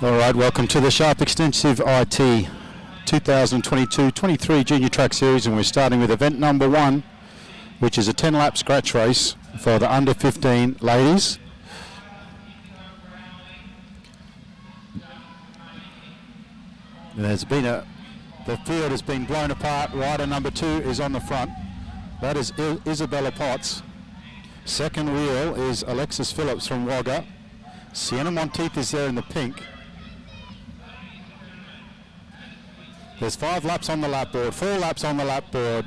All right, welcome to the Sharp Extensive IT 2022-23 Junior Track Series, and we're starting with event number 1, which is a 10-lap scratch race for the under 15 ladies. There's been the field has been blown apart. Rider number 2 is on the front. That is Isabella Potts. Second wheel is Alexis Phillips from Wagga. Sienna Monteith is there in the pink. There's 5 laps on the lap board, 4 laps on the lap board.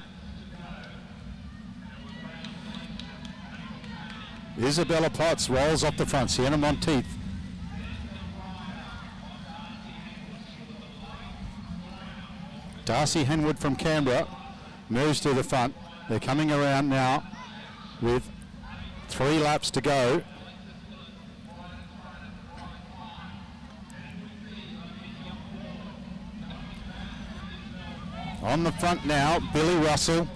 Isabella Potts rolls off the front. Sienna Monteith. Darcy Henwood from Canberra moves to the front. They're coming around now with 3 laps to go. On the front now, Billy Russell,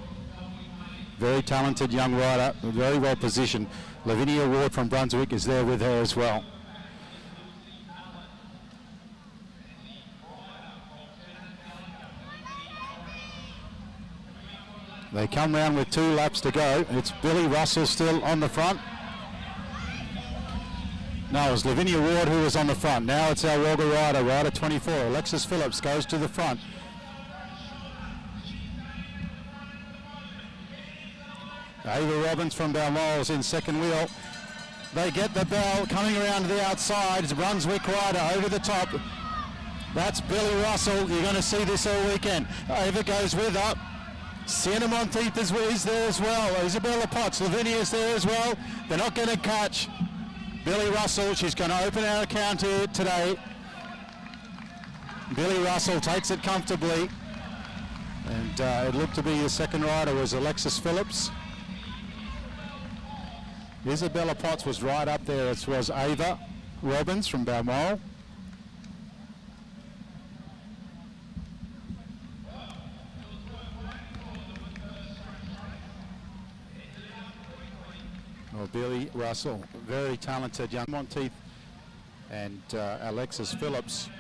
very talented young rider, very well positioned. Lavinia Ward from Brunswick is there with her as well. They come round with 2 laps to go. It's Billy Russell still on the front. No, it was Lavinia Ward who was on the front. Now it's our Wagga rider, rider 24. Alexis Phillips goes to the front. Ava Robbins from Balmoral's in second wheel. They get the bell coming around to the outside. It's Brunswick rider over the top. That's Billy Russell. You're going to see this all weekend. Ava goes with up. Sienna Monteith is there as well. Isabella Potts, Lavinia is there as well. They're not going to catch Billy Russell. She's going to open our account here today. Billy Russell takes it comfortably. And it looked to be the second rider was Alexis Phillips. Isabella Potts was right up there, as was Ava Robbins from Balmoral. Well, Billy Russell, very talented young Monteith, and Alexis Phillips,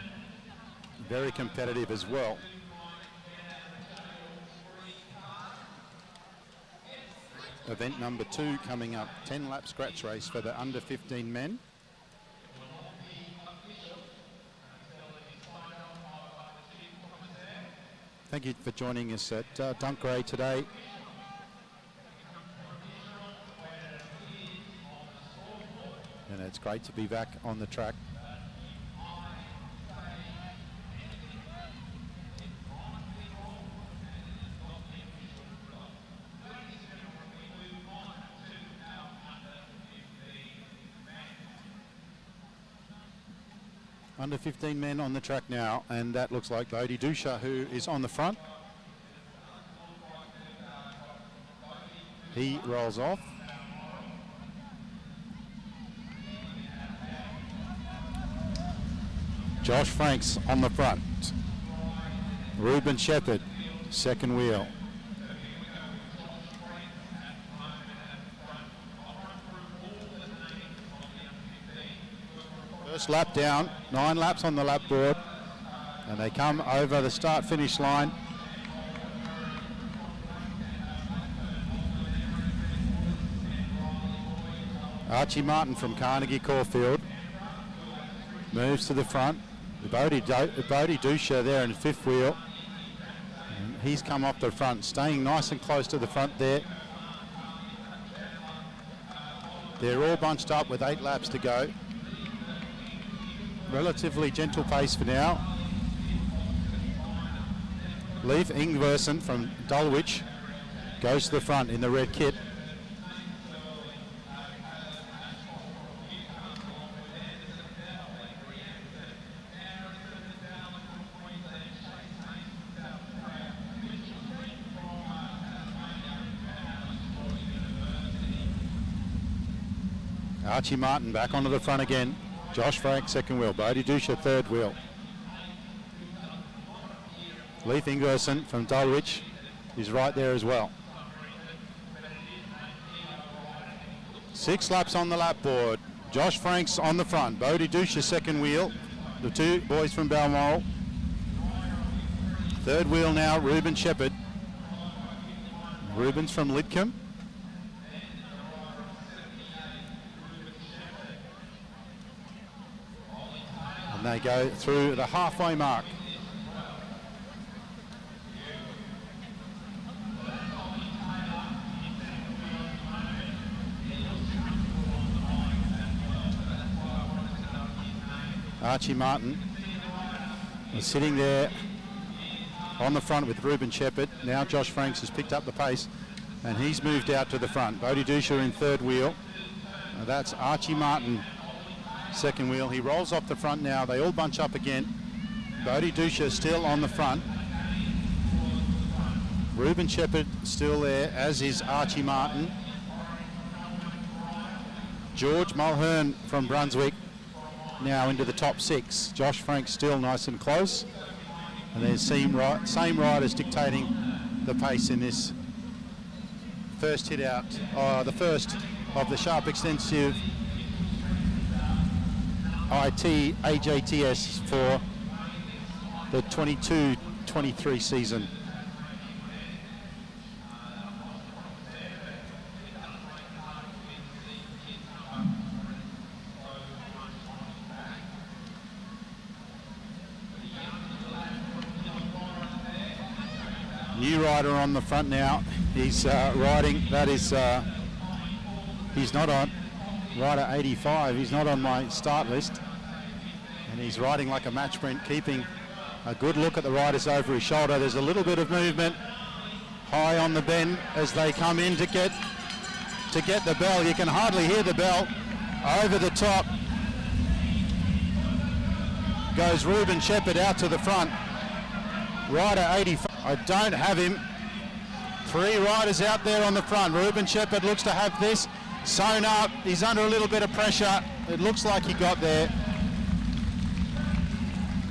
very competitive as well. Event number 2 coming up, 10-lap scratch race for the under 15 men. Thank you for joining us at Dunc today. And it's great to be back on the track. Under 15 men on the track now, and that looks like Bodhi Dusha, who is on the front. He rolls off. Josh Franks on the front. Reuben Shepherd, second wheel. First lap down, 9 laps on the lap board, and they come over the start-finish line. Archie Martin from Carnegie Caulfield moves to the front. Bodhi Dusha there in 5th wheel. And he's come off the front, staying nice and close to the front there. They're all bunched up with 8 laps to go. Relatively gentle pace for now. Leif Ingversen from Dulwich goes to the front in the red kit. Archie Martin back onto the front again. Josh Frank second wheel, Bodhi Dusha third wheel. Leif Ingversen from Dulwich is right there as well. 6 laps on the lap board. Josh Franks on the front. Bodhi Dusha second wheel. the two boys from Balmoral. Third wheel now, Ruben Shepherd. Ruben's from Lidcombe. And they go through the halfway mark. Archie Martin is sitting there on the front with Ruben Shepherd. Now Josh Franks has picked up the pace and he's moved out to the front. Bodie Dusha in third wheel. That's Archie Martin, second wheel. He rolls off the front now. They all bunch up again. Bodie Dusha still on the front. Ruben Shepherd still there, as is Archie Martin. George Mulhern from Brunswick now into the top six. Josh Franks still nice and close. And there's same riders dictating the pace in this first hit out, the first of the Sharp Extensive EIT AJTS for the 22-23 season. New rider on the front now. He's riding, that is, he's not on, rider 85, he's not on my start list. And he's riding like a match sprint, keeping a good look at the riders over his shoulder. There's a little bit of movement high on the bend as they come in to get the bell. You can hardly hear the bell. Over the top goes Ruben Shepherd out to the front. Rider 85. I don't have him. Three riders out there on the front. Ruben Shepherd looks to have this sewn up. He's under a little bit of pressure. It looks like he got there.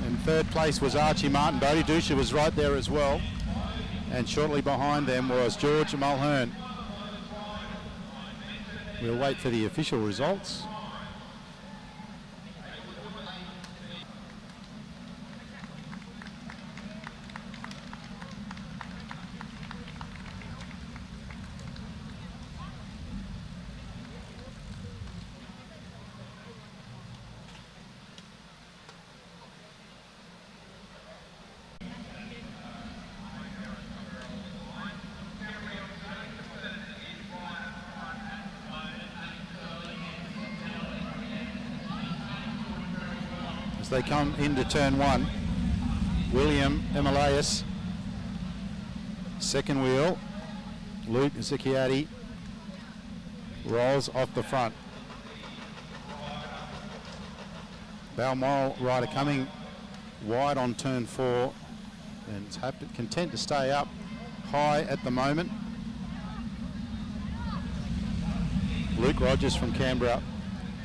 And third place was Archie Martin. Bodie Dusha was right there as well. And shortly behind them was George Mulhern. We'll wait for the official results. They come into turn one. William Emilius, second wheel. Luke Zicchiati rolls off the front. Balmoral rider coming wide on turn four and is content to stay up high at the moment. Luke Rogers from Canberra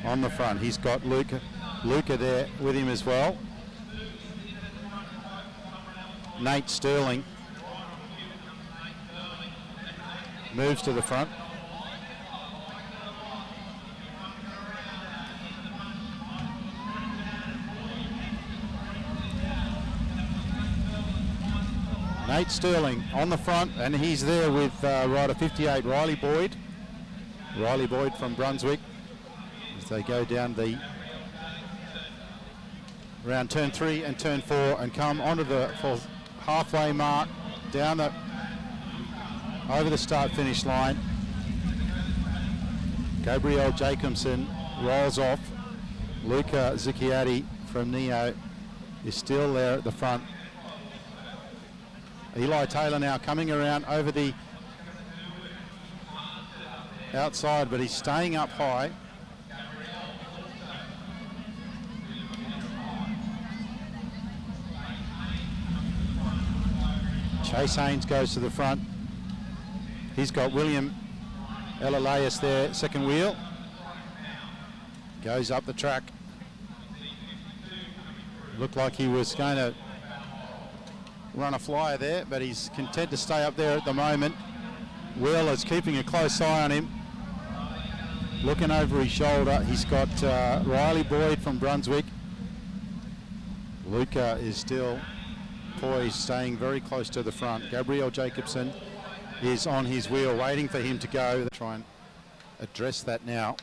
on the front. He's got Luca there with him as well. Nate Sterling moves to the front. Nate Sterling on the front, and he's there with rider 58, Riley Boyd. Riley Boyd from Brunswick as they go down the around turn three and turn four and come onto the halfway mark, down the over the start finish line. Gabriel Jacobson rolls off. Luca Zicchiati from Neo is still there at the front. Eli Taylor now coming around over the outside, but he's staying up high. Chase Haynes goes to the front. He's got William Elalias there, second wheel. Goes up the track. Looked like he was going to run a flyer there, but he's content to stay up there at the moment. Will is keeping a close eye on him. Looking over his shoulder, he's got Riley Boyd from Brunswick. Luca is still poised, staying very close to the front. Gabriel Jacobson is on his wheel, waiting for him to go. Try and address that now.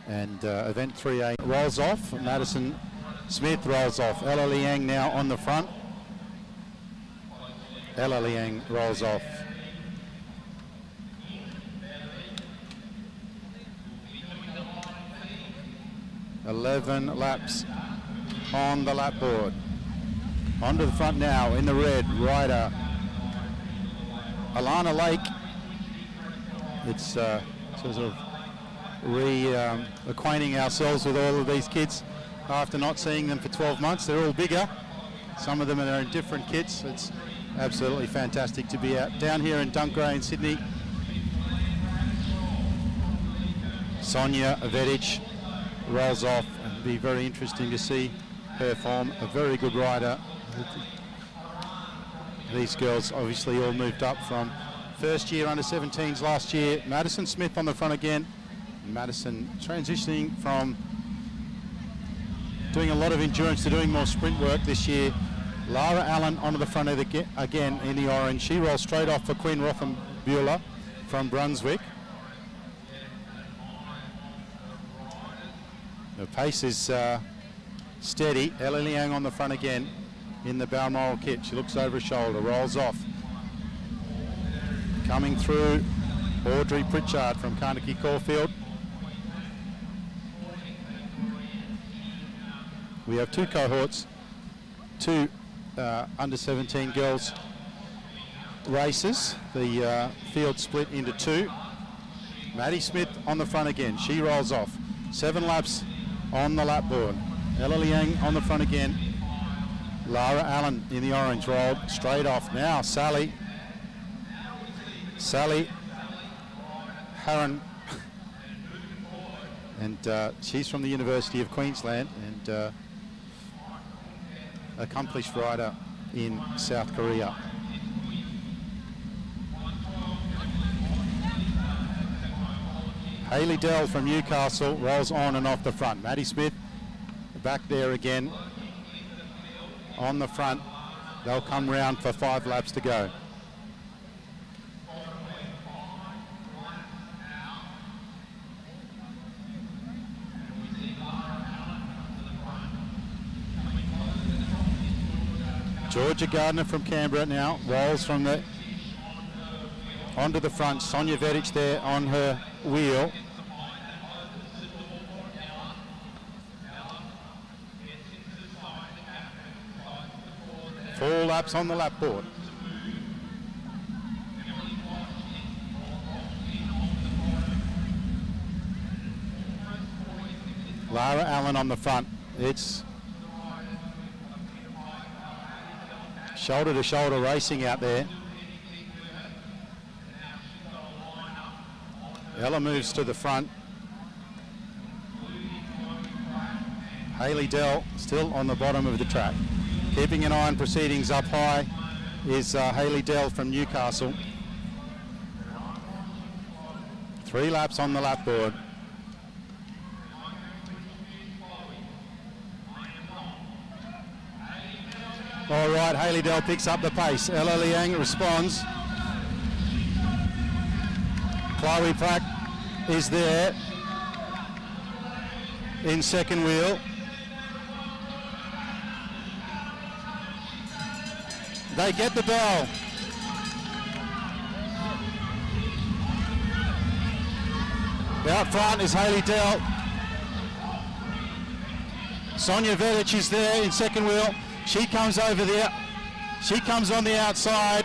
And event 3A rolls off. Madison Smith rolls off. Ella Liang now on the front. Ella Liang rolls off. "11 laps on the lap board." Onto the front now in the red, rider Alana Lake. It's sort of acquainting ourselves with all of these kids after not seeing them for 12 months. They're all bigger. Some of them are in different kits. It's absolutely fantastic to be out down here in Dunc in Sydney. Sonia Vedic rolls off, and it'll be very interesting to see her form. A very good rider. These girls obviously all moved up from first year under 17s last year. Madison Smith on the front again. Madison transitioning from doing a lot of endurance to doing more sprint work this year. Lara Allen onto the front of the again in the orange. She rolls straight off for Quinn Rothenbuehler from Brunswick. The pace is steady. Ella Liang on the front again in the Balmoral kit. She looks over her shoulder, rolls off. Coming through, Audrey Pritchard from Carnegie Caulfield. We have two cohorts, two under 17 girls races. The field split into two. Maddie Smith on the front again. She rolls off. 7 laps on the lap board. Ella Liang on the front again. Lara Allen in the orange rolled straight off. Now Sally Harron, and she's from the University of Queensland and accomplished rider in South Korea. Hayley Dell from Newcastle rolls on and off the front. Maddie Smith back there again on the front. They'll come round for 5 laps to go. Georgia Gardner from Canberra now rolls from the onto the front. Sonia Vedic there on her wheel. Four laps on the lap board. Lara Allen on the front. It's shoulder to shoulder racing out there. Ella moves to the front. Hayley Dell still on the bottom of the track. Keeping an eye on proceedings up high is Hayley Dell from Newcastle. 3 laps on the lap board. All right, Hayley Dell picks up the pace. Ella Liang responds. Chloe Pratt is there in second wheel. They get the bell. Out front is Hayley Dell. Sonia Vedic is there in second wheel. She comes over there. She comes on the outside.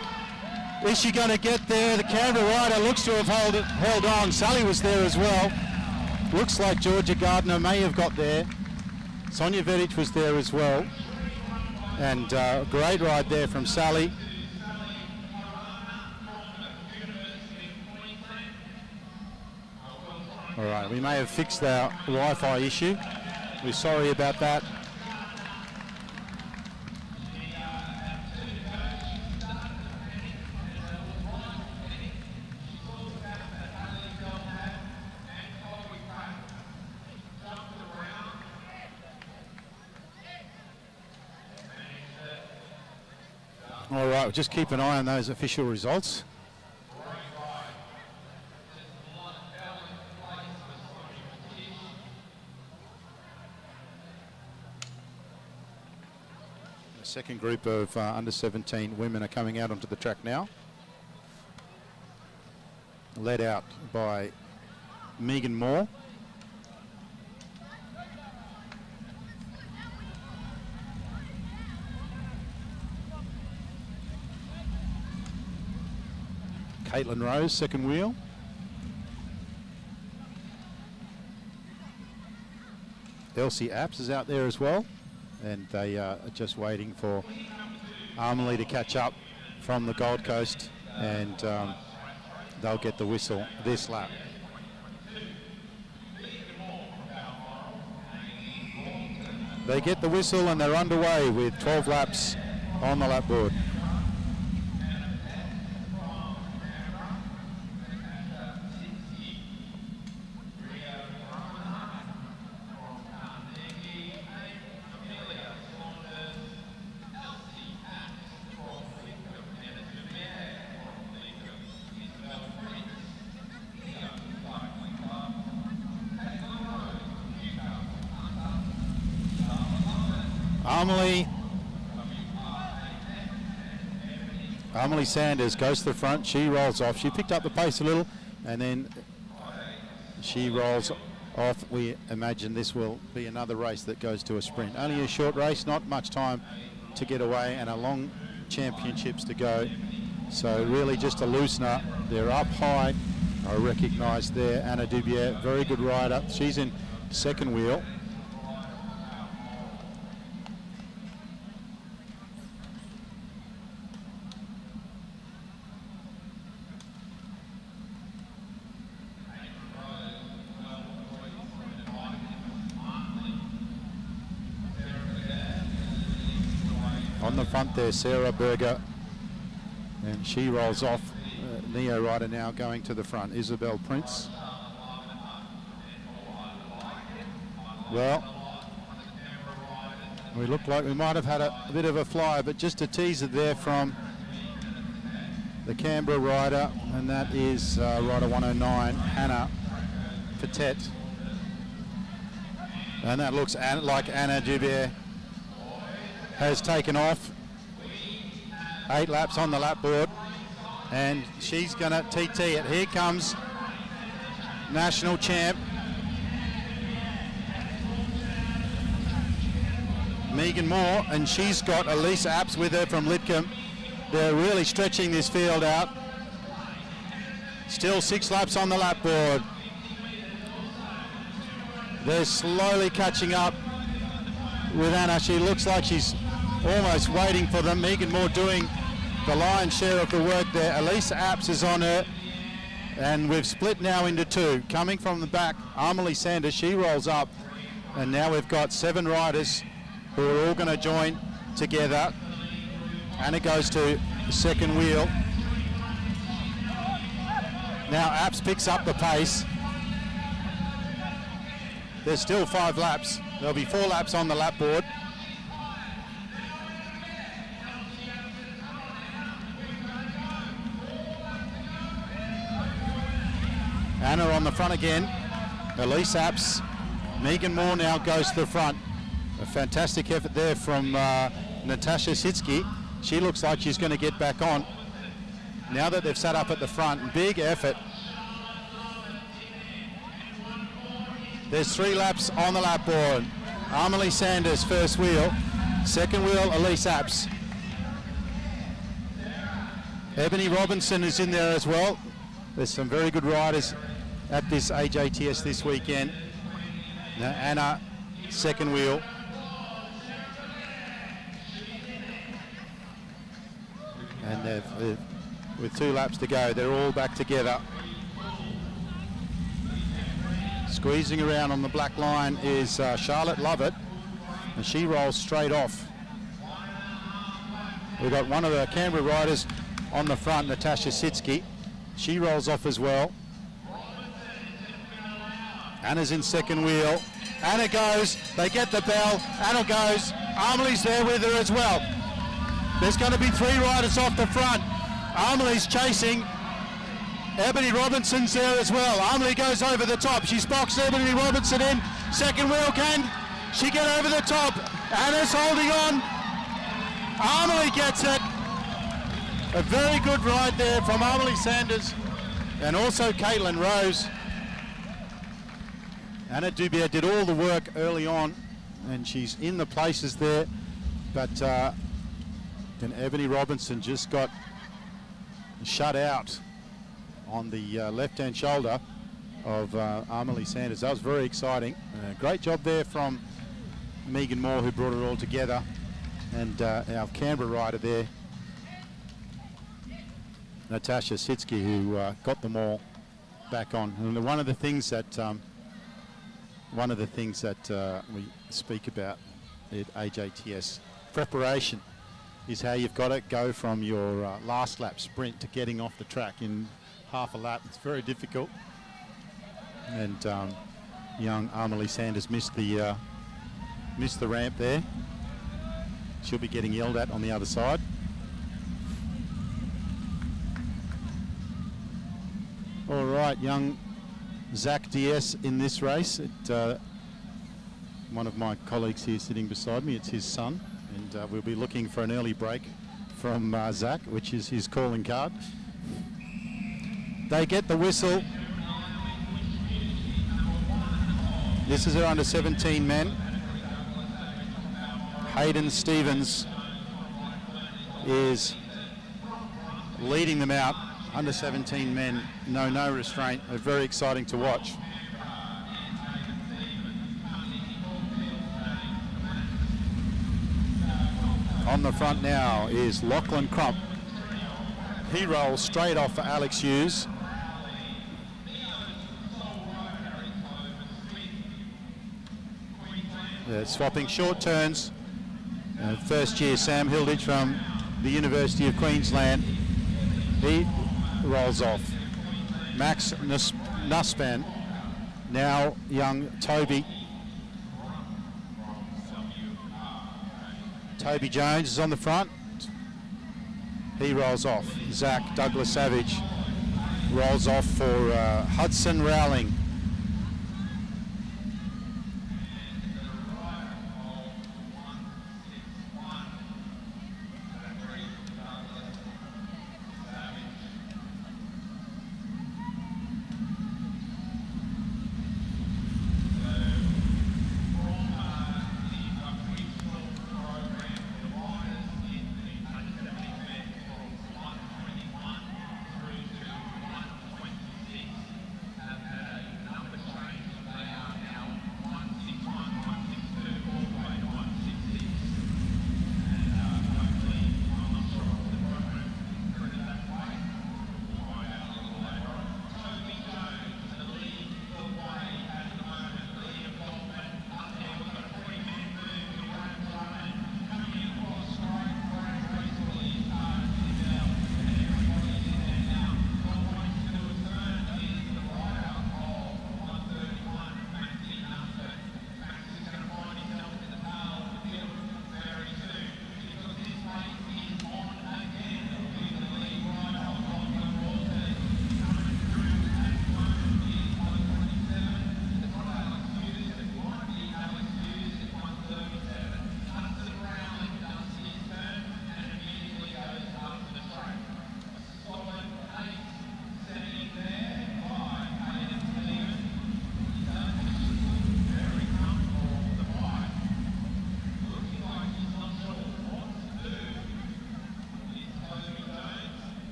Is she going to get there? The Canberra rider looks to have held on. Sally was there as well. Looks like Georgia Gardner may have got there. Sonia Vedic was there as well. And great ride there from Sally. All right, we may have fixed our Wi-Fi issue. We're sorry about that. All right, we'll just keep an eye on those official results. The second group of under 17 women are coming out onto the track now. Led out by Megan Moore. Caitlin Rose, second wheel. Elsie Apps is out there as well. And they are just waiting for Armley to catch up from the Gold Coast, and they'll get the whistle this lap. They get the whistle and they're underway with 12 laps on the lap board. Armley Sanders goes to the front. She rolls off. She picked up the pace a little, and then she rolls off. We imagine this will be another race that goes to a sprint. Only a short race, not much time to get away, and a long championships to go. So really just a loosener. They're up high. I recognise there Anna Dubier, very good rider. She's in second wheel. On the front there, Sarah Berger, and she rolls off. Neo rider now going to the front, Isabel Prince. Well, we look like we might have had a bit of a flyer, but just a teaser there from the Canberra rider, and that is rider 109, Hannah Patet. And that looks like Anna Dubier has taken off. 8 laps on the lap board, and she's going to TT it. Here comes national champ Megan Moore, and she's got Elise Apps with her from Lidcombe. They're really stretching this field out. Still 6 laps on the lap board. They're slowly catching up with Anna. She looks like she's almost waiting for them. Megan Moore doing the lion's share of the work there. Elise Apps is on her, and we've split now into 2. Coming from the back, Armley Sanders, she rolls up, and now we've got 7 riders who are all going to join together. Anna goes to the second wheel. Now Apps picks up the pace. There's still 5 laps. There'll be 4 laps on the lap board. Anna on the front again. Elise Apps. Megan Moore now goes to the front. A fantastic effort there from Natasha Sitsky. She looks like she's going to get back on now that they've sat up at the front. Big effort. There's 3 laps on the lap board. Armley Sanders, first wheel. Second wheel, Elise Apps. Ebony Robinson is in there as well. There's some very good riders at this AJTS this weekend. Now Anna, second wheel. And with 2 laps to go, they're all back together. Squeezing around on the black line is Charlotte Lovett, and she rolls straight off. We've got one of the Canberra riders on the front, Natasha Sitsky. She rolls off as well. Anna's in second wheel. Anna goes, they get the bell, Anna goes, Armley's there with her as well. There's going to be 3 riders off the front. Amelie's chasing. Ebony Robinson's there as well. Amelie goes over the top. She's boxed Ebony Robinson in. Second wheel, can she get over the top? Anna's holding on. Amelie gets it. A very good ride there from Amelie Sanders and also Caitlin Rose. Anna Dubier did all the work early on and she's in the places there, but then Ebony Robinson just got shut out on the left-hand shoulder of Amelie Sanders. That was very exciting. Great job there from Megan Moore, who brought it all together, and our Canberra rider there, Natasha Sitsky, who got them all back on. And one of the things that we speak about at AJTS preparation is how you've got to go from your last lap sprint to getting off the track in half a lap. It's very difficult. And young Amelie Sanders missed the ramp there. She'll be getting yelled at on the other side. All right, young Zach Diaz in this race. One of my colleagues here sitting beside me, it's his son, and we'll be looking for an early break from Zach, which is his calling card. They get the whistle. This is our under 17 men. Hayden Stevens is leading them out. Under 17 men, no restraint. They're very exciting to watch. On the front now is Lachlan Crump. He rolls straight off for Alex Hughes. They're swapping short turns. First year Sam Hilditch from the University of Queensland. He rolls off. Max Nussbaum, now young Toby. Toby Jones is on the front. He rolls off. Zach Douglas Savage rolls off for Hudson Rowling.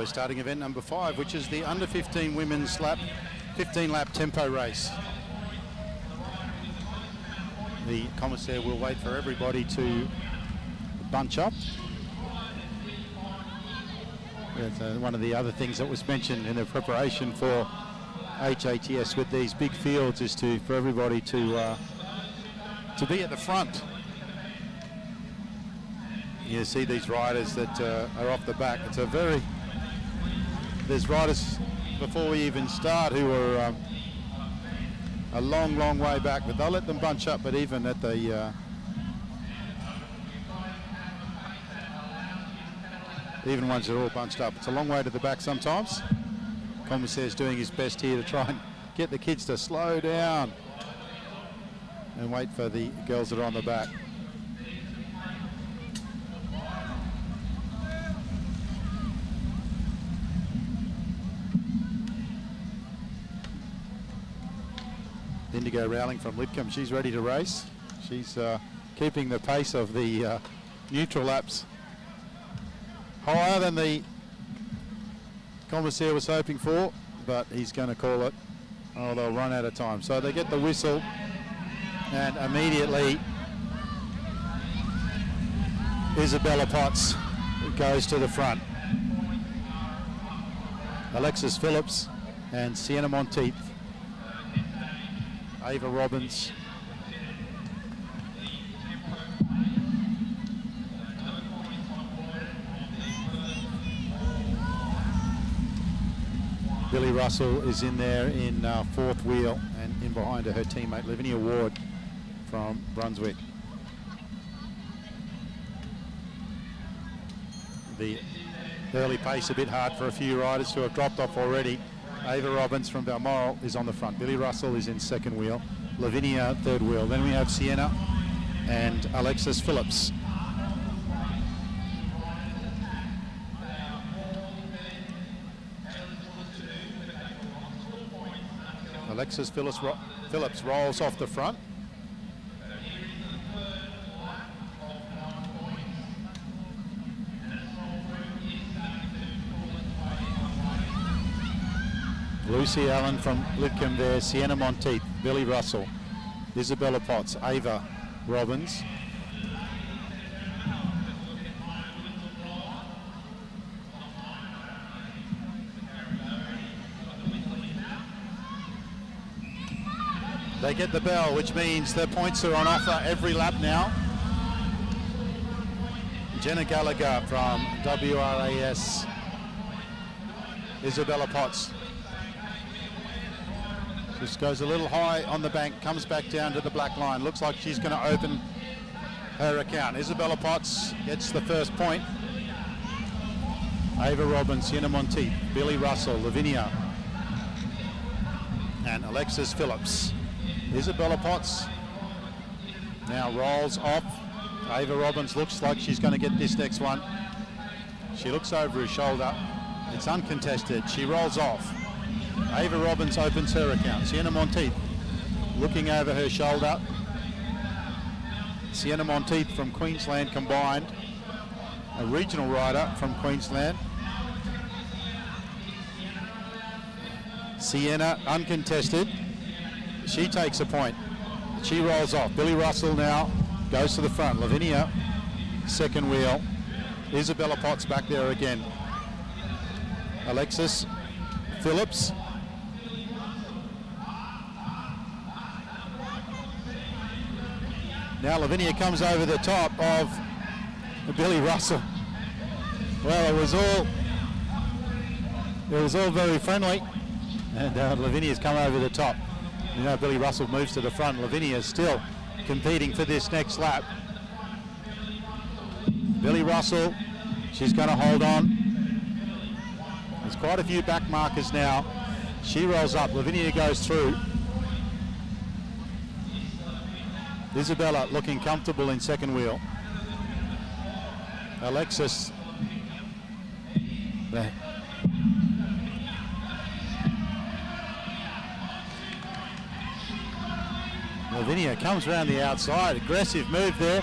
we're starting event number 5, which is the under 15 women's 15 lap tempo race. The commissaire will wait for everybody to bunch up. That's one of the other things that was mentioned in the preparation for HATS with these big fields is for everybody to be at the front. You see these riders that are off the back. There's riders before we even start who are a long way back, but they'll let them bunch up. But even at the even ones that are all bunched up, it's a long way to the back sometimes. Commissaire's doing his best here to try and get the kids to slow down and wait for the girls that are on the back. Indigo Rowling from Lidcombe, she's ready to race. She's keeping the pace of the neutral laps higher than the commissaire was hoping for, but he's going to call it. Oh, they'll run out of time. So they get the whistle, and immediately Isabella Potts goes to the front. Alexis Phillips and Sienna Monteith. Ava Robbins. Billy Russell is in there in fourth wheel, and in behind her teammate Lavinia Ward from Brunswick. The early pace a bit hard for a few riders who have dropped off already. Ava Robbins from Balmoral is on the front. Billy Russell is in second wheel. Lavinia third wheel. Then we have Sienna and Alexis Phillips. Alexis Phillips rolls off the front. Lucy Allen from Lidcombe there, Sienna Monteith, Billy Russell, Isabella Potts, Ava Robbins. They get the bell, which means their points are on offer every lap now. Jenna Gallagher from WRAS, Isabella Potts. Just goes a little high on the bank, comes back down to the black line. Looks like she's going to open her account. Isabella Potts gets the first point. Ava Robbins, Sienna Monteith, Billy Russell, Lavinia, and Alexis Phillips. Isabella Potts now rolls off. Ava Robbins looks like she's going to get this next one. She looks over her shoulder. It's uncontested. She rolls off. Ava Robbins opens her account. Sienna Monteith looking over her shoulder. Sienna Monteith from Queensland combined, a regional rider from Queensland. Sienna uncontested. She takes a point. She rolls off. Billy Russell now goes to the front. Lavinia, second wheel. Isabella Potts back there again. Alexis Phillips. Now Lavinia comes over the top of Billy Russell. Well, it was all very friendly, and Lavinia's come over the top. You know, Billy Russell moves to the front. Lavinia is still competing for this next lap. Billy Russell, she's going to hold on. There's quite a few back markers now. She rolls up. Lavinia goes through. Isabella looking comfortable in second wheel. Alexis there. Lavinia comes around the outside. Aggressive move there.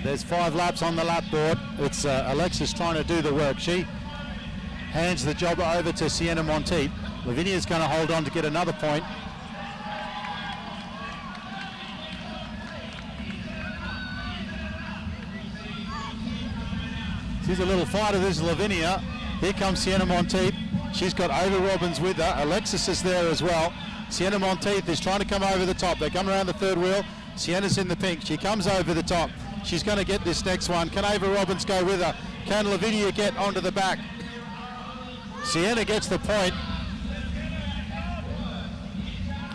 There's 5 laps on the lap board. It's Alexis trying to do the work. She hands the job over to Sienna Monteith. Lavinia's going to hold on to get another point. She's a little fighter, this is Lavinia. Here comes Sienna Monteith. She's got Ava Robbins with her. Alexis is there as well. Sienna Monteith is trying to come over the top. They come around the third wheel. Sienna's in the pink. She comes over the top. She's going to get this next one. Can Ava Robbins go with her? Can Lavinia get onto the back? Sienna gets the point.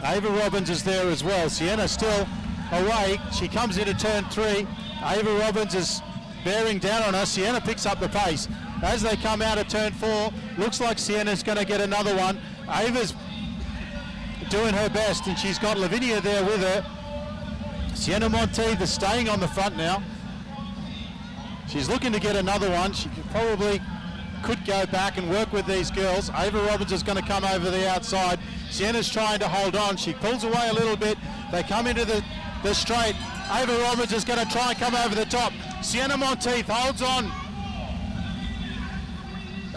Ava Robbins is there as well. Sienna's still away. She comes into turn 3. Ava Robbins is bearing down on her. Sienna picks up the pace. As they come out of turn 4, looks like Sienna's going to get another one. Ava's doing her best, and she's got Lavinia there with her. Sienna Monteith is staying on the front now. She's looking to get another one. She probably could go back and work with these girls. Ava Robbins is going to come over the outside. Sienna's trying to hold on. She pulls away a little bit. They come into the straight. Ava Robbins is going to try and come over the top. Sienna Monteith holds on.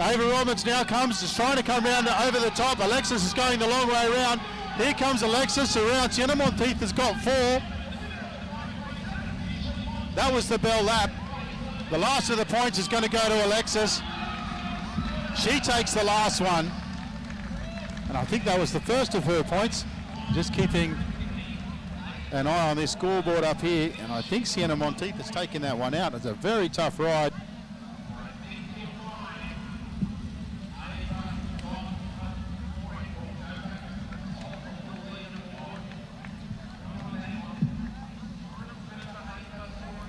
Ava Robbins now comes, is trying to come around over the top. Alexis is going the long way around. Here comes Alexis around. Sienna Monteith has got 4. That was the bell lap. The last of the points is going to go to Alexis. She takes the last one. And I think that was the first of her points. Just keeping an eye on this scoreboard up here. And I think Sienna Monteith has taken that one out. It's a very tough ride.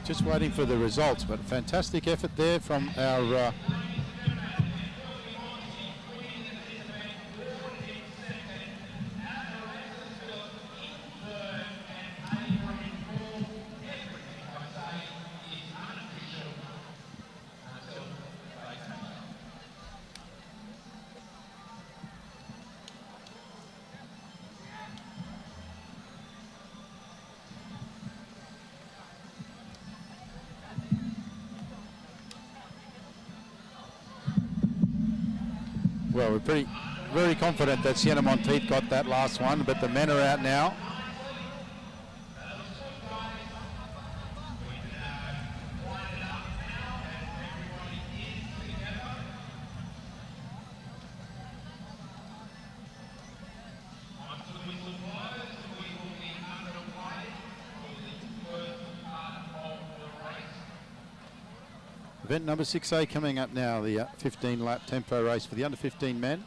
Just waiting for the results, but fantastic effort there from our well, we're very confident that Sienna Monteith got that last one, but the men are out now. Event number 6A coming up now, the 15-lap tempo race for the under 15 men.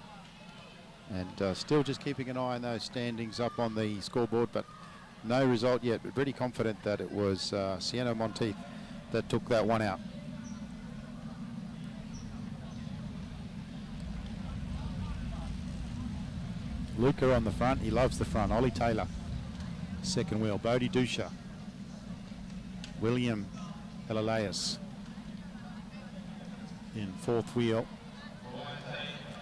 And still just keeping an eye on those standings up on the scoreboard, but no result yet. But pretty confident that it was Sienna Monteith that took that one out. Luca on the front, he loves the front. Ollie Taylor, second wheel. Bodie Dusha, William Elalaeus in fourth wheel.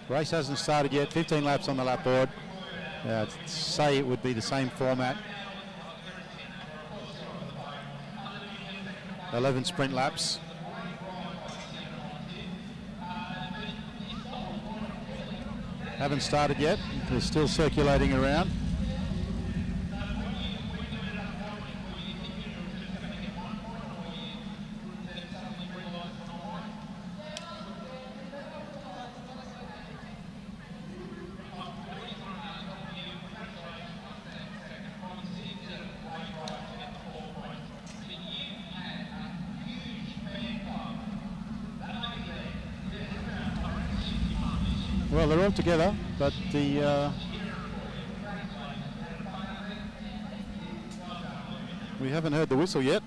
Race hasn't started yet, 15 laps on the lap board. Say it would be the same format. 11 sprint laps. Haven't started yet, they're still circulating around. Well, they're all together, but the we haven't heard the whistle yet.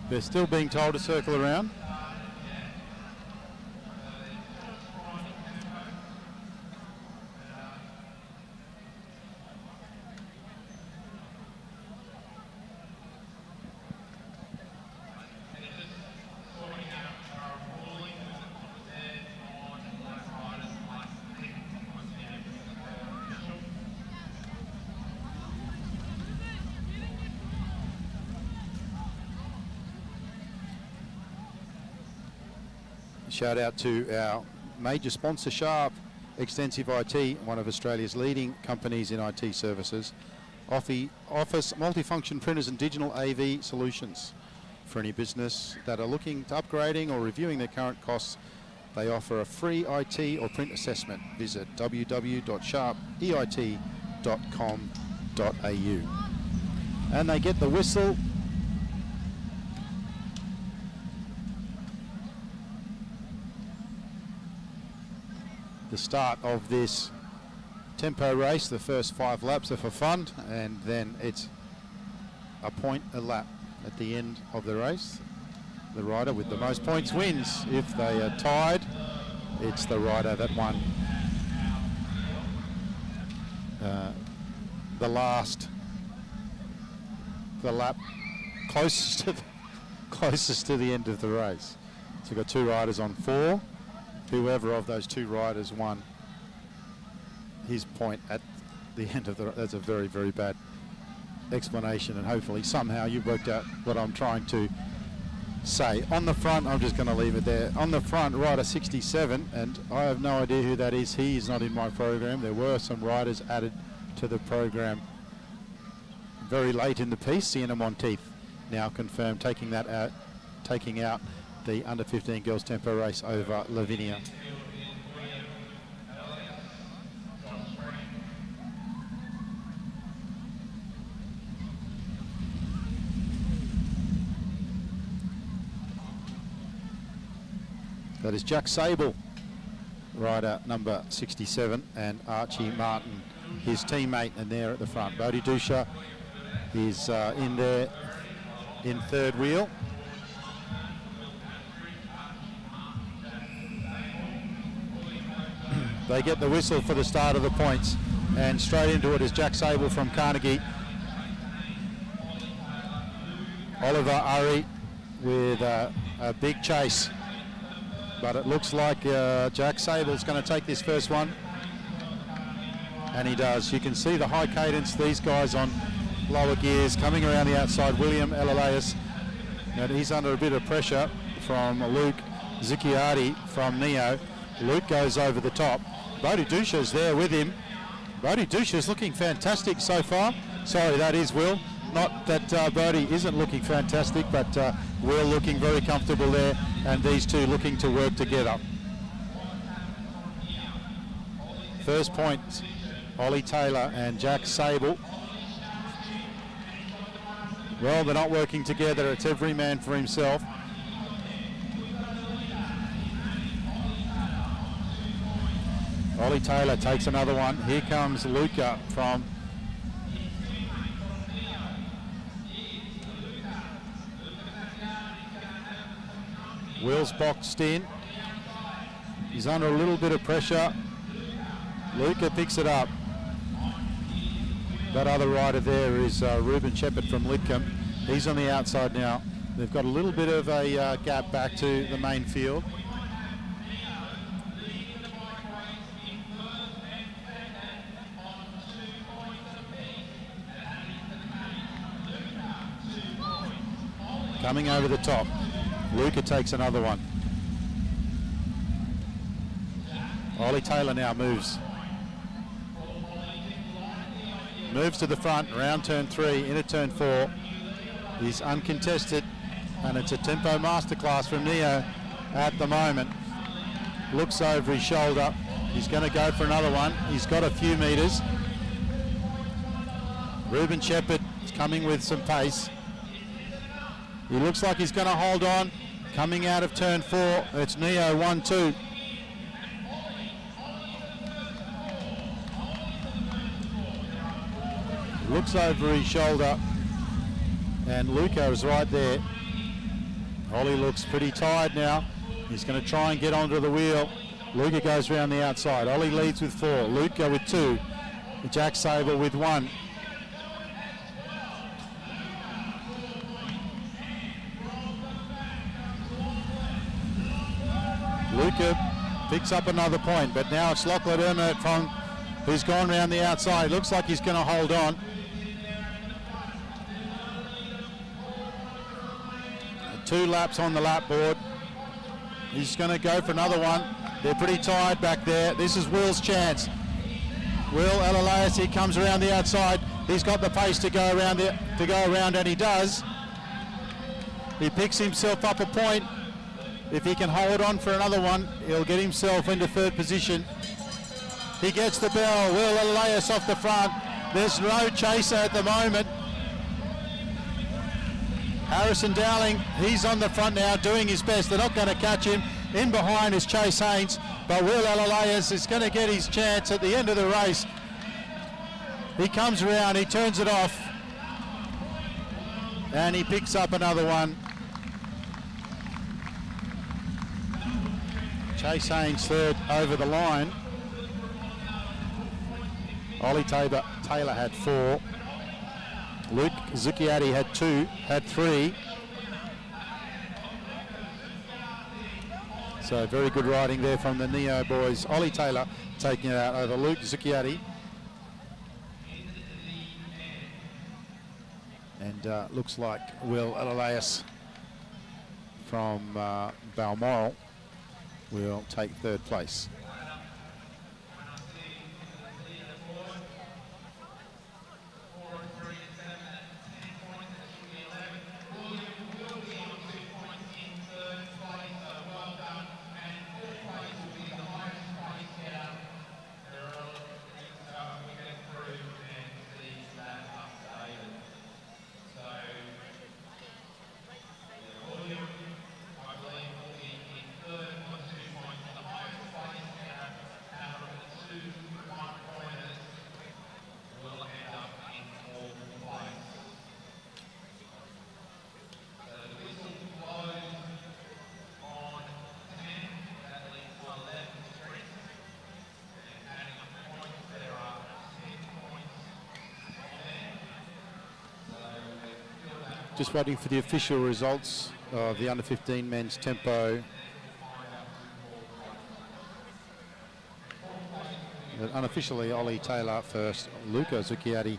They're still being told to circle around. Shout out to our major sponsor, Sharp Extensive IT, one of Australia's leading companies in IT services. Office multifunction printers and digital AV solutions. For any business that are looking to upgrading or reviewing their current costs, they offer a free IT or print assessment. Visit www.sharpeit.com.au. And they get the whistle. The start of this tempo race. The first 5 laps are for fun, and then it's a point a lap at the end of the race. The rider with the most points wins. If they are tied, it's the rider that won the lap closest to the end of the race. So we've got 2 riders on 4. Whoever of those 2 riders won his point at the end of the... That's a very, very bad explanation, and hopefully somehow you've worked out what I'm trying to say. On the front, I'm just going to leave it there. On the front, rider 67, and I have no idea who that is. He is not in my program. There were some riders added to the program very late in the piece. Sienna Monteith now confirmed taking out the under 15 girls tempo race over Lavinia. That is Jack Sable, rider number 67, and Archie Martin, his teammate, and there at the front. Bodhi Dusha is in there in third wheel. They get the whistle for the start of the points, and straight into it is Jack Sable from Carnegie. Oliver Urry with a big chase, but it looks like Jack Sable's going to take this first one, and he does. You can see the high cadence, these guys on lower gears coming around the outside. William Elalaeus, and he's under a bit of pressure from Luke Zicciardi from Neo. Luke goes over the top. Bodhi Dusha's there with him. Bodhi Dusha's looking fantastic so far. Sorry, that is Will. Not that Bodhi isn't looking fantastic, but Will looking very comfortable there, and these two looking to work together. First point, Ollie Taylor and Jack Sable. Well, they're not working together. It's every man for himself. Ollie Taylor takes another one. Here comes Luca from Will's boxed in. He's under a little bit of pressure. Luca picks it up. That other rider there is Ruben Shepherd from Lidcombe. He's on the outside now. They've got a little bit of a gap back to the main field. Coming over the top, Luca takes another one. Ollie Taylor now moves to the front, around turn 3, into turn 4. He's uncontested, and it's a tempo masterclass from Neo at the moment. Looks over his shoulder. He's going to go for another one. He's got a few metres. Ruben Shepherd is coming with some pace. He looks like he's going to hold on. Coming out of turn 4, it's Neo 1-2. Looks over his shoulder, and Luca is right there. Ollie looks pretty tired now. He's going to try and get onto the wheel. Luca goes around the outside. Ollie leads with 4. Luca with 2. Jack Sable with 1. Luca picks up another point, but now it's Lachlan Emmert who's gone around the outside. Looks like he's going to hold on. 2 laps on the lap board. He's going to go for another one. They're pretty tired back there. This is Will's chance. Will Elalaeus, he comes around the outside. He's got the pace to go around, and he does. He picks himself up a point. If he can hold on for another one, he'll get himself into third position. He gets the bell. Will Elalaeus off the front. There's no chaser at the moment. Harrison Dowling, he's on the front now doing his best. They're not going to catch him. In behind is Chase Haynes, but Will Elalaeus is going to get his chance at the end of the race. He comes around, he turns it off, and he picks up another one. Chase Haynes third over the line. Ollie Taylor had 4. Luke Zucchiatti had 3. So very good riding there from the Neo boys. Ollie Taylor taking it out over Luke Zucchiatti. And looks like Will Elalaeus from Balmoral will take third place. Just waiting for the official results of the under-15 men's tempo. But unofficially, Ollie Taylor first, Luca Zucchiatti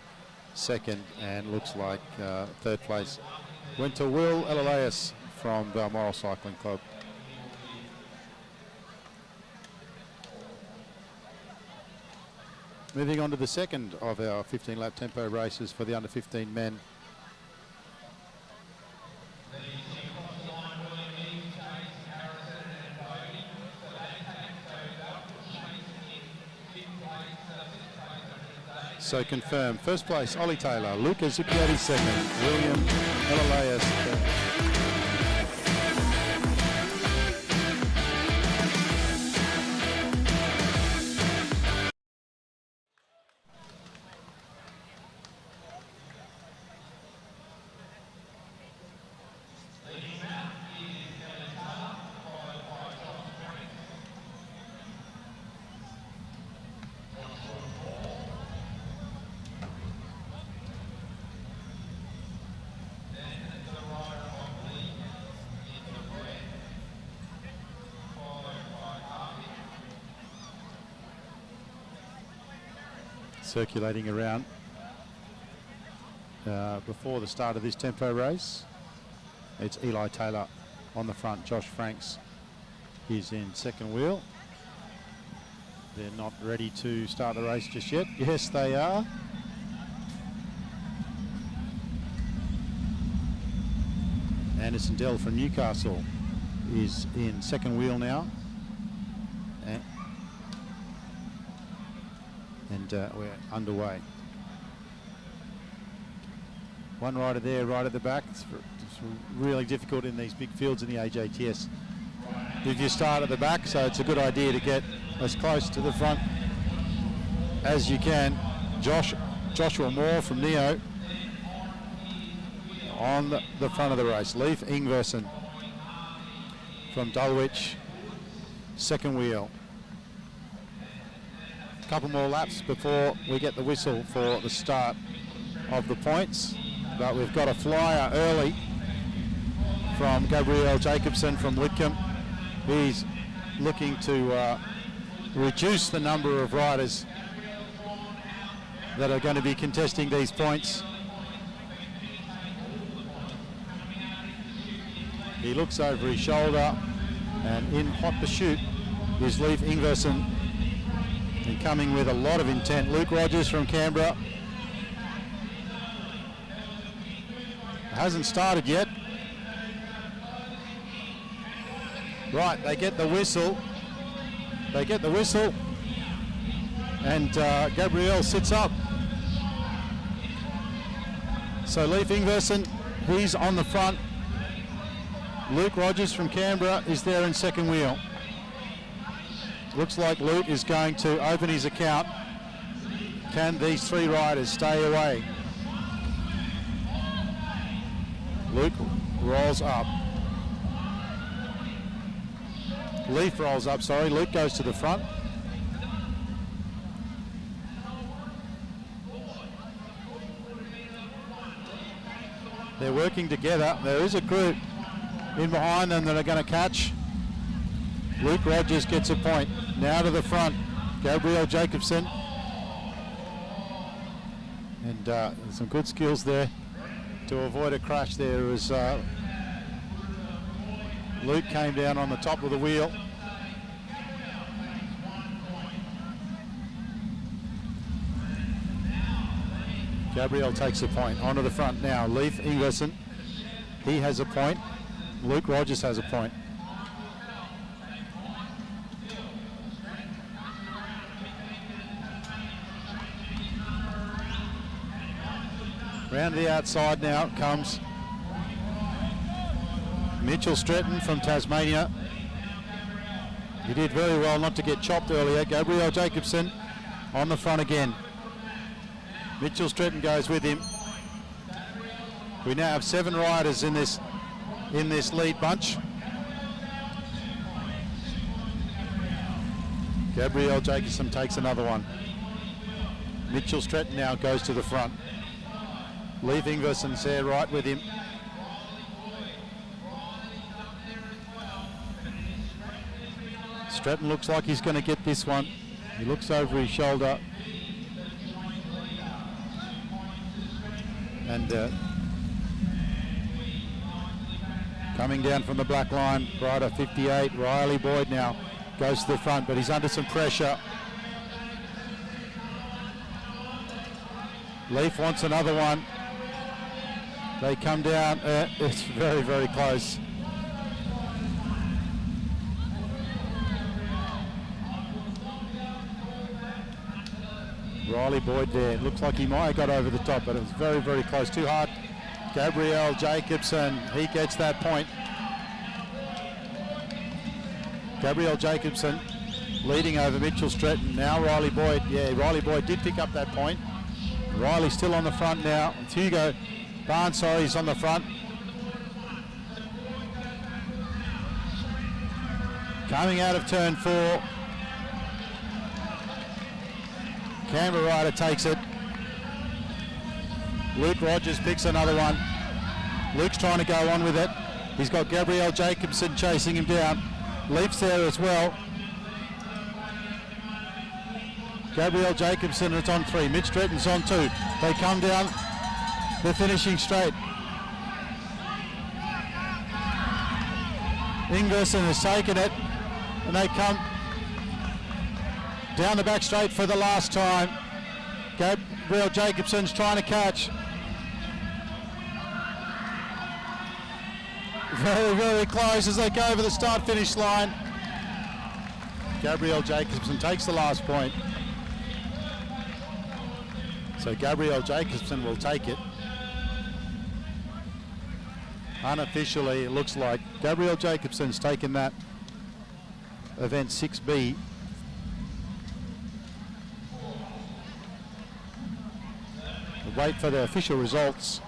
second, and looks like third place went to Will Elalaeus from Balmoral Cycling Club. Moving on to the second of our 15-lap tempo races for the under-15 men. So confirmed. First place, Ollie Taylor. Luca Zucchiatti second. William Elalaeus third. Circulating around before the start of this tempo race. It's Eli Taylor on the front. Josh Franks is in second wheel. They're not ready to start the race just yet. Yes, they are. Anderson Dell from Newcastle is in second wheel now. And we're underway. One rider there, right at the back. It's really difficult in these big fields in the AJTS if you start at the back, so it's a good idea to get as close to the front as you can. Joshua Moore from Neo on the front of the race. Leif Ingversen from Dulwich, second wheel. Couple more laps before we get the whistle for the start of the points, but we've got a flyer early from Gabriel Jacobson from Whitcomb. He's looking to reduce the number of riders that are going to be contesting these points. He looks over his shoulder And in hot pursuit is Leif Ingvarson, and coming with a lot of intent, Luke Rogers from Canberra. Hasn't started yet. Right, they get the whistle. They get the whistle. And Gabriel sits up. So Leif Ingvarson, he's on the front. Luke Rogers from Canberra is there in second wheel. Looks like Luke is going to open his account. Can these three riders stay away? Luke rolls up. Leif rolls up, sorry. Luke goes to the front. They're working together. There is a group in behind them that are going to catch. Luke Rogers gets a point. Now to the front, Gabriel Jacobson. And some good skills there to avoid a crash there as Luke came down on the top of the wheel. Gabriel takes a point. Onto the front now, Leif Ingvarson. He has a point. Luke Rogers has a point. Round the outside now comes Mitchell Stretton from Tasmania. He did very well not to get chopped earlier. Gabriel Jacobson on the front again. Mitchell Stretton goes with him. We now have 7 riders in this lead bunch. Gabriel Jacobson takes another one. Mitchell Stretton now goes to the front. Leif Ingvarson's there right with him. Stretton looks like he's going to get this one. He looks over his shoulder. And coming down from the black line, rider 58, Riley Boyd now goes to the front, but he's under some pressure. Leif wants another one. They come down, it's very, very close. Riley Boyd there, looks like he might have got over the top, but it was very, very close, too hard. Gabriel Jacobson, he gets that point. Gabriel Jacobson leading over Mitchell Stretton. Now Riley Boyd, yeah, Riley Boyd did pick up that point. Riley's still on the front now. It's Hugo Barnes, sorry, he's on the front. Coming out of turn 4. Canberra rider takes it. Luke Rogers picks another one. Luke's trying to go on with it. He's got Gabriel Jacobson chasing him down. Leif's there as well. Gabriel Jacobson is on 3. Mitch Stretton's on 2. They come down. They're finishing straight. Ingvarson has taken it, and they come down the back straight for the last time. Gabriel Jacobson's trying to catch. Very, very close as they go over the start-finish line. Gabriel Jacobson takes the last point. So Gabriel Jacobson will take it. Unofficially, it looks like Gabriel Jacobson's taken that event 6B. We'll wait for the official results.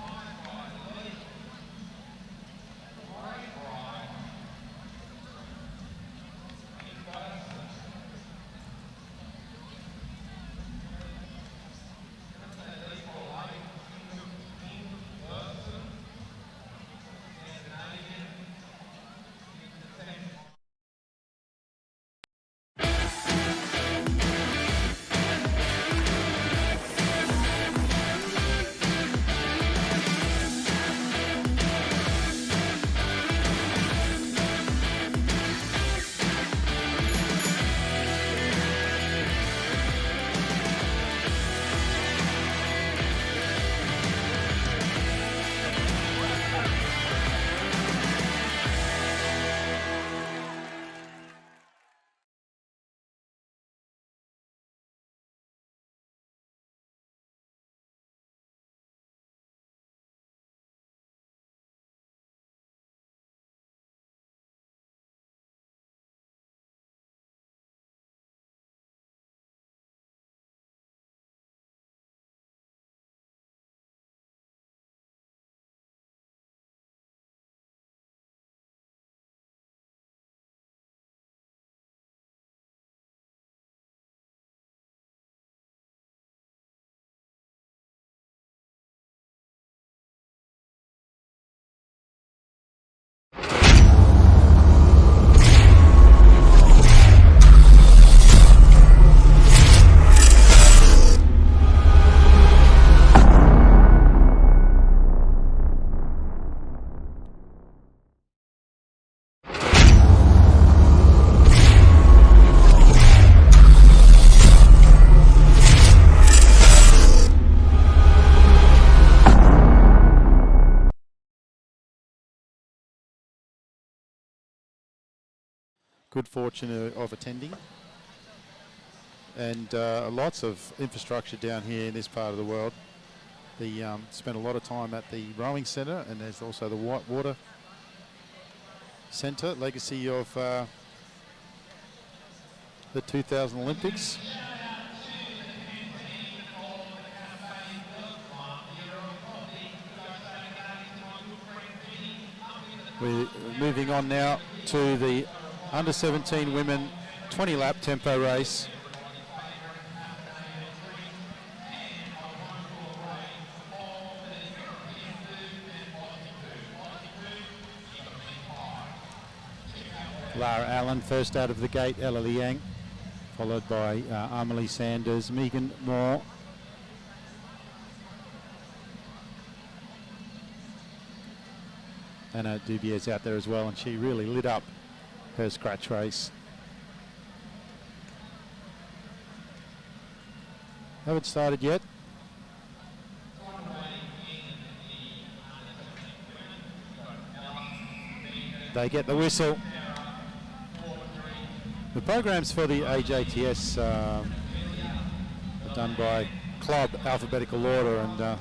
good fortune of attending. And lots of infrastructure down here in this part of the world. They spent a lot of time at the rowing centre, and there's also the Whitewater Centre, legacy of the 2000 Olympics. We're moving on now to the under 17 women 20 lap tempo race. Lara Allen first out of the gate, Ella Liang, followed by Amelie Sanders, Megan Moore. Anna Dubier's out there as well, and she really lit up her scratch race. Haven't started yet. They get the whistle. The programs for the AJTS are done by club alphabetical order, and the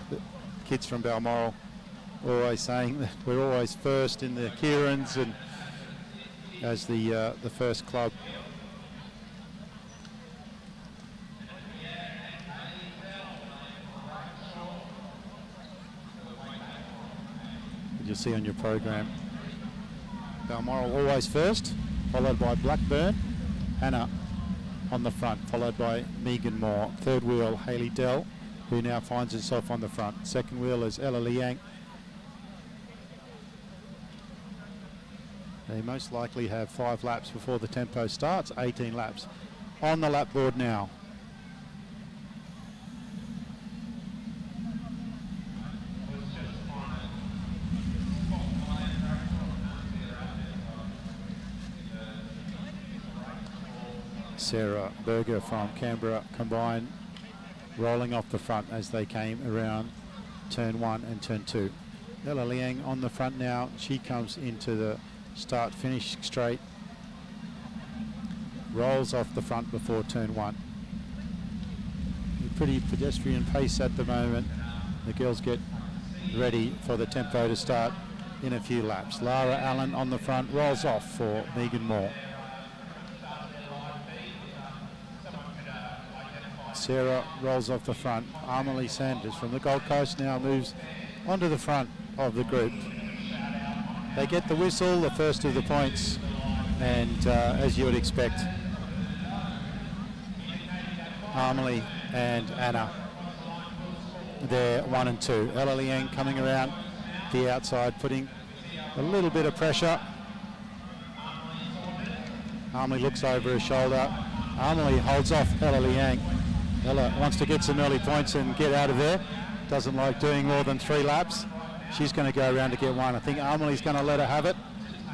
kids from Balmoral always saying that we're always first in the Kierans and as the first club. You'll see on your program, Balmoral always first, followed by Blackburn. Hannah on the front, followed by Megan Moore. Third wheel, Hayley Dell, who now finds herself on the front. Second wheel is Ella Liang. They most likely have 5 laps before the tempo starts, 18 laps. On the lap board now. Sarah Berger from Canberra Combine rolling off the front as they came around turn 1 and turn 2. Ella Liang on the front now. She comes into the start-finish straight. Rolls off the front before turn 1. Pretty pedestrian pace at the moment. The girls get ready for the tempo to start in a few laps. Lara Allen on the front, rolls off for Megan Moore. Sarah rolls off the front. Amelie Sanders from the Gold Coast now moves onto the front of the group. They get the whistle, the first of the points, and as you would expect, Amelie and Anna, they're 1 and 2. Ella Liang coming around the outside, putting a little bit of pressure. Amelie looks over her shoulder. Amelie holds off Ella Liang. Ella wants to get some early points and get out of there. Doesn't like doing more than 3 laps. She's going to go around to get 1. I think Amelie's going to let her have it.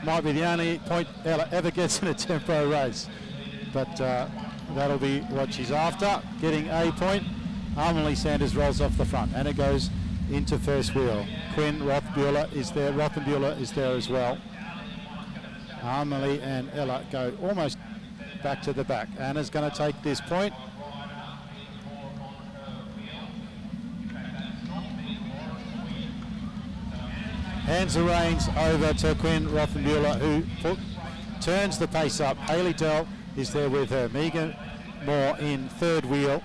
Might be the only point Ella ever gets in a tempo race. But that'll be what she's after, getting a point. Amelie Sanders rolls off the front, and it goes into first wheel. Quinn Rothenbuehler is there. Rothenbuehler is there as well. Amelie and Ella go almost back to the back. Anna's going to take this point. Hands the reins over to Quinn Rothenbuehler, who turns the pace up. Hayley Dell is there with her. Megan Moore in third wheel.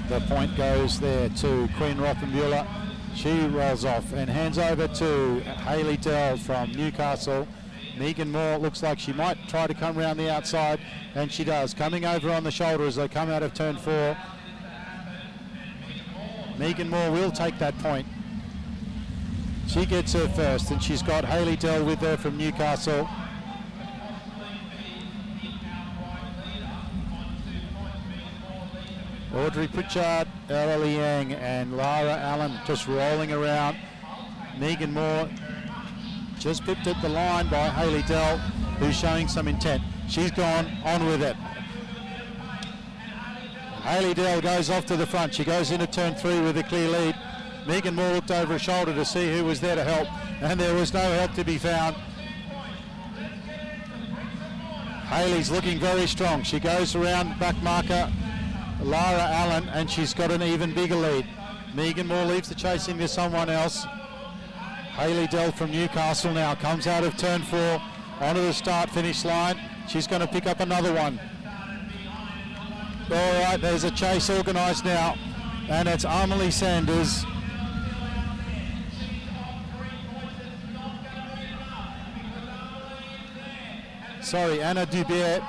The point goes there to Quinn Rothenbuehler. She rolls off and hands over to Hayley Dell from Newcastle. Megan Moore looks like she might try to come around the outside, and she does, coming over on the shoulder as they come out of turn 4. Megan Moore will take that point. She gets her first, and she's got Hayley Dell with her from Newcastle. Audrey Pritchard, Ella Liang, and Lara Allen just rolling around. Megan Moore just pipped at the line by Hayley Dell, who's showing some intent. She's gone on with it. Hayley Dell goes off to the front. She goes into turn 3 with a clear lead. Megan Moore looked over her shoulder to see who was there to help, and there was no help to be found. Hayley's looking very strong. She goes around back marker Lara Allen, and she's got an even bigger lead. Megan Moore leaves the chasing to someone else. Hayley Dell from Newcastle now comes out of turn 4 onto the start-finish line. She's going to pick up another one. All right, there's a chase organised now, and it's Amelie Sanders. Sorry, Anna Dubert.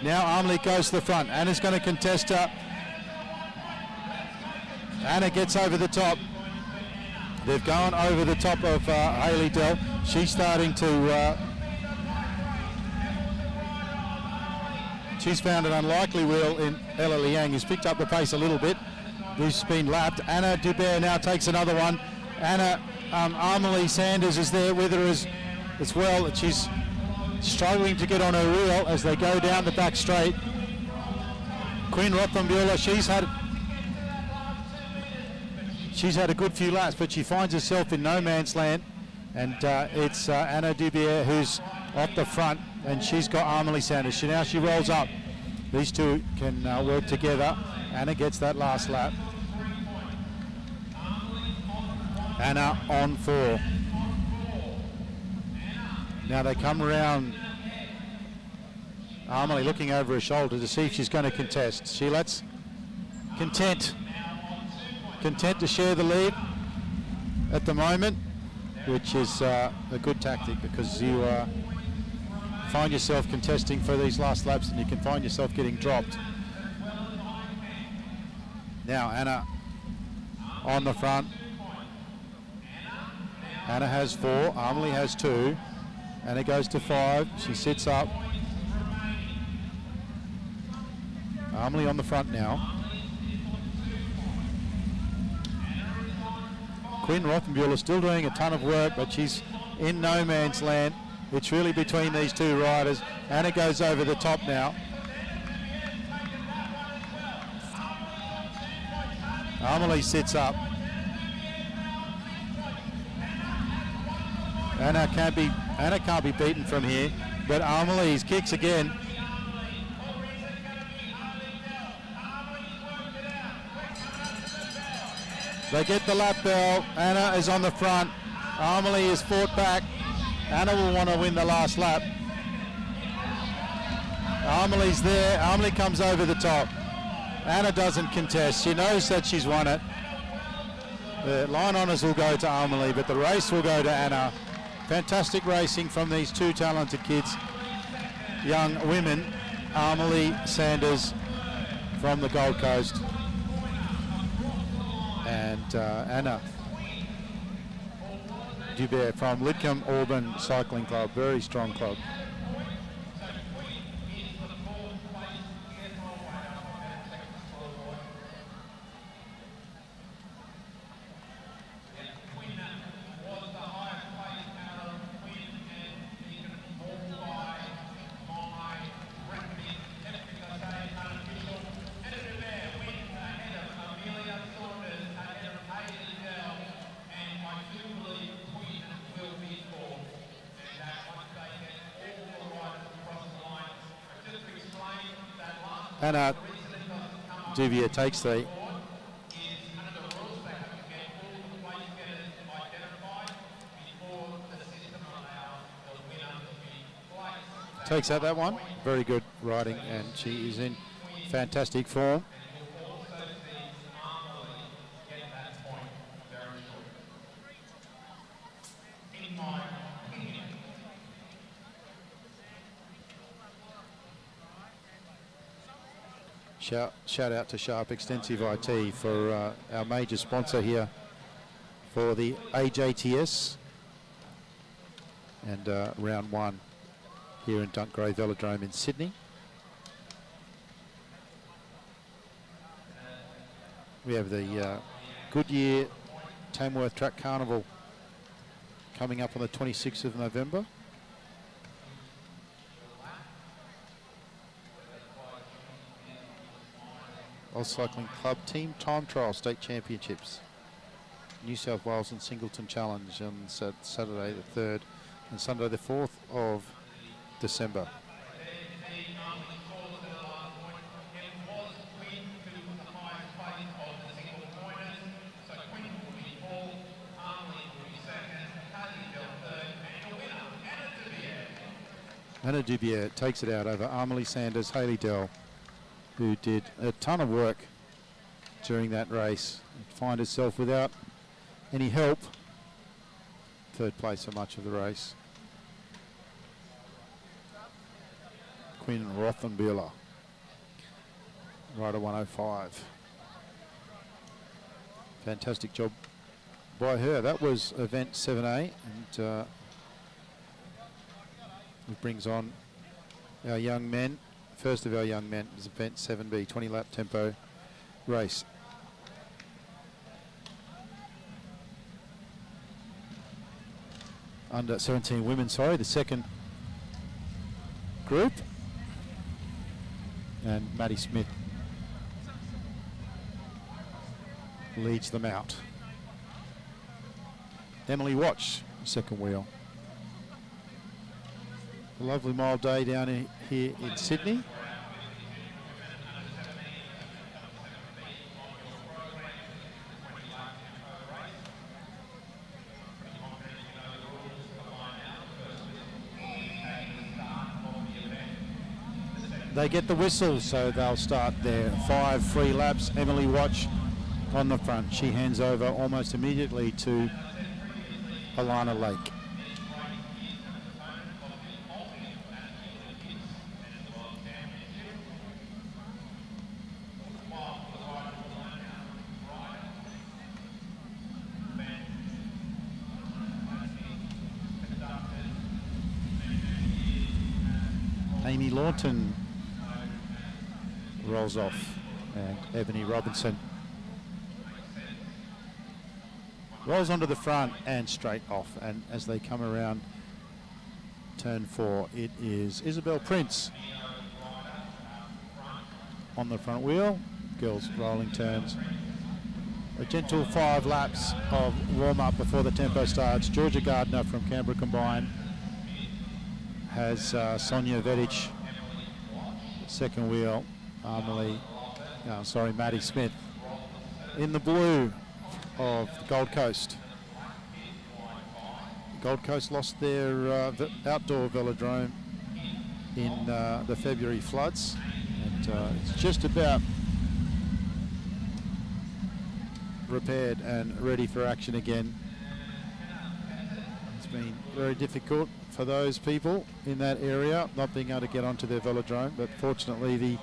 Now Amelie goes to the front. Anna's going to contest her. Anna gets over the top. They've gone over the top of Hayley Dell. She's starting to... she's found an unlikely wheel in Ella Liang, who's picked up the pace a little bit, who's been lapped. Anna Dubert now takes another one. Amelie Sanders is there with her as well. She's struggling to get on her wheel as they go down the back straight. Quinn Rothenbuehler, she's had a good few laps, but she finds herself in no man's land, and it's Anna Dubert who's off the front, and she's got Amelie Sanders. She rolls up. These two can work together. Anna gets that last lap. Anna on 4. Now they come around. Amelie looking over her shoulder to see if she's going to contest. She lets Content to share the lead at the moment, which is a good tactic, because you find yourself contesting for these last laps and you can find yourself getting dropped. Now Anna on the front. Anna has 4, Amelie has 2. Anna goes to 5, she sits up. Amelie on the front now. Quinn Rothenbuehler still doing a ton of work, but she's in no man's land. It's really between these two riders. Anna goes over the top now. Amelie sits up. Anna can't be beaten from here, but Amelie's kicks again. They get the lap bell. Anna is on the front. Amelie is fought back. Anna will want to win the last lap. Amelie's there. Amelie comes over the top. Anna doesn't contest. She knows that she's won it. The line honours will go to Amelie, but the race will go to Anna. Fantastic racing from these two talented kids, young women. Amelie Sanders from the Gold Coast, and Anna Dubert from Lidcombe Auburn Cycling Club. Very strong club. Anna Dubert takes the out that one. Very good riding, and she is in fantastic form. Shout out to Sharp Extensive IT for our major sponsor here for the AJTS and round 1 here in Dunc Velodrome in Sydney. We have the Goodyear Tamworth Track Carnival coming up on the 26th of November. AusCycling Club Team Time Trial State Championships. New South Wales and Singleton Challenge on Saturday the 3rd and Sunday the 4th of December. Anna Dubier takes it out over Amelie Sanders, Hayley Dell, who did a ton of work during that race and find herself without any help. Third place for much of the race. Quinn Rothenbuehler, rider 105. Fantastic job by her. That was event 7A, and it brings on our young men. First of our young men is event 7B, 20 lap tempo race. Under 17 women, sorry, the second group. And Maddie Smith leads them out. Emily Watch, second wheel. A lovely mild day down here in Sydney. They get the whistle, so they'll start their 5 free laps. Emily Watch on the front. She hands over almost immediately to Alana Lake. Amy Lawton rolls off, and Ebony Robinson rolls onto the front and straight off. And as they come around turn 4, it is Isabel Prince on the front wheel. Girls rolling turns. A gentle 5 laps of warm-up before the tempo starts. Georgia Gardner from Canberra Combined has Sonia Vedic second wheel. Maddie Smith in the blue of the Gold Coast. Gold Coast lost their outdoor velodrome in the February floods, and it's just about repaired and ready for action again. It's been very difficult for those people in that area not being able to get onto their velodrome, but fortunately the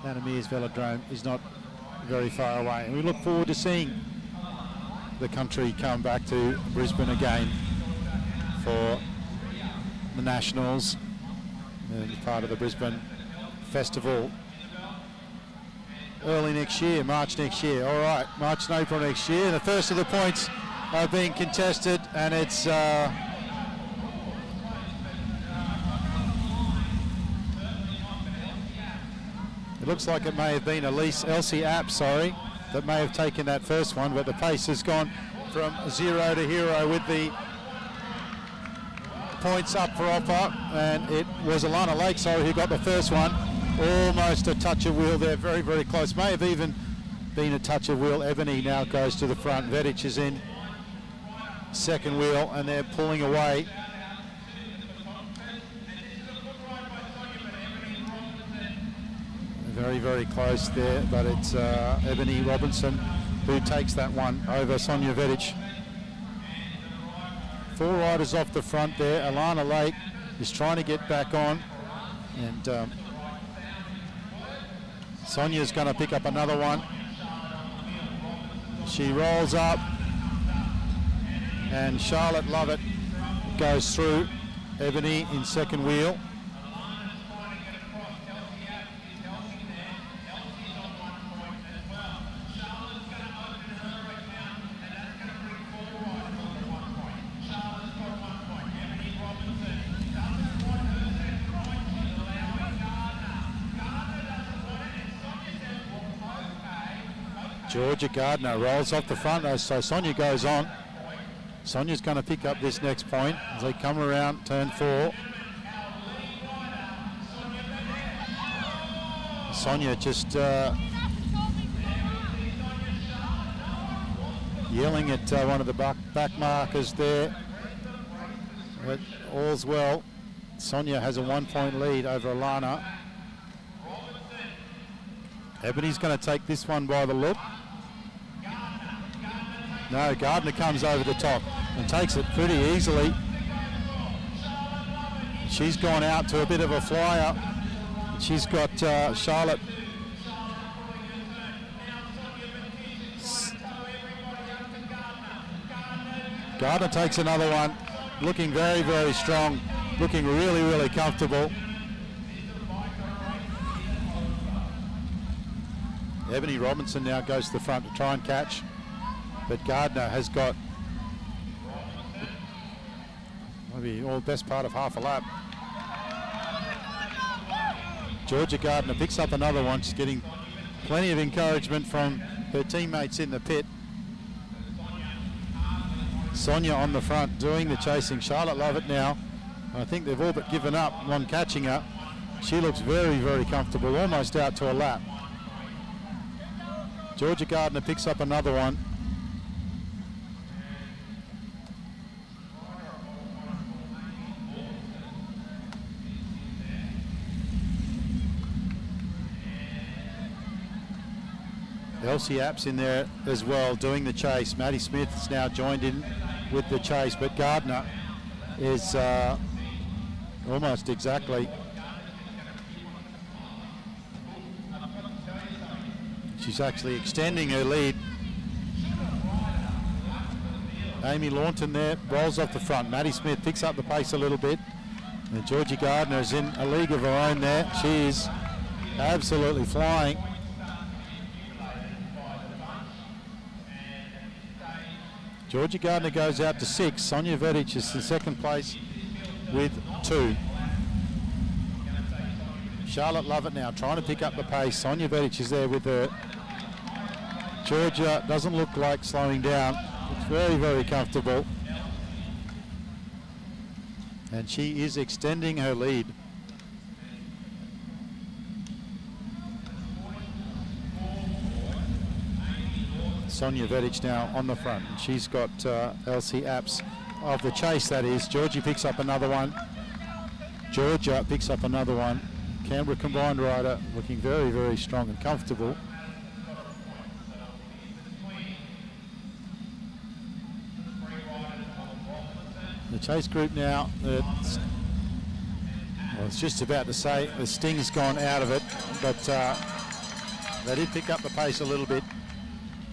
Anna Meares Velodrome is not very far away, and we look forward to seeing the country come back to Brisbane again for the Nationals and part of the Brisbane Festival early next year, March next year. All right, March and April next year. The first of the points are being contested, and it's it looks like it may have been Elsie App, that may have taken that first one, but the pace has gone from 0 to hero with the points up for offer, and it was Alana Lake, who got the first one. Almost a touch of wheel there, very, very close. May have even been a touch of wheel. Ebony now goes to the front. Vedic is in second wheel, and they're pulling away. Very, very close there, but it's Ebony Robinson who takes that one over Sonia Vedic. 4 riders off the front there. Alana Lake is trying to get back on, and Sonia's going to pick up another one. She rolls up, and Charlotte Lovett goes through. Ebony in second wheel. Georgia Gardner rolls off the front though, so Sonia goes on. Sonia's going to pick up this next point as they come around turn 4. Sonia just yelling at one of the back markers there. But all's well. Sonia has a 1-point lead over Alana. Ebony's going to take this one by the look. No, Gardner comes over the top and takes it pretty easily. She's gone out to a bit of a flyer. She's got Charlotte. Gardner takes another one, looking very, very strong, looking really, really comfortable. Ebony Robinson now goes to the front to try and catch, but Gardner has got maybe all the best part of half a lap. Georgia Gardner picks up another one. She's getting plenty of encouragement from her teammates in the pit. Sonia on the front doing the chasing. Charlotte Lovett now. I think they've all but given up on catching her. She looks very, very comfortable, almost out to a lap. Georgia Gardner picks up another one. Elsie Apps in there as well doing the chase. Maddie Smith has now joined in with the chase, but Gardner is almost exactly. She's actually extending her lead. Amy Launton there rolls off the front. Maddie Smith picks up the pace a little bit. And Georgie Gardner is in a league of her own there. She is absolutely flying. Georgia Gardner goes out to 6. Sonia Vedic is in second place with 2. Charlotte Lovett now trying to pick up the pace. Sonia Vedic is there with her. Georgia doesn't look like slowing down. It's very, very comfortable. And she is extending her lead. Sonia Vedic now on the front. She's got Elsie Apps of the chase, that is. Georgie picks up another one. Georgia picks up another one. Canberra combined rider looking very, very strong and comfortable. The chase group now, I was just about to say the sting's gone out of it, but they did pick up the pace a little bit.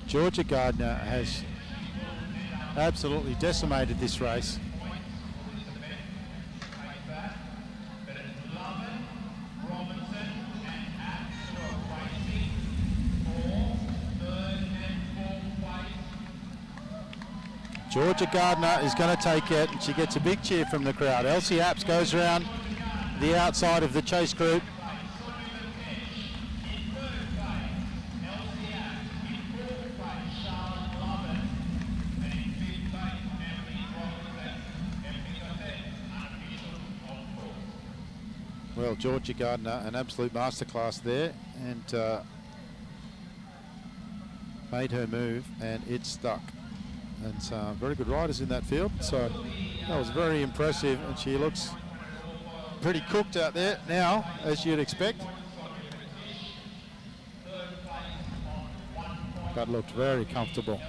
Georgia Gardner has absolutely decimated this race. Georgia Gardner is going to take it, and she gets a big cheer from the crowd. Elsie Apps goes around the outside of the chase group. Well, Georgia Gardner, an absolute masterclass there, and made her move, and it stuck. And some very good riders in that field, so that was very impressive, and she looks pretty cooked out there now, as you'd expect, but looked very comfortable.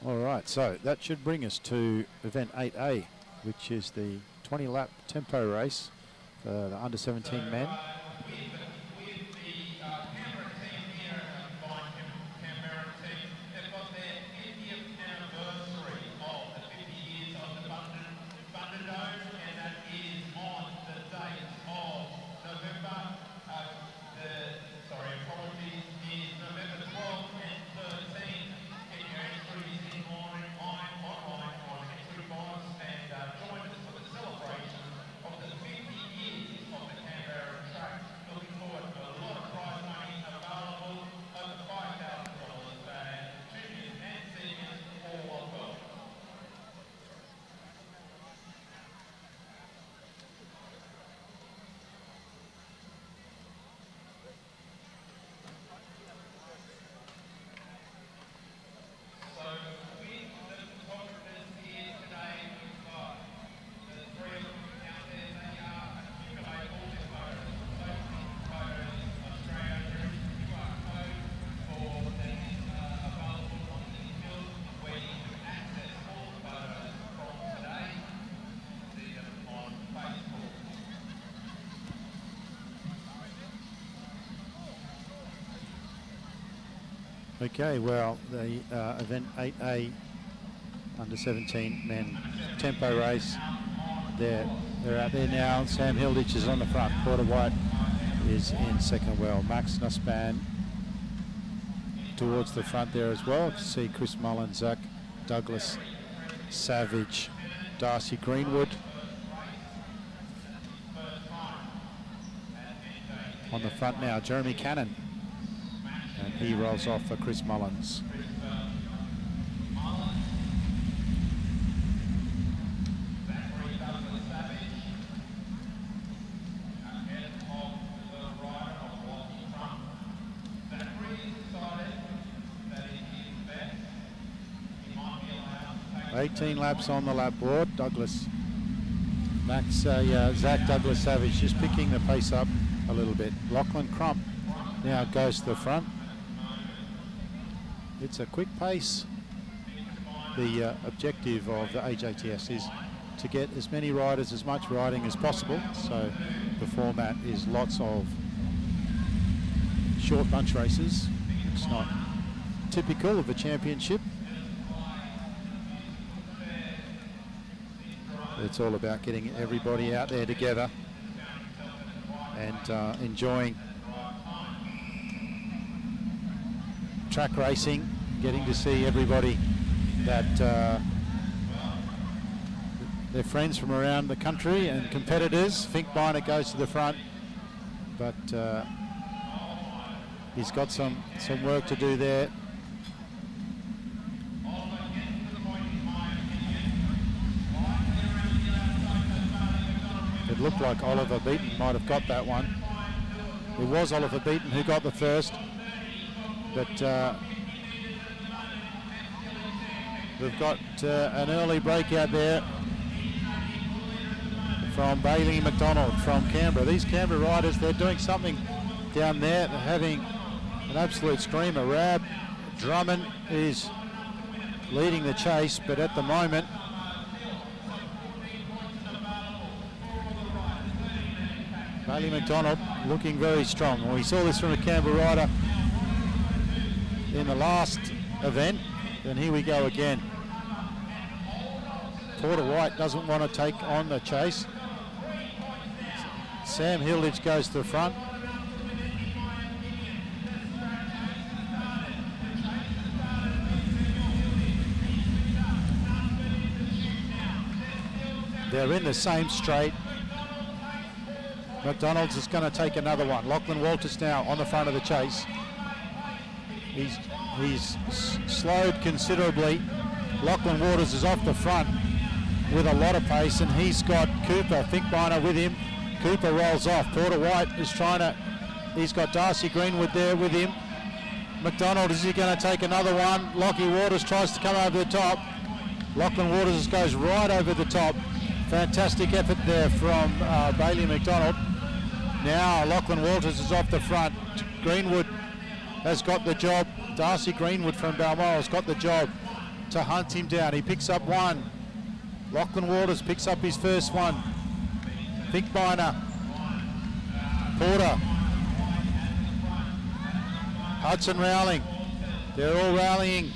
All right, so that should bring us to event 8A, which is the 20-lap tempo race for the under-17 men. Okay, well, the event 8A under 17 men tempo race. They're out there now. Sam Hilditch is on the front. Porter White is in second well. Max Nussbaum towards the front there as well. To see Chris Mullen, Zach Douglas Savage, Darcy Greenwood on the front now. Jeremy Cannon, and he rolls off for Chris Mullins. $18 laps on the lap board. Zach Douglas Savage just picking the pace up a little bit. Lachlan Crump now goes to the front. It's a quick pace. The objective of the AJTS is to get as many riders, as much riding as possible. So the format is lots of short bunch races. It's not typical of a championship. It's all about getting everybody out there together and enjoying track racing, getting to see everybody that they're friends from around the country and competitors. Fink Biner goes to the front, but he's got some work to do there. It looked like Oliver Beaton might have got that one. It was Oliver Beaton who got the first, but we've got an early breakout there from Bailey McDonald from Canberra. These Canberra riders, they're doing something down there. They're having an absolute screamer. Rab Drummond is leading the chase, but at the moment Bailey McDonald looking very strong. Well, we saw this from a Canberra rider in the last event, and here we go again. Porter White doesn't want to take on the chase. Sam Hilditch goes to the front. They're in the same straight. McDonald's is going to take another one. Lachlan Walters now on the front of the chase. He's slowed considerably. Lachlan Waters is off the front with a lot of pace, and he's got Cooper Finkbeiner with him. Cooper rolls off. Porter White is he's got Darcy Greenwood there with him. McDonald, is he going to take another one? Lockie Waters tries to come over the top. Lachlan Waters goes right over the top. Fantastic effort there from Bailey McDonald. Now Lachlan Waters is off the front. Greenwood has got the job. Darcy Greenwood from Balmoral has got the job to hunt him down. He picks up one. Lachlan Waters picks up his first one. Finkbeiner, Porter, Hudson Rowling. They're all rallying.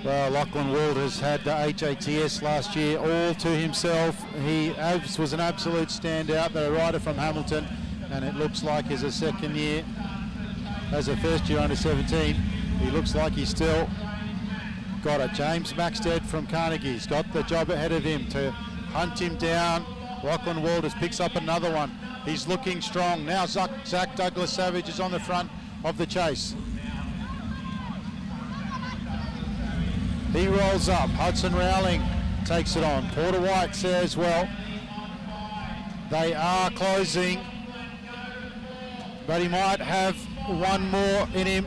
Well, Lachlan Walters had the HATS last year all to himself. He was an absolute standout, the rider from Hamilton, and it looks like as a second year, as a first year under 17, he looks like he's still got it. James Maxted from Carnegie's got the job ahead of him to hunt him down. Lachlan Walters picks up another one. He's looking strong. Now Zach Douglas Savage is on the front of the chase. He rolls up. Hudson Rowling takes it on. Porter White's there as well. They are closing, but he might have one more in him.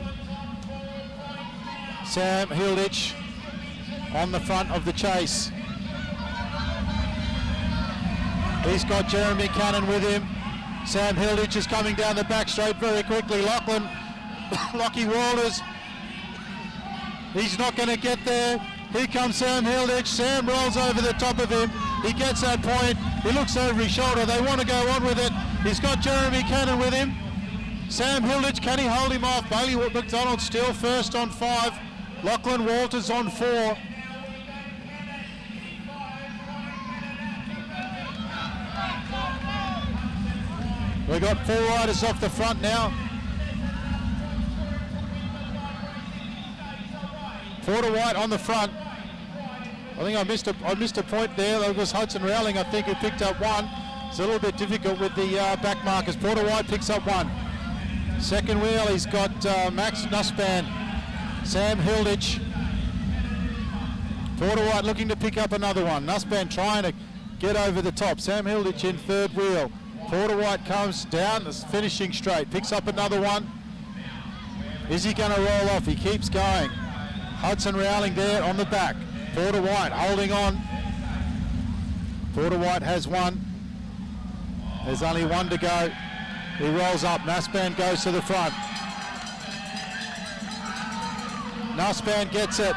Sam Hilditch on the front of the chase. He's got Jeremy Cannon with him. Sam Hilditch is coming down the back straight very quickly. Lockie Walters, he's not going to get there. Here comes Sam Hilditch. Sam rolls over the top of him. He gets that point. He looks over his shoulder. They want to go on with it. He's got Jeremy Cannon with him. Sam Hilditch, can he hold him off? Bailey McDonald still first on 5. Lachlan Walters on 4. We got 4 riders off the front now. Porter White on the front. I think I missed a point there. That was Hudson Rowling, I think, who picked up 1. It's a little bit difficult with the back markers. Porter White picks up 1. Second wheel, he's got Max Nussbaum, Sam Hilditch. Porter White looking to pick up another one. Nussbaum trying to get over the top. Sam Hilditch in third wheel. Porter White comes down, finishing straight, picks up another one. Is he going to roll off? He keeps going. Hudson Rowling there on the back. Porter White holding on. Porter White has 1. There's only 1 to go. He rolls up. Nussbaum goes to the front. Nussbaum gets it.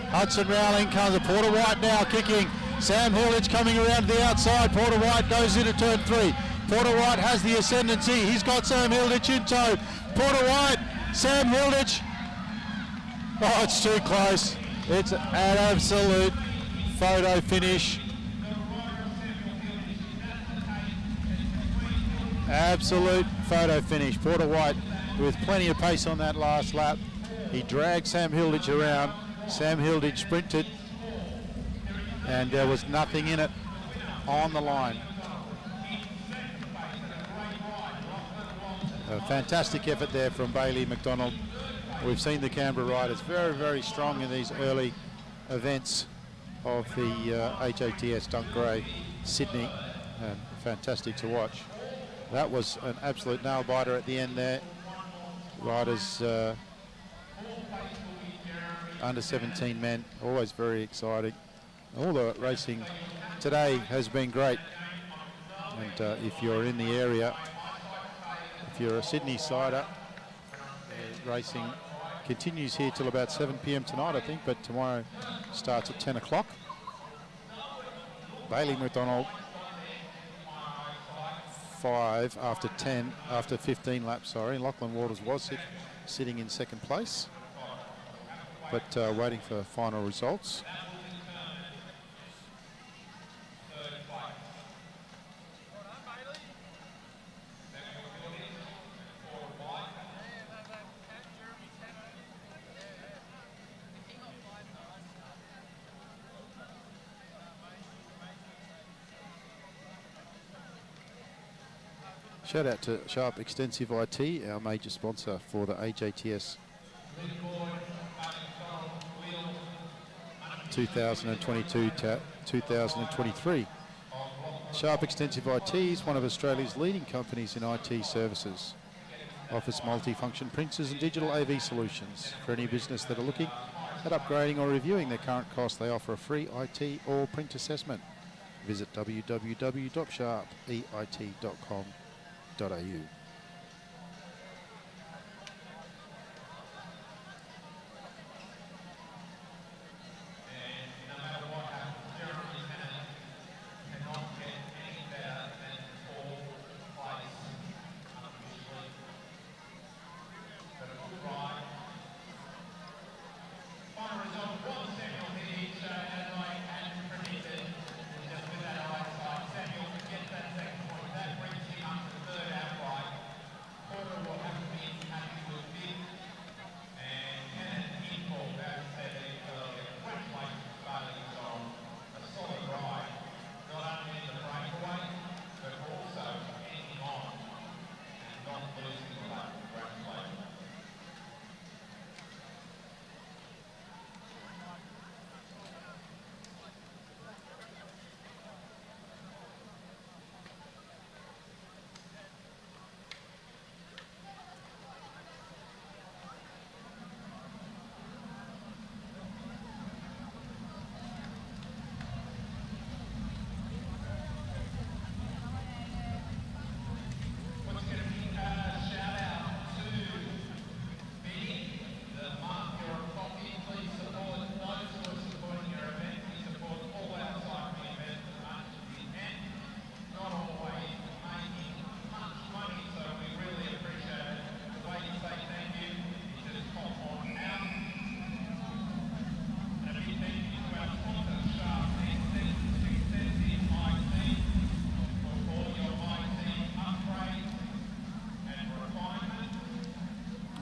Hudson Rowling comes. Porter White now kicking. Sam Hilditch coming around to the outside. Porter White goes into turn 3. Porter White has the ascendancy. He's got Sam Hilditch in tow. Porter White, Sam Hilditch. Oh, it's too close. It's an absolute photo finish. Absolute photo finish. Porter White with plenty of pace on that last lap. He dragged Sam Hilditch around. Sam Hilditch sprinted, and there was nothing in it on the line. A fantastic effort there from Bailey McDonald. We've seen the Canberra riders very, very strong in these early events of the HATS Dunc Grey Sydney, and fantastic to watch. That was an absolute nail biter at the end there. Riders under 17 men, always very exciting. All the racing today has been great, and if you're in the area, if you're a Sydney sider, racing continues here till about 7 p.m. tonight, I think, but tomorrow starts at 10 o'clock. Bailey McDonald 5 after 15 laps, sorry. Lachlan Waters was sitting in second place, but waiting for final results. Shout out to Sharp Extensive IT, our major sponsor for the HATS 2022-2023. Sharp Extensive IT is one of Australia's leading companies in IT services. Offers multi-function printers and digital AV solutions. For any business that are looking at upgrading or reviewing their current costs, they offer a free IT or print assessment. Visit www.sharpeit.com.au.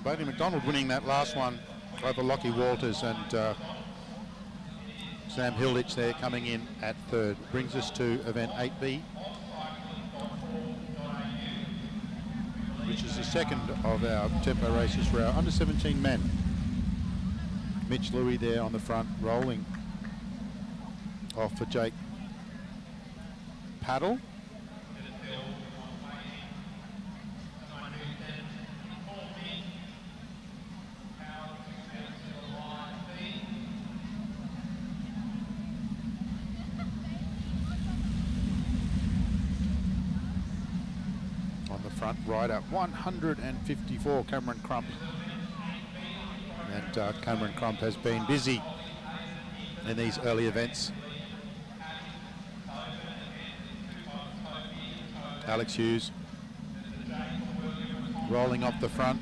Bailey McDonald winning that last one over Lockie Walters, and Sam Hilditch there coming in at third. Brings us to event 8B, which is the second of our tempo races for our under 17 men. Mitch Louis there on the front, rolling off for Jake Paddle. On the front rider, 154, Cameron Crump. And Cameron Crump has been busy in these early events. Alex Hughes rolling off the front.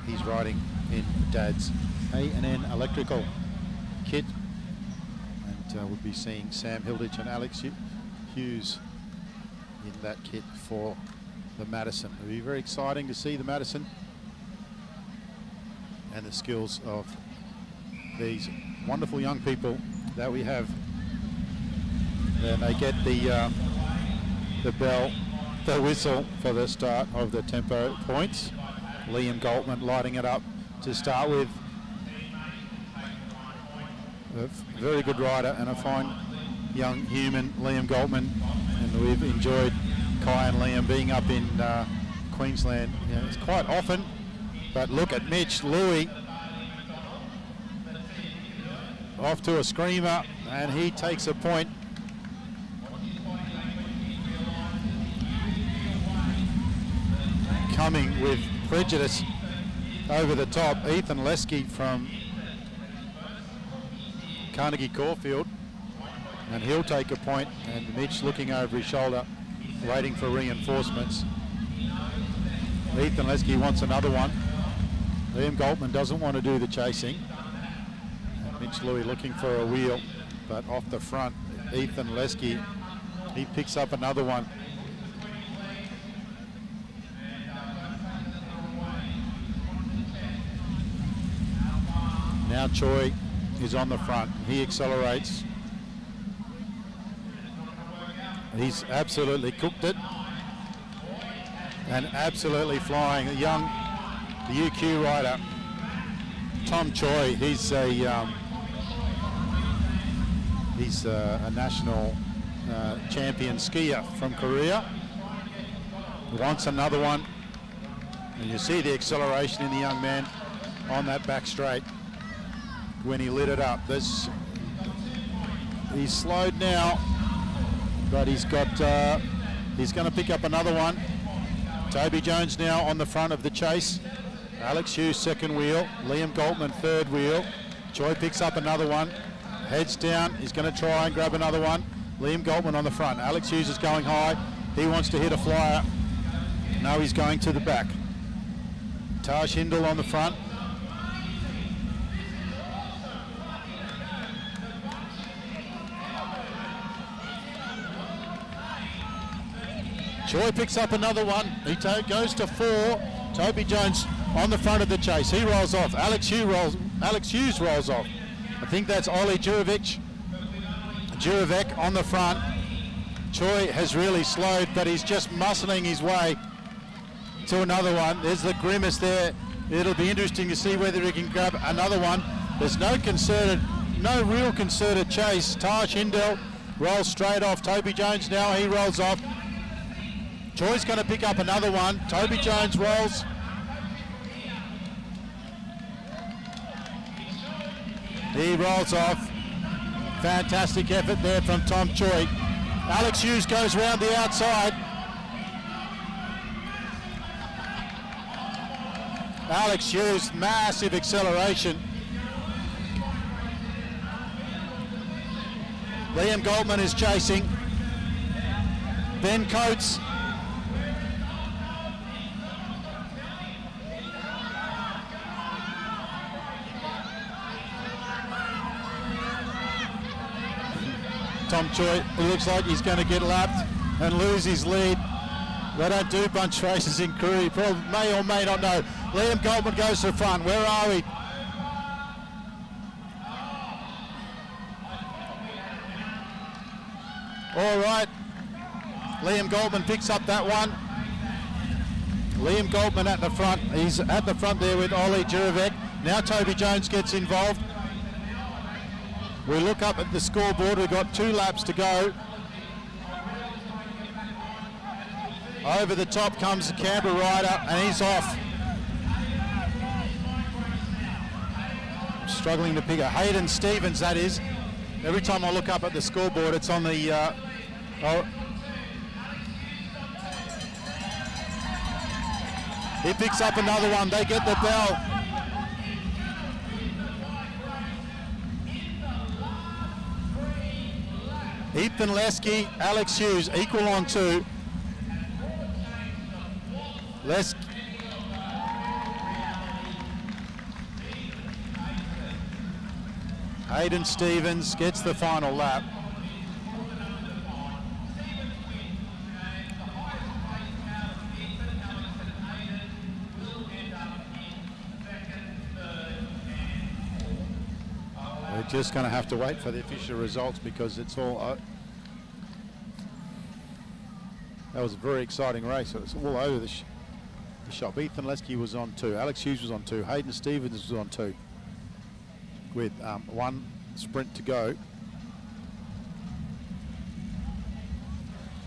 He's riding in Dad's A&N Electrical kit. And we'll be seeing Sam Hilditch and Alex Hughes in that kit for the Madison. It'll be very exciting to see the Madison and the skills of these wonderful young people that we have. And they get the bell, the whistle for the start of the tempo points. Liam Goltman lighting it up to start with. A very good rider and a fine young human, Liam Goltman. And we've enjoyed Kai and Liam being up in Queensland. You know, it's quite often, but look at Mitch Louis off to a screamer, and he takes a point. Coming with prejudice over the top, Ethan Lesky from Carnegie Caulfield, and he'll take a point, and Mitch looking over his shoulder, waiting for reinforcements. Ethan Lesky wants another one. Liam Goltman doesn't want to do the chasing. And Mitch Louis looking for a wheel, but off the front, Ethan Lesky, he picks up another one. Now Choi is on the front. He accelerates. He's absolutely cooked it and absolutely flying. A young UQ rider, Tom Choi. He's a national champion skier from Korea. Wants another one, and you see the acceleration in the young man on that back straight when he lit it up. He's slowed now, but he's going to pick up another one. Toby Jones now on the front of the chase. Alex Hughes second wheel, Liam Goltman third wheel. Choi picks up another one, heads down, he's going to try and grab another one. Liam Goltman on the front. Alex Hughes is going high, he wants to hit a flyer. No, he's going to the back. Taj Hindle on the front. Choi picks up another one. He goes to 4. Toby Jones on the front of the chase. He rolls off. Alex Hughes rolls off. I think that's Ollie Jurevec on the front. Choi has really slowed, but he's just muscling his way to another one. There's the grimace there. It'll be interesting to see whether he can grab another one. There's no real concerted chase. Taj Hindle rolls straight off. Toby Jones now, he rolls off. Choi's going to pick up another one. Toby Jones rolls. He rolls off. Fantastic effort there from Tom Choi. Alex Hughes goes round the outside. Alex Hughes, massive acceleration. Liam Goltman is chasing. Ben Coates. Tom Choi, it looks like he's going to get lapped and lose his lead. They don't do bunch races in Korea. You probably may or may not know. Liam Goldman goes to the front. Where are we? All right. Liam Goldman picks up that one. Liam Goldman at the front. He's at the front there with Ollie Jurevec. Now Toby Jones gets involved. We look up at the scoreboard. We've got 2 laps to go. Over the top comes the Canberra rider, and he's off. Struggling to pick a Hayden Stevens, that is. Every time I look up at the scoreboard, it's on the... He picks up another one. They get the bell. Ethan Lesky, Alex Hughes, equal on 2. Hayden Stevens gets the final lap. We're just going to have to wait for the official results because it's all... that was a very exciting race. It's all over the shop. Ethan Lesky was on 2. Alex Hughes was on 2. Hayden Stevens was on 2. With 1 sprint to go.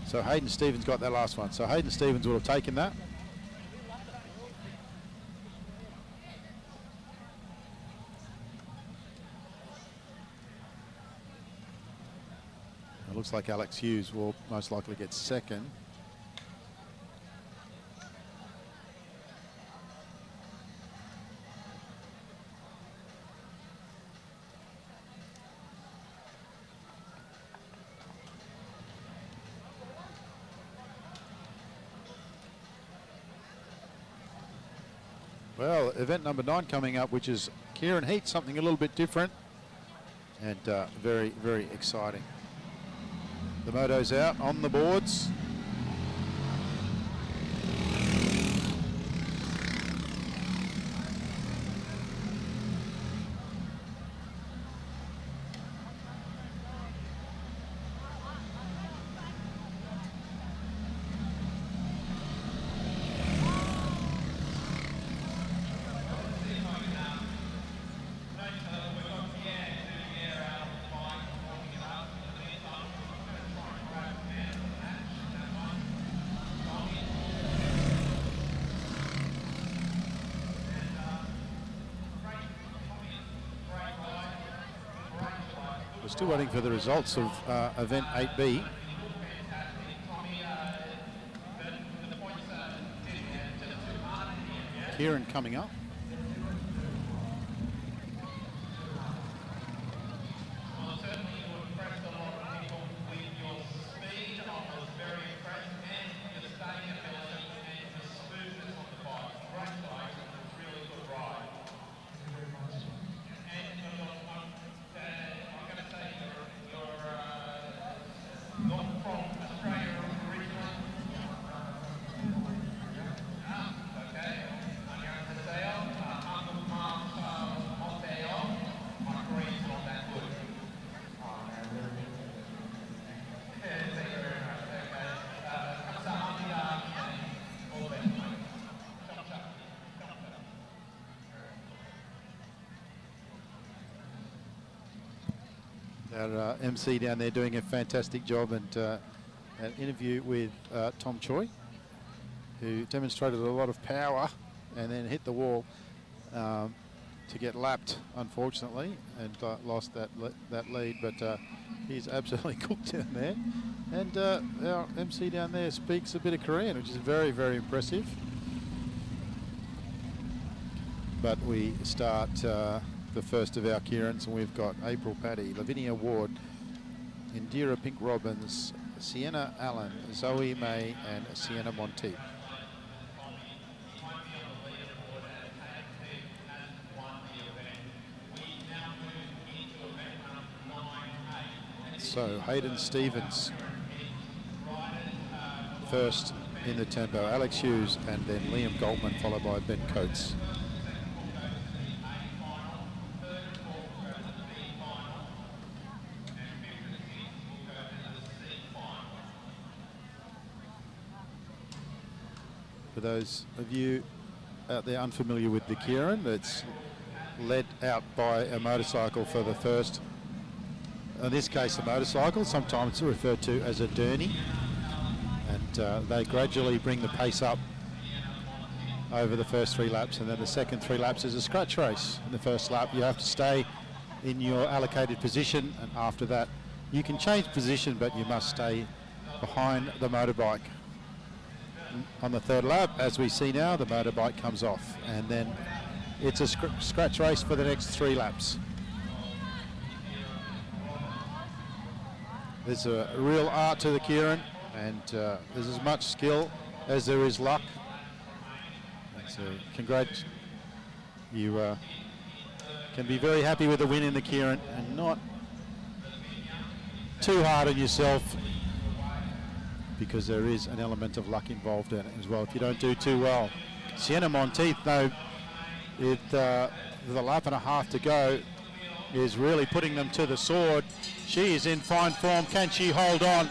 So Hayden Stevens got that last one. So Hayden Stevens would have taken that. It looks like Alex Hughes will most likely get second. Well, event number 9 coming up, which is Kieran Heat, something a little bit different and very, very exciting. The moto's out on the boards. We're still waiting for the results of event 8B. Kieran coming up. Our MC down there doing a fantastic job, and an interview with Tom Choi, who demonstrated a lot of power and then hit the wall to get lapped, unfortunately, and lost that lead. But he's absolutely cooked down there. And our MC down there speaks a bit of Korean, which is very, very impressive. But we start the first of our Kierans, and we've got April Paddy, Lavinia Ward, Indira Pink Robbins, Sienna Allen, Zoe May, and Sienna Monteith. So Hayden Stevens first in the tempo. Alex Hughes and then Liam Goldman, followed by Ben Coates. For those of you out there unfamiliar with the Kieran, it's led out by a motorcycle for the first, in this case a motorcycle, sometimes referred to as a derny, and they gradually bring the pace up over the first 3 laps, and then the second 3 laps is a scratch race. In the first lap you have to stay in your allocated position, and after that you can change position, but you must stay behind the motorbike. On the 3rd lap, as we see now, the motorbike comes off, and then it's a scratch race for the next 3 laps. There's a real art to the Kieran, and there's as much skill as there is luck. And so congrats, you can be very happy with the win in the Kieran and not too hard on yourself, because there is an element of luck involved in it as well if you don't do too well. Sienna Monteith, though, with a lap and a half to go, is really putting them to the sword. She is in fine form. Can she hold on?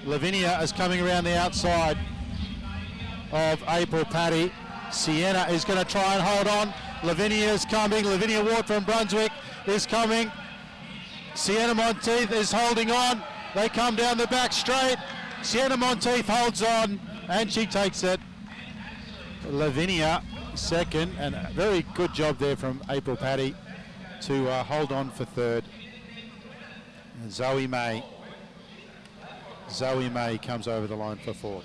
Lavinia is coming around the outside of April Paddy. Sienna is going to try and hold on. Lavinia is coming. Lavinia Ward from Brunswick is coming. Sienna Monteith is holding on. They come down the back straight. Sienna Monteith holds on and she takes it. Lavinia second, and a very good job there from April Paddy to hold on for 3rd. And Zoe May comes over the line for 4th.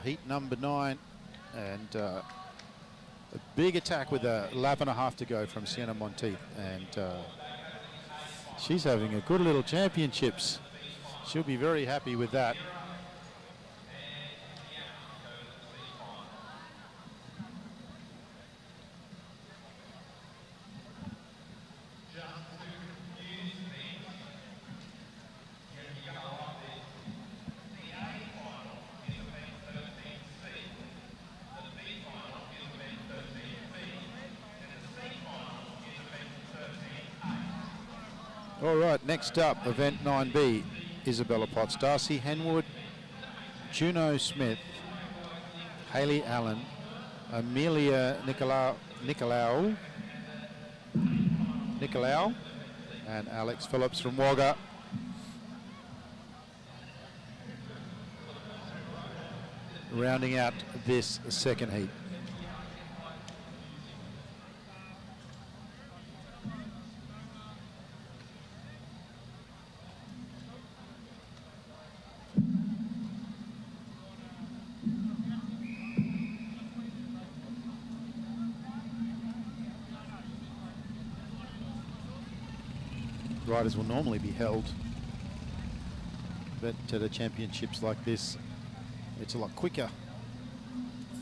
Heat number 9, and a big attack with a lap and a half to go from Sienna Monteith, and she's having a good little championships. She'll be very happy with that. All right, next up, event 9B, Isabella Potts, Darcy Henwood, Juno Smith, Hayley Allen, Amelia Nicolau, and Alex Phillips from Wagga. Rounding out this second heat. Riders will normally be held, but at the championships like this, it's a lot quicker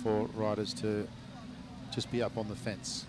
for riders to just be up on the fence.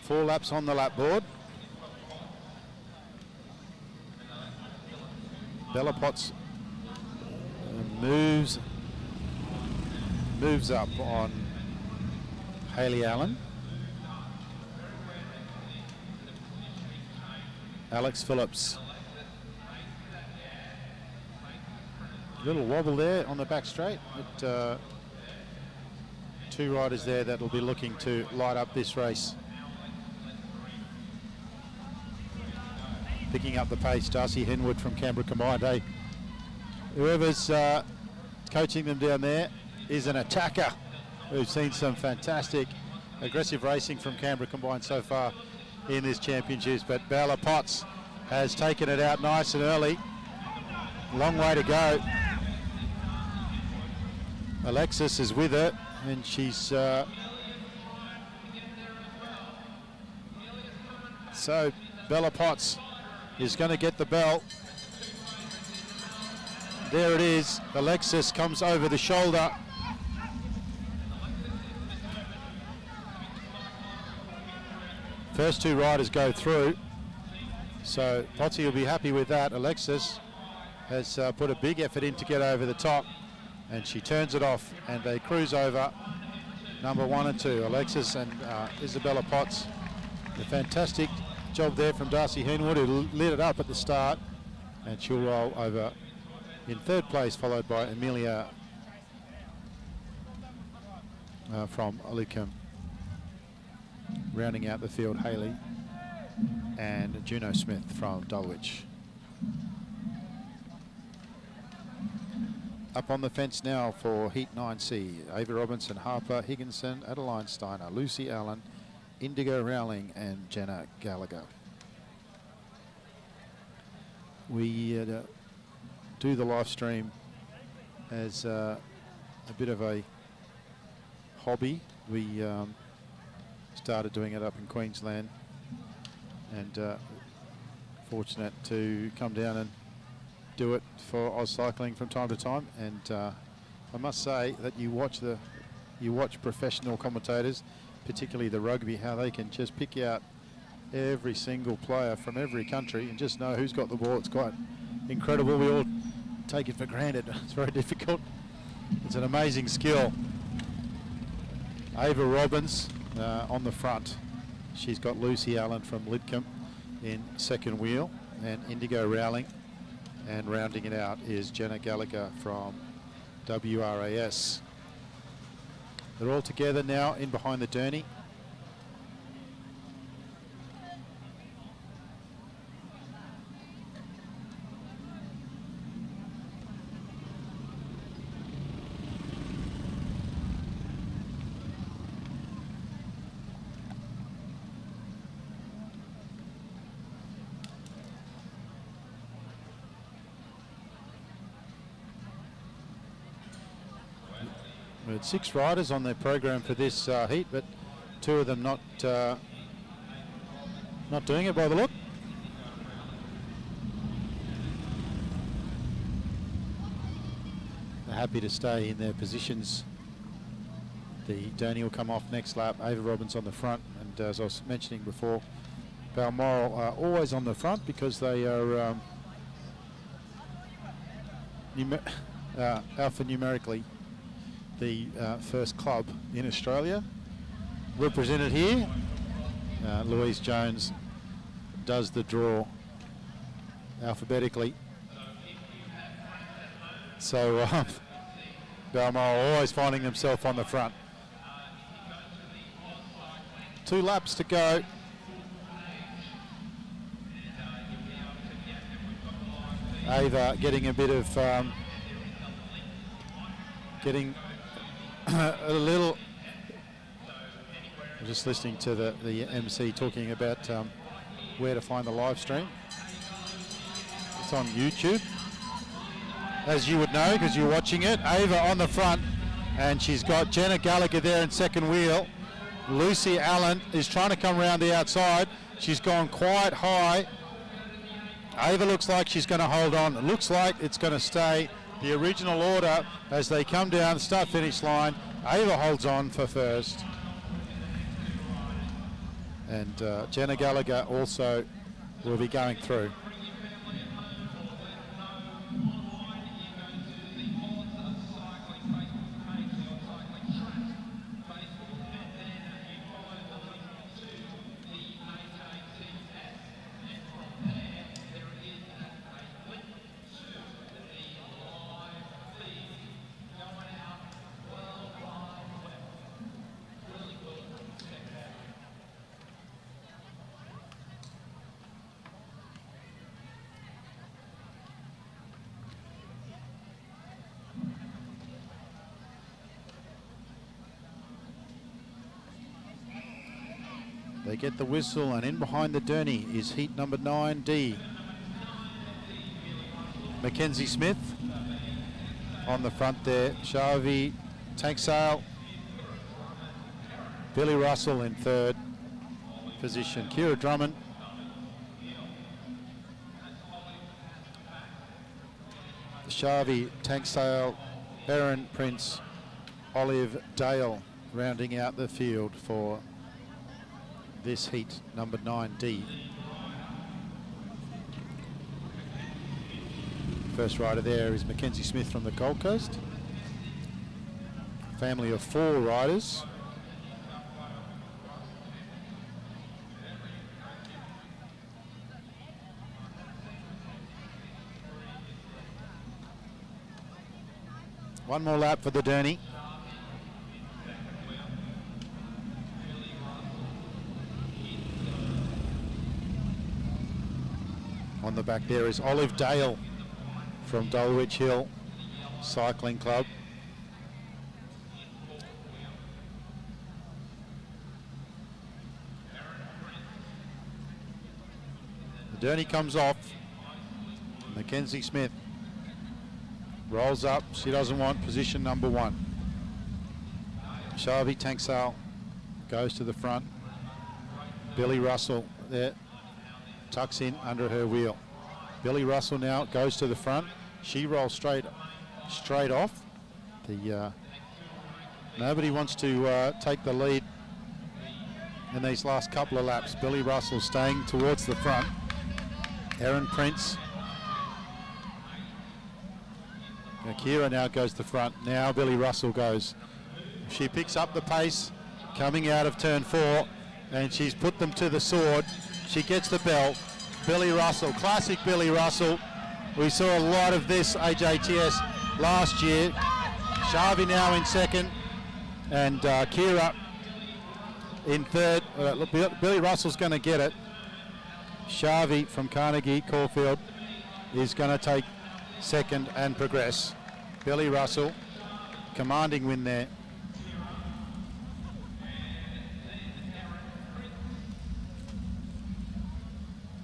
Four laps on the lap board. Bella Potts moves up on Hayley Allen. Alex Phillips. Little wobble there on the back straight, but two riders there that will be looking to light up this race. Picking up the pace, Darcy Henwood from Canberra Combined. Hey, whoever's coaching them down there is an attacker. We've seen some fantastic aggressive racing from Canberra combined so far in this championships, but Bella Potts has taken it out nice and early. Long way to go. Alexis is with her, and she's so Bella Potts is going to get the bell. There it is. Alexis comes over the shoulder. First two riders go through, so Potsy will be happy with that. Alexis has put a big effort in to get over the top, and she turns it off, and they cruise over number 1 and 2, Alexis and Isabella Potts. A fantastic job there from Darcy Heenwood, who lit it up at the start, and she'll roll over in third place, followed by Amelia from Alucum. Rounding out the field, Haley and Juno Smith from Dulwich. Up on the fence now for Heat 9C, Ava Robinson, Harper, Higginson, Adeline Steiner, Lucy Allen, Indigo Rowling and Jenna Gallagher. We do the live stream as a bit of a hobby. We started doing it up in Queensland, and fortunate to come down and do it for AusCycling from time to time. And I must say that you watch professional commentators, particularly the rugby, how they can just pick out every single player from every country and just know who's got the ball. It's quite incredible. We all take it for granted. It's very difficult. It's an amazing skill. Ava Robbins on the front. She's got Lucy Allen from Lidcombe in second wheel, and Indigo Rowling, and rounding it out is Jenna Gallagher from WRAS. They're all together now in behind the Derny. We had 6 riders on their program for this heat, but 2 of them not doing it by the look. They're happy to stay in their positions. The Derny will come off next lap. Ava Robbins on the front, and as I was mentioning before, Balmoral are always on the front because they are alphanumerically the first club in Australia represented here. Louise Jones does the draw alphabetically, so Balmoral always finding themselves on the front. 2 laps to go. Ava getting a bit of a little. I'm just listening to the MC talking about where to find the live stream. It's on YouTube, as you would know because you're watching it. Ava on the front, and she's got Jenna Gallagher there in second wheel. Lucy Allen is trying to come around the outside. She's gone quite high. Ava looks like she's going to hold on. It looks like it's going to stay the original order as they come down the start-finish line. Ava holds on for first. And Jenna Gallagher also will be going through. They get the whistle, and in behind the Derny is heat number 9D. Mackenzie Smith on the front there. Shavi Tanksale. Billy Russell in third position. Kira Drummond. Shavi Tanksale, Aaron Prince, Olive Dale rounding out the field for this heat number 9D. First rider there is Mackenzie Smith from the Gold Coast. Family of 4 riders. One more lap for the Derny. On the back there is Olive Dale from Dulwich Hill Cycling Club. The Derny comes off. Mackenzie Smith rolls up. She doesn't want position number 1. Shavi Tanksale goes to the front. Billy Russell there tucks in under her wheel. Billy Russell now goes to the front. She rolls straight off. Nobody wants to take the lead in these last couple of laps. Billy Russell staying towards the front. Aaron Prince. Kieran now goes to the front. Now Billy Russell goes. She picks up the pace coming out of turn 4, and she's put them to the sword. She gets the bell. Billy Russell, classic Billy Russell. We saw a lot of this HATS last year. Shavi now in second, and Kira in third. Billy Russell's going to get it. Shavi from Carnegie Caulfield is going to take second and progress. Billy Russell, commanding win there.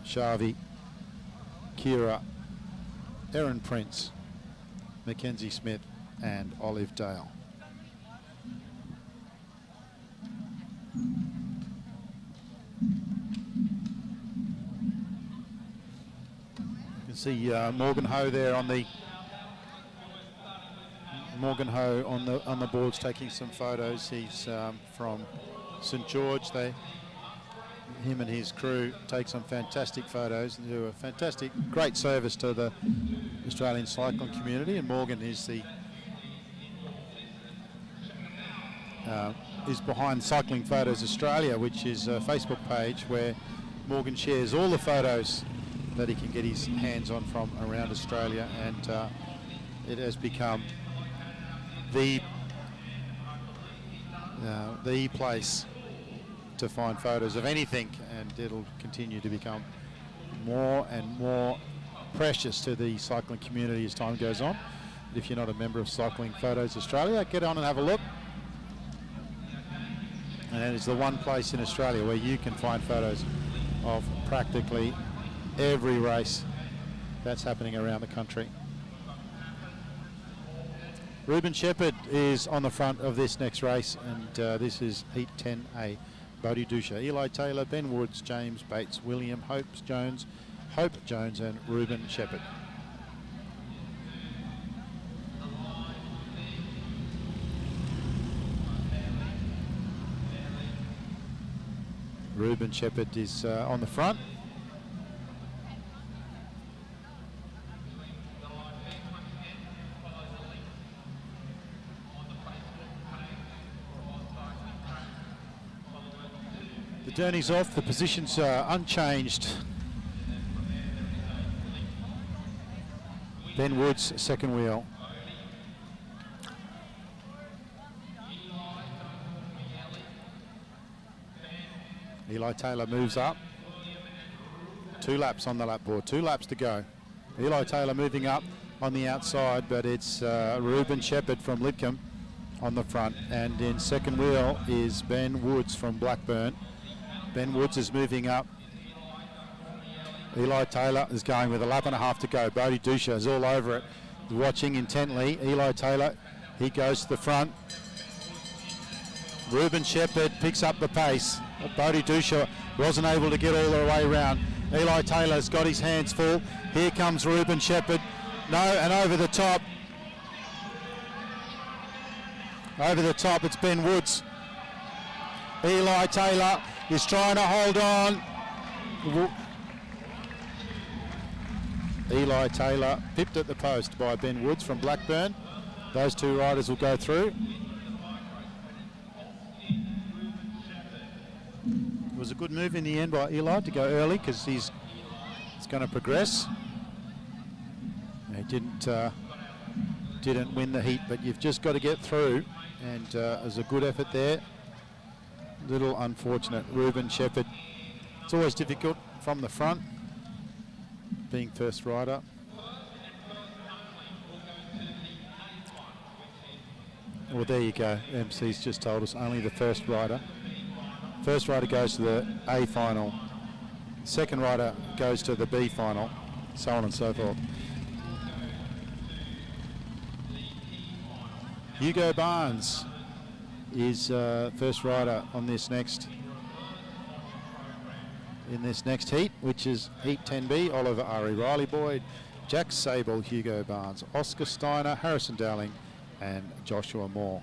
Shavi, Kira, Aaron Prince, Mackenzie Smith and Olive Dale. You can see Morgan Ho there on the on the boards taking some photos. He's from St George. Him and his crew take some fantastic photos and do a fantastic, great service to the Australian cycling community. And Morgan is behind Cycling Photos Australia, which is a Facebook page where Morgan shares all the photos that he can get his hands on from around Australia, and it has become the place to find photos of anything, and it'll continue to become more and more precious to the cycling community as time goes on. But if you're not a member of Cycling Photos Australia, get on and have a look. And it is the one place in Australia where you can find photos of practically every race that's happening around the country. Ruben Shepherd is on the front of this next race, and this is Heat 10A. Bodie Dusha, Eli Taylor, Ben Woods, James Bates, William Hope Jones, and Ruben Shepherd. Ruben Shepherd is on the front. The Derny's off, the positions are unchanged. Ben Woods, second wheel. Eli Taylor moves up. 2 laps on the lap board, 2 laps to go. Eli Taylor moving up on the outside, but it's Ruben Shepherd from Lidcombe on the front. And in second wheel is Ben Woods from Blackburn. Ben Woods is moving up. Eli Taylor is going with a lap and a half to go. Bodie Dusha is all over it, watching intently. Eli Taylor, he goes to the front. Ruben Shepherd picks up the pace. Bodie Dusha wasn't able to get all the way around. Eli Taylor's got his hands full. Here comes Ruben Shepherd. No, and over the top. Over the top, it's Ben Woods. Eli Taylor is trying to hold on. Eli Taylor pipped at the post by Ben Woods from Blackburn. Those two riders will go through. It was a good move in the end by Eli to go early because he's going to progress. He didn't win the heat, but you've just got to get through, and there's a good effort there. Little unfortunate. Ruben Shepherd. It's always difficult from the front, being first rider. Well, there you go. MC's just told us only the first rider. First rider goes to the A final. Second rider goes to the B final. So on and so forth. Hugo Barnes is first rider on this next heat, which is Heat 10B. Oliver Ari, Riley Boyd, Jack Sable, Hugo Barnes, Oscar Steiner, Harrison Dowling, and Joshua Moore.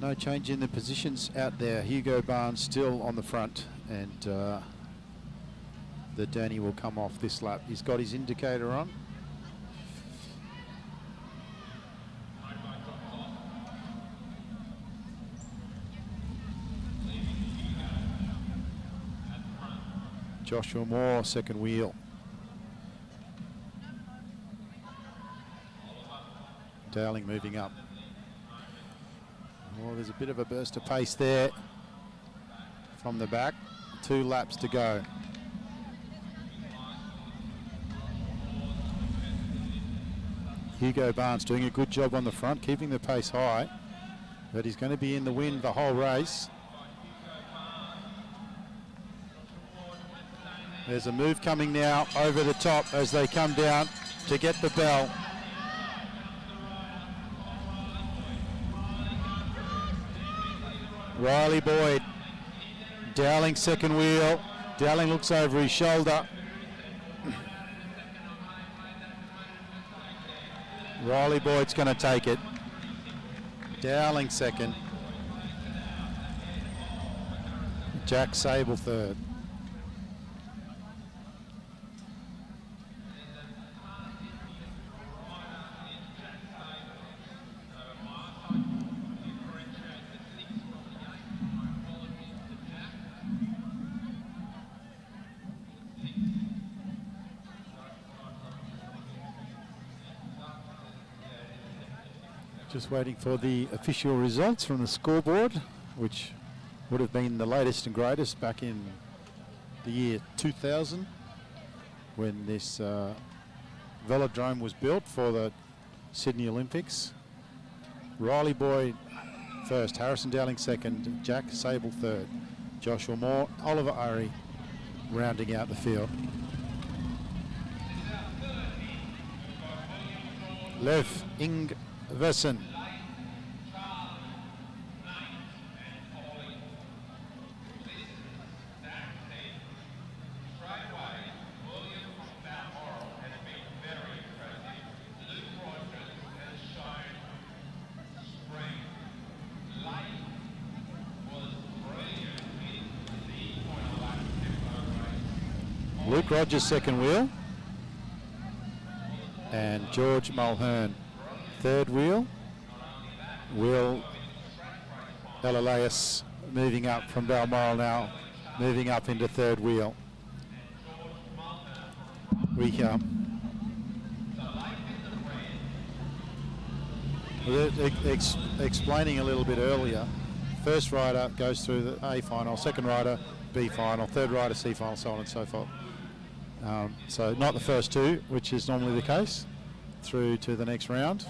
No change in the positions out there. Hugo Barnes still on the front, and the Danny will come off this lap. He's got his indicator on. Joshua Moore, second wheel. Dowling moving up. Well, there's a bit of a burst of pace there from the back. 2 laps to go. Hugo Barnes doing a good job on the front, keeping the pace high, but he's going to be in the wind the whole race. There's a move coming now over the top as they come down to get the bell. Riley Boyd, Dowling second wheel. Dowling looks over his shoulder. Riley Boyd's going to take it. Dowling second. Jack Sable third. Just waiting for the official results from the scoreboard, which would have been the latest and greatest back in the year 2000 when this velodrome was built for the Sydney Olympics. Riley Boyd first, Harrison Dowling second, Jack Sable third, Joshua Moore, Oliver Ari rounding out the field. Lev Ingversen. Luke Rogers second wheel, and George Mulhern third wheel. Will Elias moving up from Balmoral now, moving up into third wheel. We explaining a little bit earlier, first rider goes through the A final, second rider B final, third rider C final, so on and so forth. So not the first two, which is normally the case, through to the next round.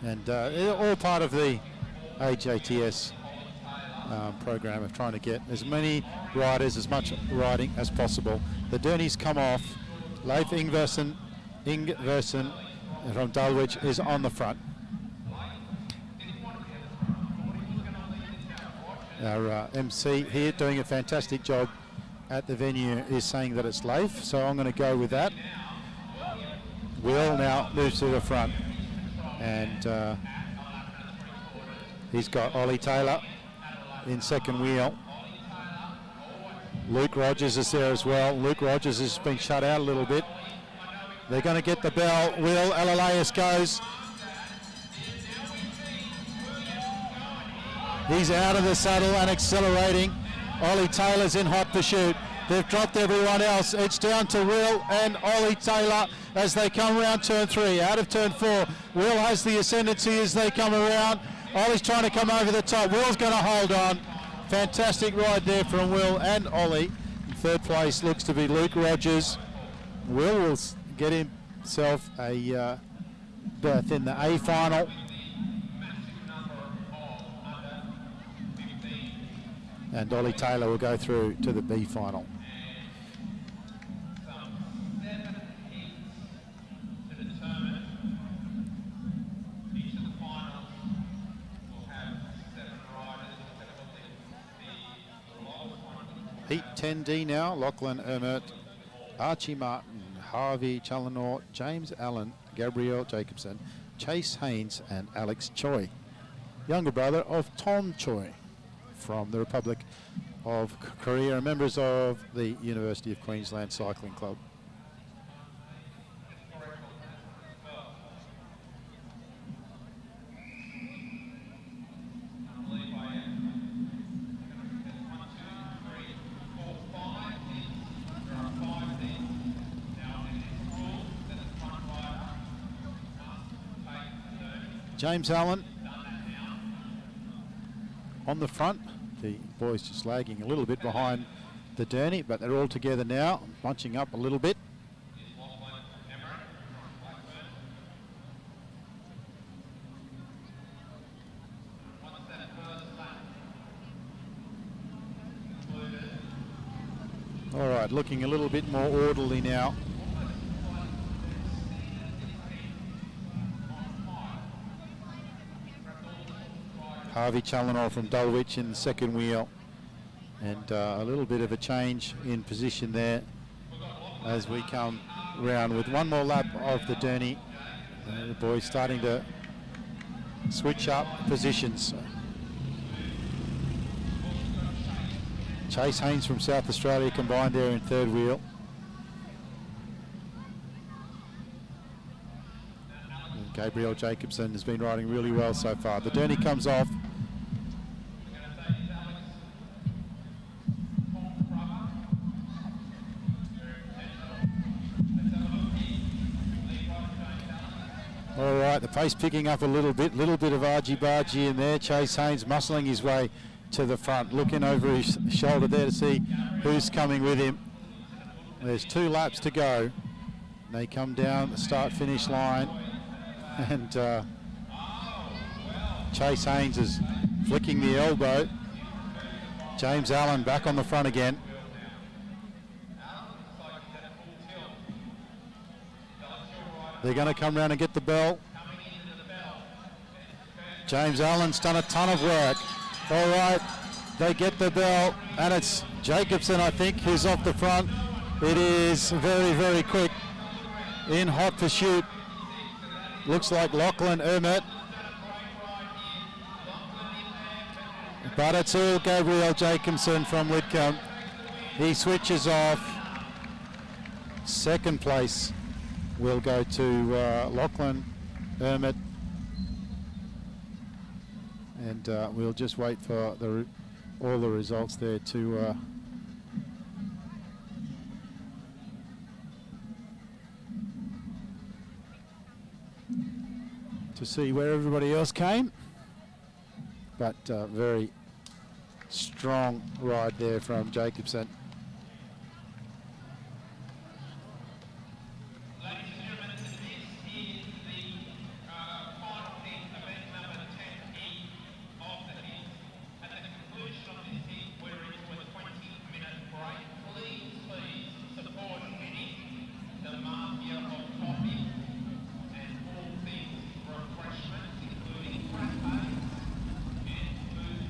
And all part of the AJTS program of trying to get as many riders, as much riding as possible. The Dernies come off. Leif Ingversen from Dulwich is on the front. Our MC here doing a fantastic job at the venue is saying that it's Leif, so I'm going to go with that. Will now moves to the front, and he's got Ollie Taylor in second wheel. Luke Rogers is there as well. Luke Rogers has been shut out a little bit. They're going to get the bell. Will Elias goes. He's out of the saddle and accelerating. Ollie Taylor's in hot pursuit. They've dropped everyone else. It's down to Will and Ollie Taylor as they come around turn 3. Out of turn 4, Will has the ascendancy as they come around. Ollie's trying to come over the top. Will's going to hold on. Fantastic ride there from Will and Ollie. In third place looks to be Luke Rogers. Will get himself a berth in the A final. And Ollie Taylor will go through to the B final. Heat 10D now, Lachlan Emmert, Archie Martin, Harvey Challenor, James Allen, Gabriel Jacobson, Chase Haynes and Alex Choi. Younger brother of Tom Choi from the Republic of Korea and members of the University of Queensland Cycling Club. James Allen on the front. The boys just lagging a little bit behind the Derny, but they're all together now, bunching up a little bit. All right, looking a little bit more orderly now. Harvey Challenor from Dulwich in the second wheel, and a little bit of a change in position there as we come round with one more lap of the Derny. The boys starting to switch up positions. Chase Haynes from South Australia combined there in third wheel. And Gabriel Jacobson has been riding really well so far. The Derny comes off. All right, the pace picking up a little bit of argy-bargy in there. Chase Haynes muscling his way to the front, looking over his shoulder there to see who's coming with him. There's 2 laps to go. They come down the start-finish line, and Chase Haynes is flicking the elbow. James Allen back on the front again. They're going to come round and get the bell. James Allen's done a ton of work. All right, they get the bell, and it's Jacobson, I think, who's off the front. It is very, very quick. In hot pursuit, looks like Lachlan Emmert. But it's all Gabriel Jacobson from Whitcomb. He switches off. Second place will go to Lachlan Emmert. And we'll just wait for all the results there to see where everybody else came. But very strong ride there from Jacobson.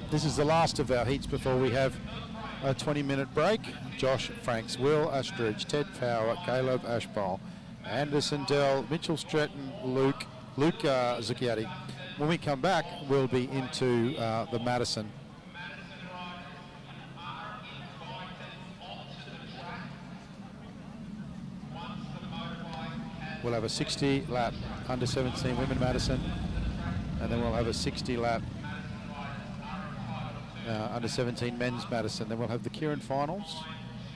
This is the last of our heats before we have a 20-minute break. Josh Franks, Will Astridge, Ted Power, Caleb Ashball, Anderson Dell, Mitchell Stretton, Luke Zucchiatti. When we come back, we'll be into the Madison. We'll have a 60-lap under-17 women Madison, and then we'll have a 60-lap under-17 men's Madison. Then we'll have the Kieran finals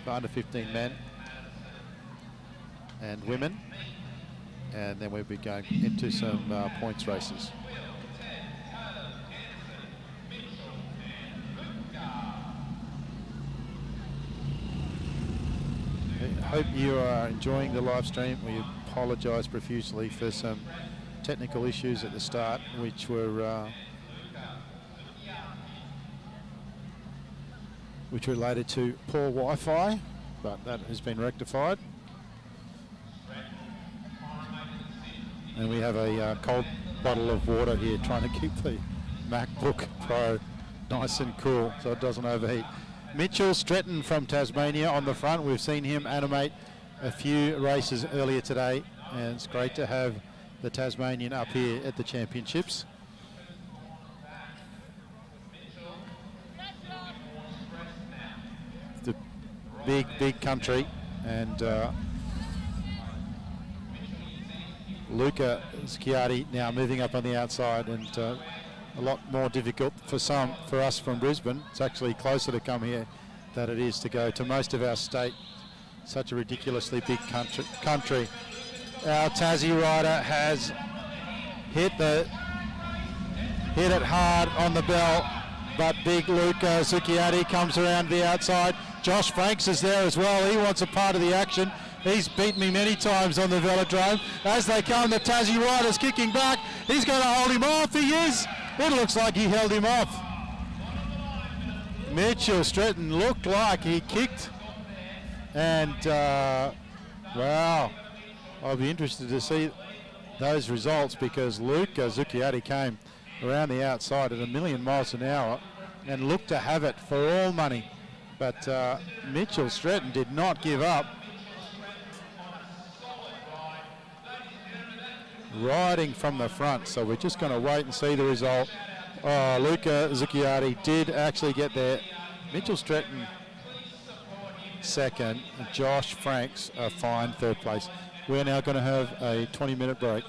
for under-15 men and women, and then we'll be going into some points races. I hope you are enjoying the live stream. We apologise profusely for some technical issues at the start, which were related to poor Wi-Fi, but that has been rectified. And we have a cold bottle of water here trying to keep the MacBook Pro nice and cool so it doesn't overheat. Mitchell Stretton from Tasmania on the front. We've seen him animate a few races earlier today, and it's great to have the Tasmanian up here at the championships. The big country, and Luca Zucchiatti now moving up on the outside, and a lot more difficult for us from Brisbane. It's actually closer to come here than it is to go to most of our state. Such a ridiculously big country. Our Tassie rider has hit it hard on the bell, but big Luca Zucchiatti comes around the outside. Josh Franks is there as well. He wants a part of the action. He's beaten me many times on the Velodrome. As they come, the Tassie rider's kicking back. He's going to hold him off. He is. It looks like he held him off. Mitchell Stretton looked like he kicked. And, wow, I'll be interested to see those results, because Luca Zucchiatti came around the outside at 1,000,000 miles an hour and looked to have it for all money. But Mitchell Stretton did not give up. Riding from the front, so we're just going to wait and see the result. Oh, Luca Zucchiatti did actually get there. Mitchell Stretton second, Josh Franks a fine third place. We're now going to have a 20-minute break,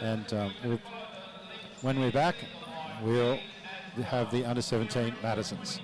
and when we're back, we'll have the under-17 Madisons.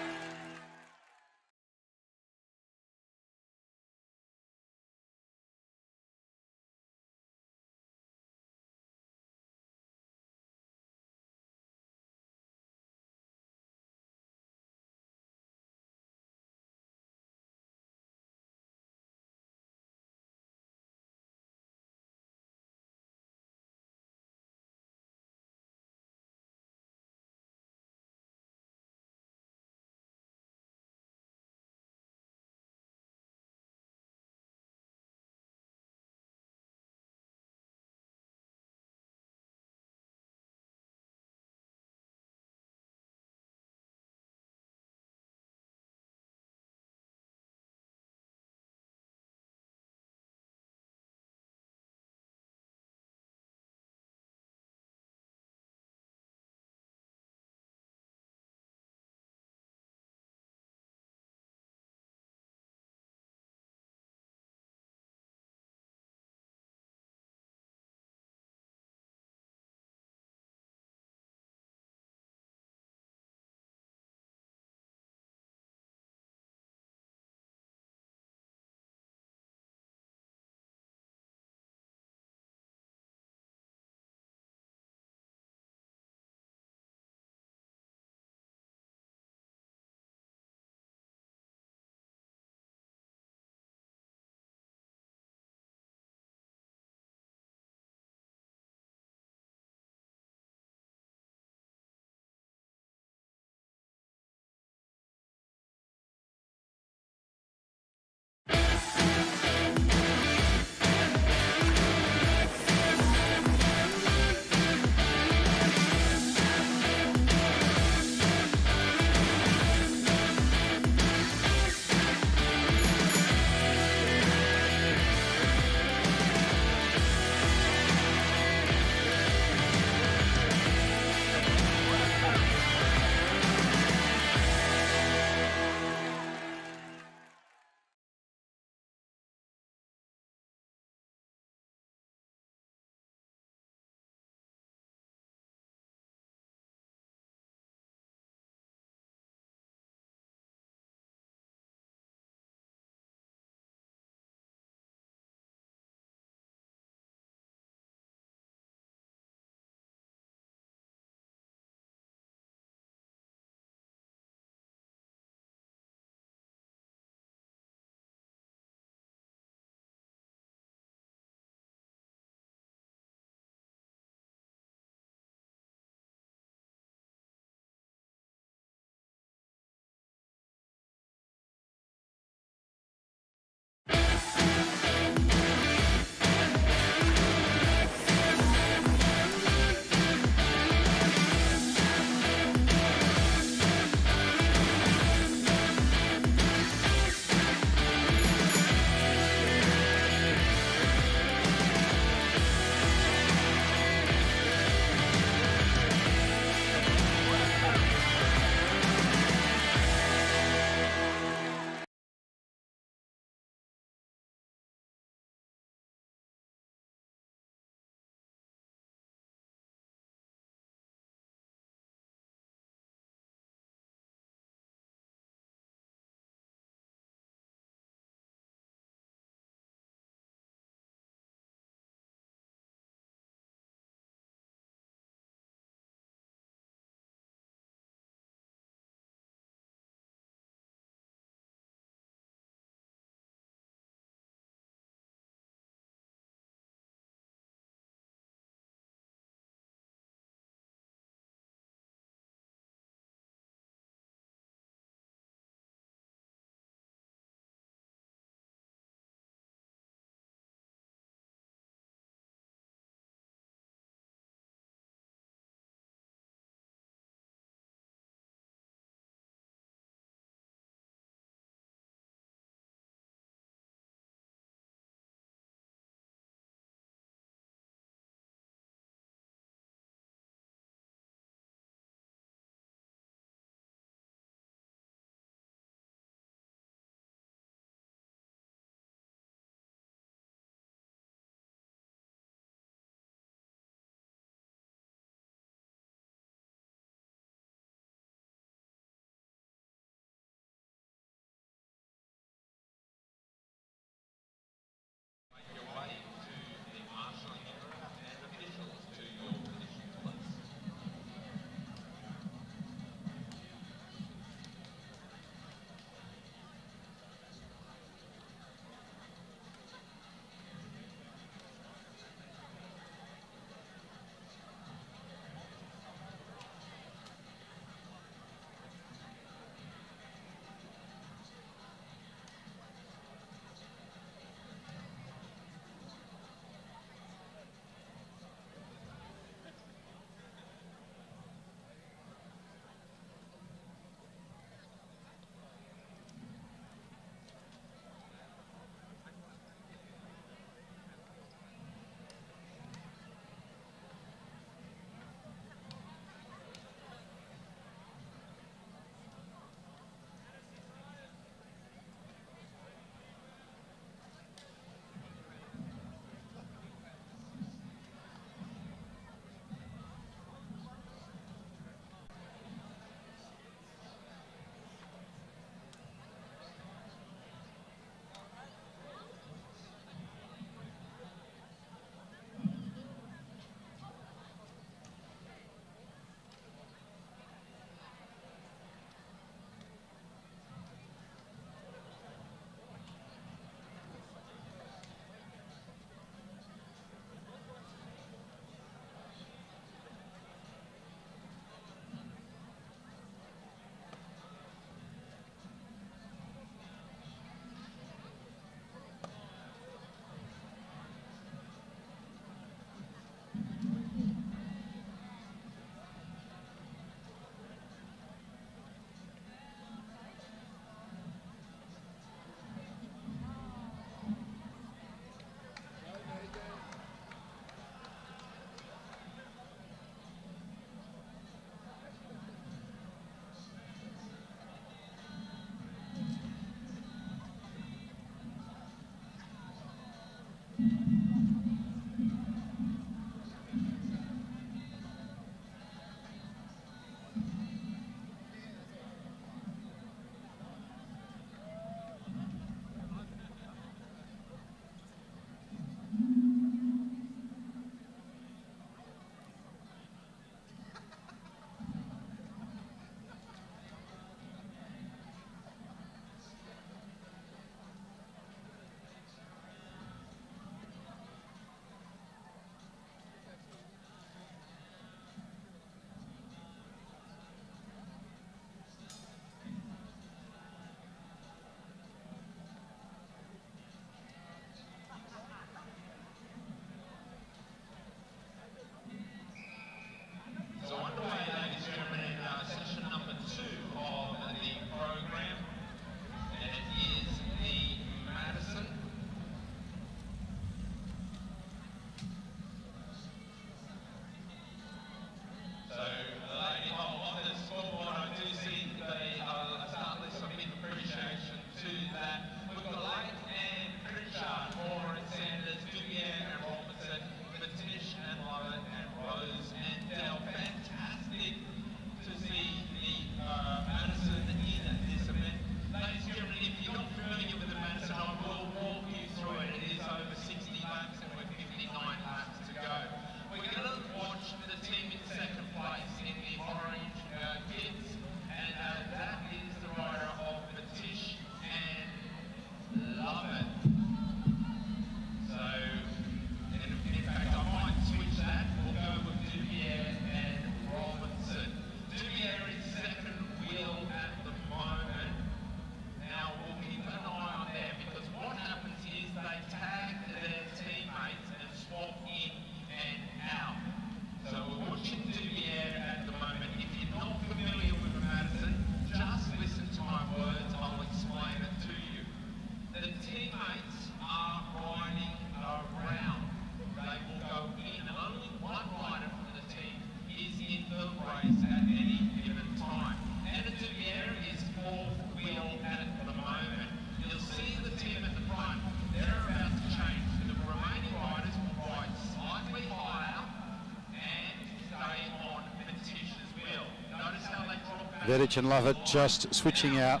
Vedic and Lovett just switching out,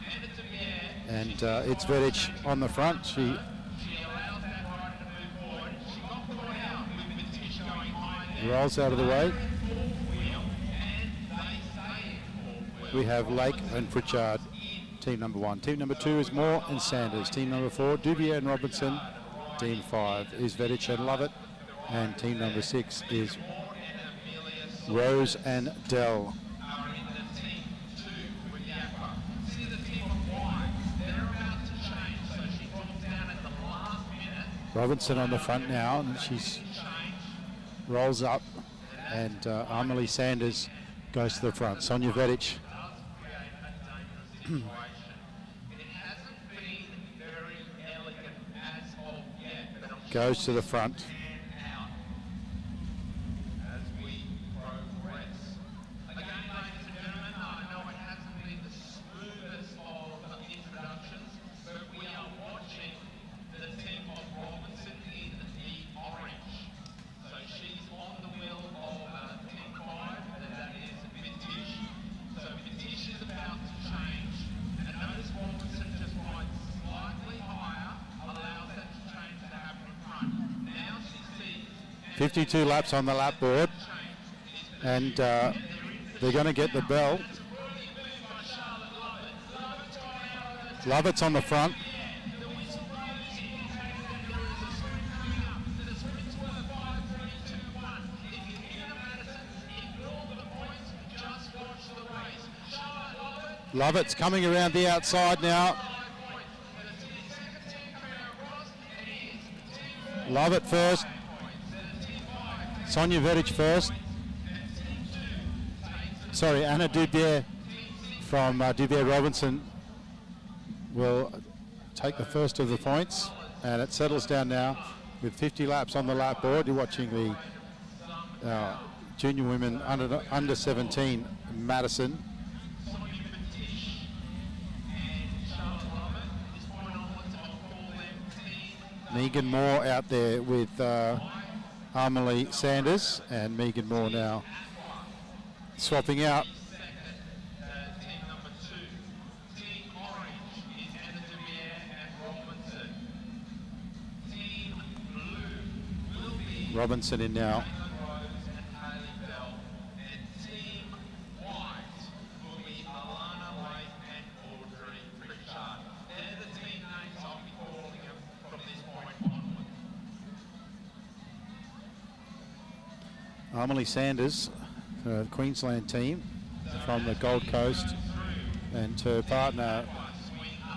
and it's Vedic on the front. She rolls out of the way. We have Lake and Pritchard, team number 1. Team number 2 is Moore and Sanders. Team number 4, Dubier and Robinson. Team 5 is Vedic and Lovett. And team number 6 is Rose and Dell. Robinson on the front now, and she's rolls up, and Amelie Sanders goes to the front. Sonia Vedic goes to the front. .52 laps on the lap board, and they're going to get the bell. Lovett's on the front. Lovett's coming around the outside now. Lovett first. Sonia Vedic first. Sorry, Anna Dubier from Dubier Robinson will take the first of the points, and it settles down now with 50 laps on the lap board. You're watching the junior women under 17 Madison. Megan Moore out there with Amelie Sanders, and Megan Moore now swapping out. Robinson in now. Amelie Sanders, Queensland team from the Gold Coast, and her partner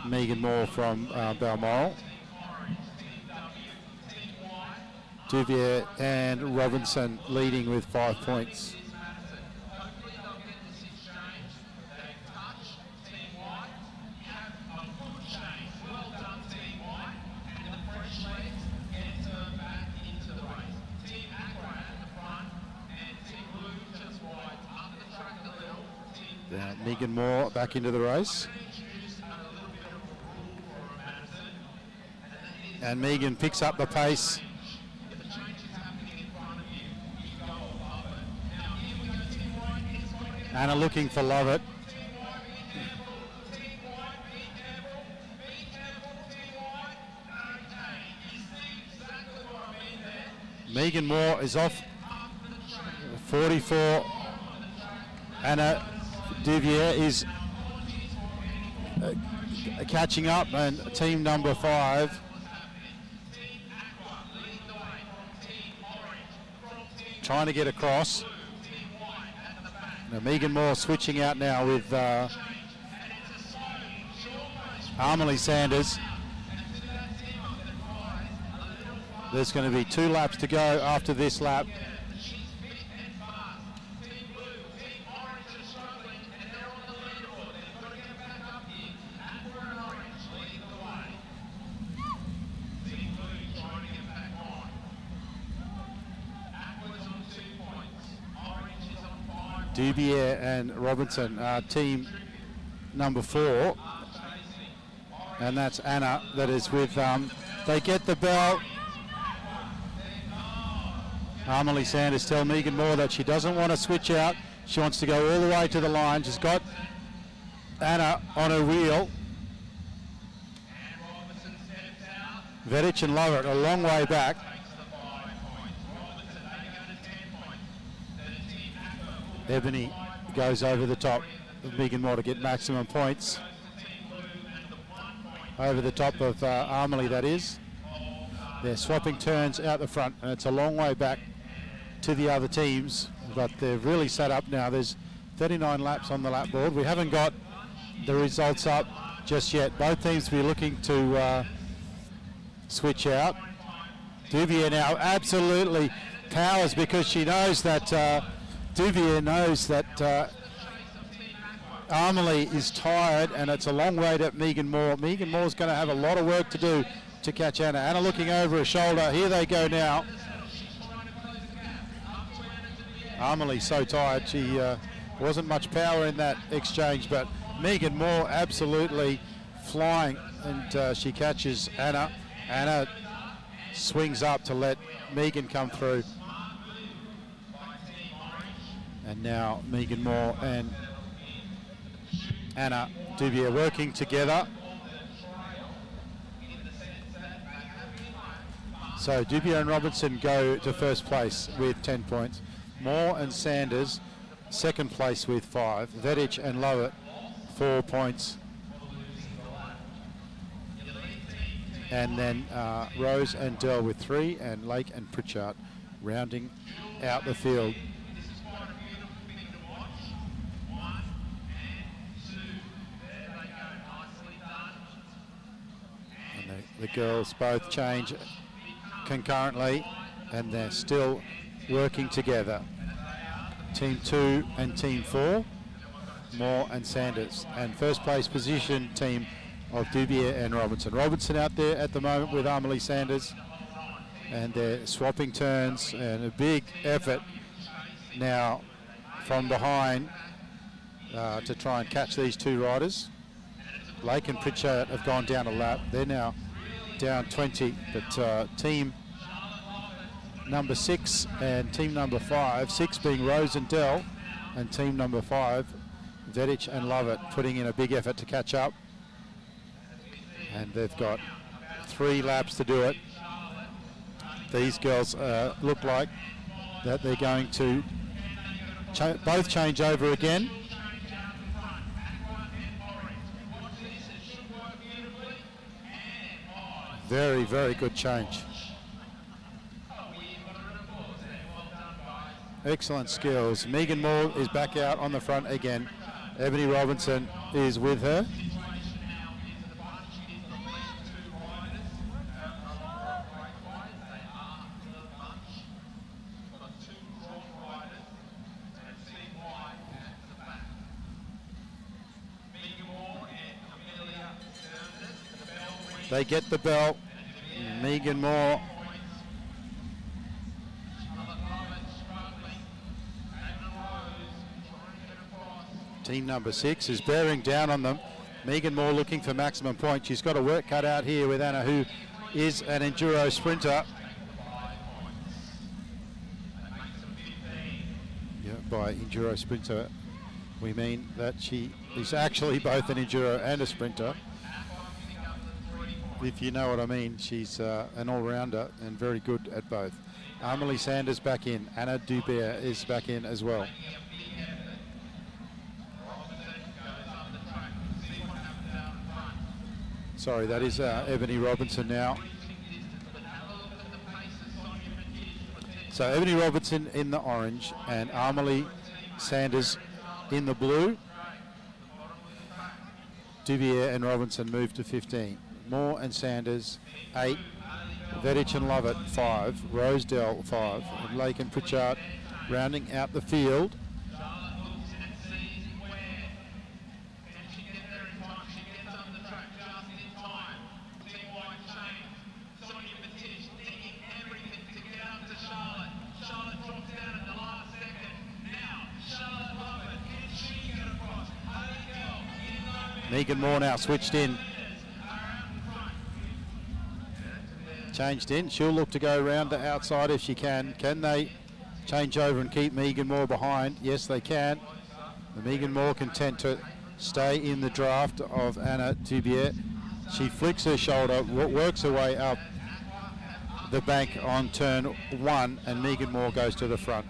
Megan Moore from Balmoral. Duvier and Robinson leading with 5 points. Megan Moore back into the race. And Megan picks up the pace. Anna looking for Lovett. Megan Moore is off 44. Anna Duvier is catching up, and team number 5 trying to get across. Now Megan Moore switching out now with Amelie Sanders. There's going to be 2 laps to go after this lap. Dubier and Robinson are team number 4, and that's Anna that is with they get the bell. Amelie Sanders tell Megan Moore that she doesn't want to switch out. She wants to go all the way to the line. She's got Anna on her wheel. Vedich and Lovett a long way back. Ebony goes over the top of Megan Moore to get maximum points. Over the top of Armley, that is. They're swapping turns out the front, and it's a long way back to the other teams, but they've really set up now. There's 39 laps on the lap board. We haven't got the results up just yet. Both teams will be looking to switch out. Duvier now absolutely powers because she knows that Duvier knows that Armley is tired, and it's a long way to Megan Moore. Megan Moore's going to have a lot of work to do to catch Anna. Anna looking over her shoulder. Here they go now. Armley so tired. She wasn't much power in that exchange, but Megan Moore absolutely flying, and she catches Anna. Anna swings up to let Megan come through. And now Megan Moore and Anna Duvier working together. So Duvier and Robertson go to first place with 10 points. Moore and Sanders second place with 5. Vedich and Lovett 4 points. And then Rose and Dell with 3, and Lake and Pritchard rounding out the field. And the girls both change concurrently, and they're still working together. Team 2 and Team 4, Moore and Sanders. And first place position team of Duvier and Robinson. Robinson out there at the moment with Armley Sanders, and they're swapping turns, and a big effort now from behind to try and catch these two riders. Lake and Pritchard have gone down a lap. They're now down 20, but team number 6 and team number 5, 6 being Rose and Dell, and team number 5, Vedich and Lovett, putting in a big effort to catch up. And they've got 3 laps to do it. These girls look like that they're going to both change over again. Very, very good change. Excellent skills. Megan Moore is back out on the front again. Ebony Robinson is with her. They get the bell. Megan Moore. Team number 6 is bearing down on them. Megan Moore looking for maximum point. She's got a work cut out here with Anna, who is an enduro sprinter. Yeah, by enduro sprinter, we mean that she is actually both an enduro and a sprinter. If you know what I mean, she's an all-rounder and very good at both. Armley Sanders back in. Anna Dubier is back in as well. Sorry, that is Ebony Robinson now. So Ebony Robinson in the orange and Armley Sanders in the blue. Duvier and Robinson move to 15. Moore and Sanders 8. Vedich and Lovett 5. Rosedale 5. And Lake and Pritchard rounding out the field. Megan Moore now switched in. Changed in. She'll look to go around the outside if she can. Can they change over and keep Megan Moore behind? Yes, they can. The Megan Moore content to stay in the draft of Anna Dubier. She flicks her shoulder, works her way up the bank on turn 1, and Megan Moore goes to the front.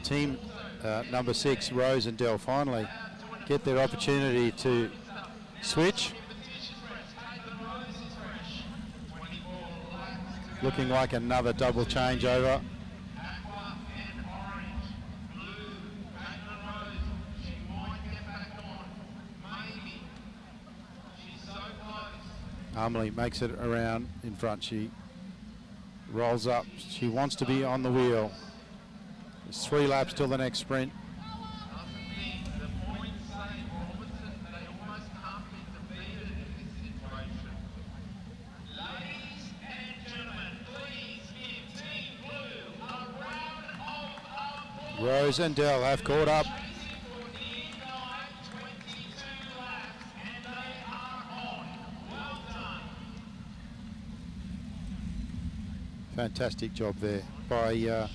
Team number 6, Rose and Dell, finally get their opportunity to switch. Looking like another double changeover. Amelie makes it around in front. She rolls up. She wants to be on the wheel. There's 3 laps till the next sprint. Rose and Dell have caught up. Fantastic job there by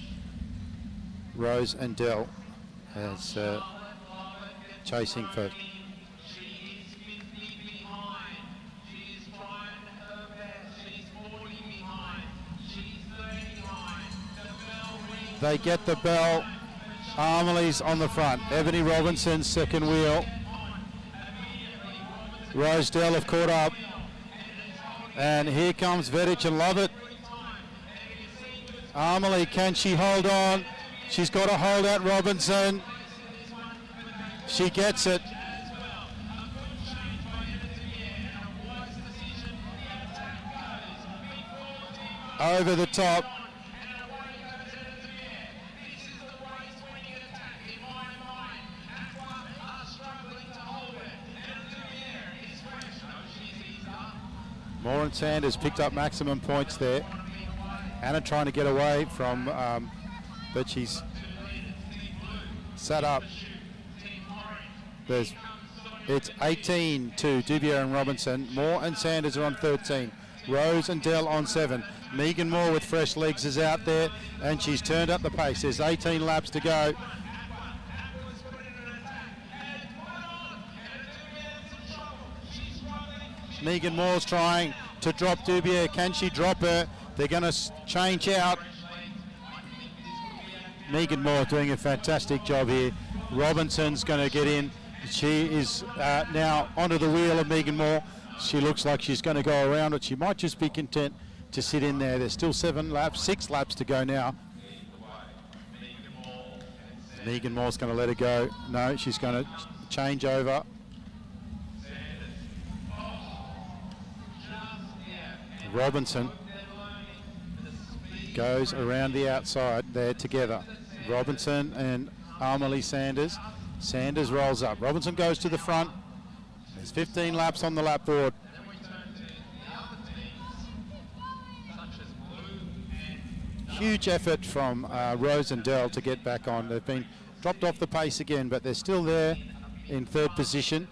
Rose and Dell as chasing for they get the bell. Amelie's on the front. Ebony Robinson second wheel. Rose Dell have caught up, and here comes Vedic and Lovett. Amelie, can she hold on? She's got to hold out Robinson. She gets it. Over the top. Moore and Sanders picked up maximum points there. Anna trying to get away from, but she's set up. It's 18 to Dubier and Robinson. Moore and Sanders are on 13. Rose and Dell on 7. Megan Moore with fresh legs is out there, and she's turned up the pace. There's 18 laps to go. Megan Moore's trying to drop Dubier. Can she drop her? They're going to change out. Megan Moore doing a fantastic job here. Robinson's going to get in. She is now onto the wheel of Megan Moore. She looks like she's going to go around it. She might just be content to sit in there. There's still 6 laps to go now. Megan Moore's going to let her go. No, she's going to change over. Robinson goes around the outside there together. Robinson and Amelie Sanders. Sanders rolls up. Robinson goes to the front. There's 15 laps on the lap board. Huge effort from Rose and Dell to get back on. They've been dropped off the pace again, but they're still there in 3rd position.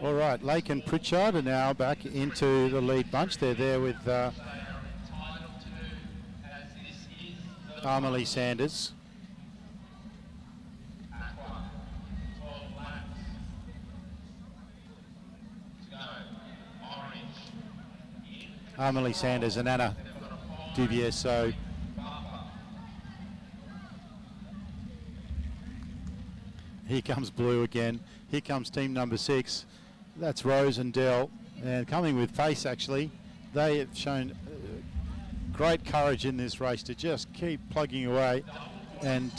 All right, Lake and Pritchard are now back into the lead bunch. They're there with Amelie Sanders. Amelie Sanders and Anna Dubier. So Here comes blue again. Here comes team number 6. That's Rose and Dell. And coming with pace, actually. They have shown great courage in this race to just keep plugging away. And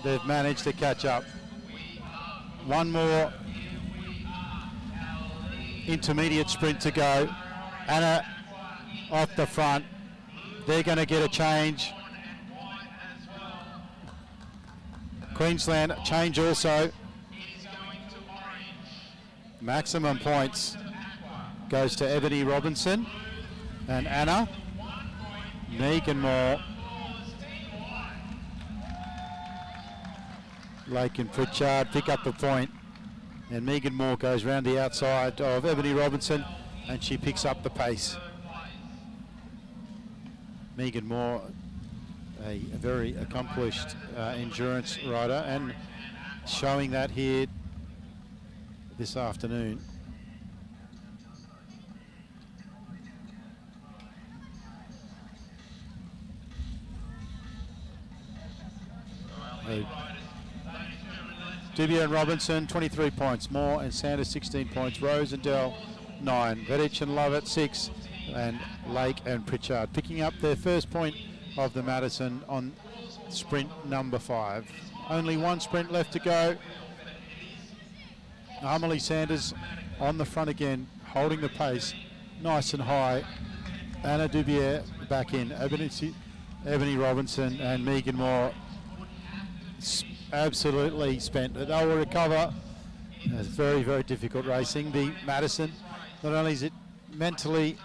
they've managed to catch up. One more intermediate sprint to go. Anna off the front. They're going to get a change. Queensland change also. Maximum points goes to Ebony Robinson and Anna. Megan Moore. Lake and Pritchard pick up the point, and Megan Moore goes round the outside of Ebony Robinson and she picks up the pace. Megan Moore, a very accomplished endurance rider, and showing that here this afternoon. Dubier and Robinson, 23 points. Moore and Sanders, 16 points. Rose and Dell, 9. Vedich and Lovett, 6. And Lake and Pritchard picking up their first point of the Madison on sprint number 5. Only one sprint left to go. Amelie Sanders on the front again, holding the pace nice and high. Anna Dubier back in. Ebony Robinson and Megan Moore absolutely spent. They will recover. It's very, very difficult racing. The Madison, not only is it mentally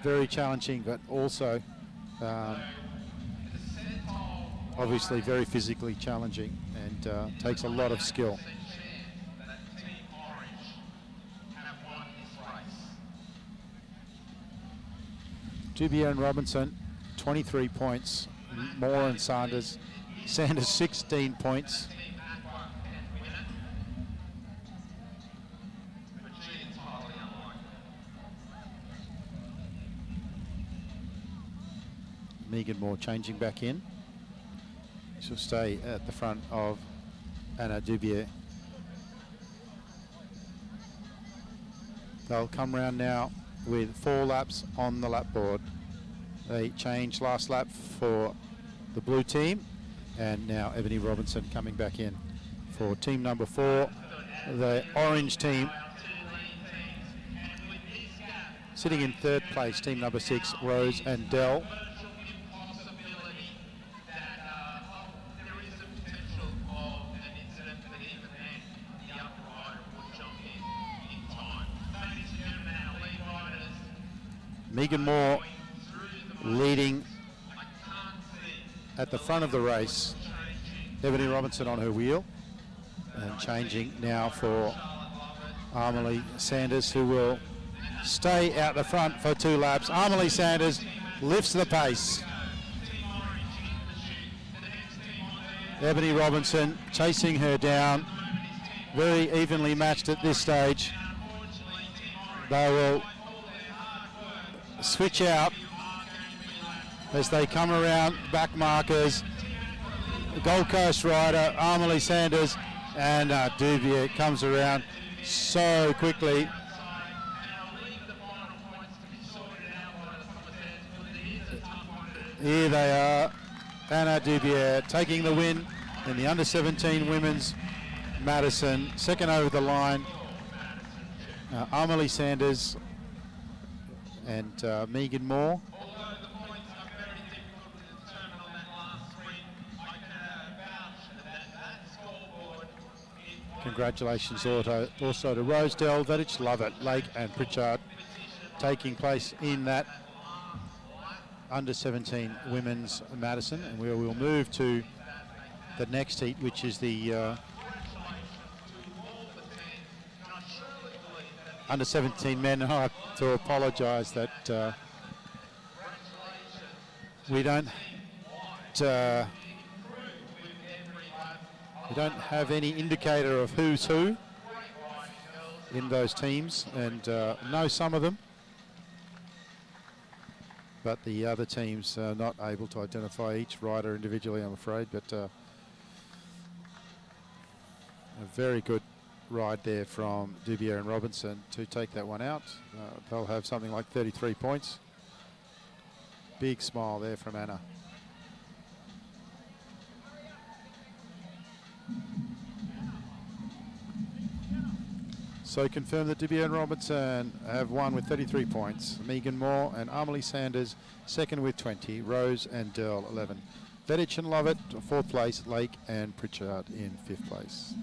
very challenging, but also obviously very physically challenging, and takes a lot of skill. Dubier and Robinson, 23 points. Moore and Sanders, 16 points. Megan Moore changing back in. She'll stay at the front of Anna Dubier. They'll come round now with 4 laps on the lap board. They changed last lap for the blue team, and now Ebony Robinson coming back in for team number 4. The orange team sitting in 3rd place, team number 6, Rose and Dell. Megan Moore leading at the front of the race. Ebony Robinson on her wheel, and changing now for Amelie Sanders, who will stay out the front for 2 laps. Amelie Sanders lifts the pace. Ebony Robinson chasing her down, very evenly matched at this stage. They will switch out as they come around back markers. The Gold Coast rider Amelie Sanders, and Dubier comes around so quickly. Here they are, Anna Dubier taking the win in the under-17 women's Madison. Second over the line, Amelie Sanders and Megan Moore. Congratulations also to Rosedale, Vedich, Lovett, Lake and Pritchard taking place in that under-17 women's Madison. And we will move to the next heat, which is the under-17 men. I have to apologise that we don't have any indicator of who's who in those teams, and know some of them, but the other teams are not able to identify each rider individually, I'm afraid. But A very good ride there from Dubier and Robinson to take that one out. They'll have something like 33 points. Big smile there from Anna. So confirm that Dubier and Robinson have won with 33 points. Megan Moore and Amelie Sanders second with 20. Rose and Derl 11. Vedich and Lovett fourth place. Lake and Pritchard in fifth place.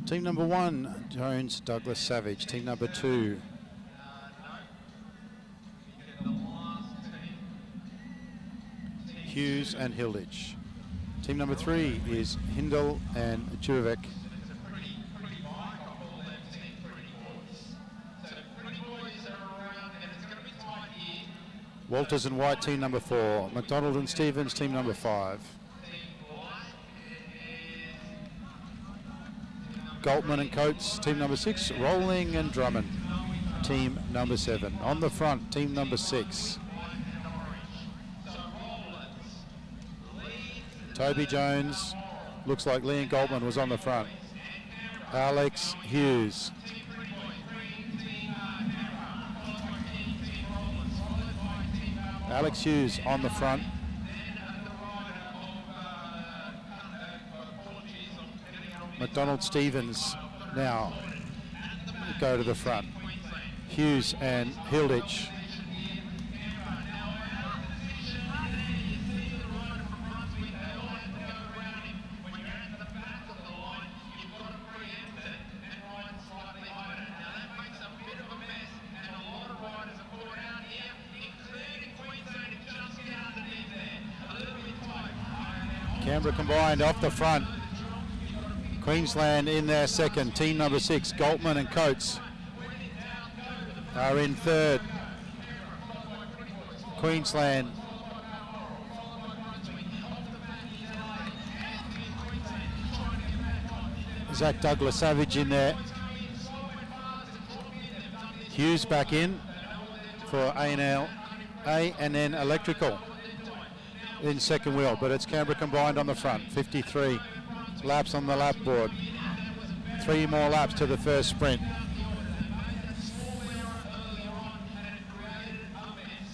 Team number 1, Jones, Douglas, Savage. Team number 2, Hughes and Hilditch. Team number 3 is Hindle and Jurevec. Walters and White, team number 4. McDonald and Stevens, team number 5. Goltman and Coates, team number 6. Rolling and Drummond, team number 7. On the front, team number 6. Toby Jones, looks like Liam Goltman was on the front. Alex Hughes. Alex Hughes on the front. McDonald Stevens now go to the front. Hughes and Hilditch. Canberra combined off the front. Queensland in their second. Team number 6, Goltman and Coates, are in third. Queensland Zach Douglas Savage in there. Hughes back in for A&N Electrical in second wheel, but it's Canberra combined on the front. 53 laps on the lap board. 3 more laps to the first sprint.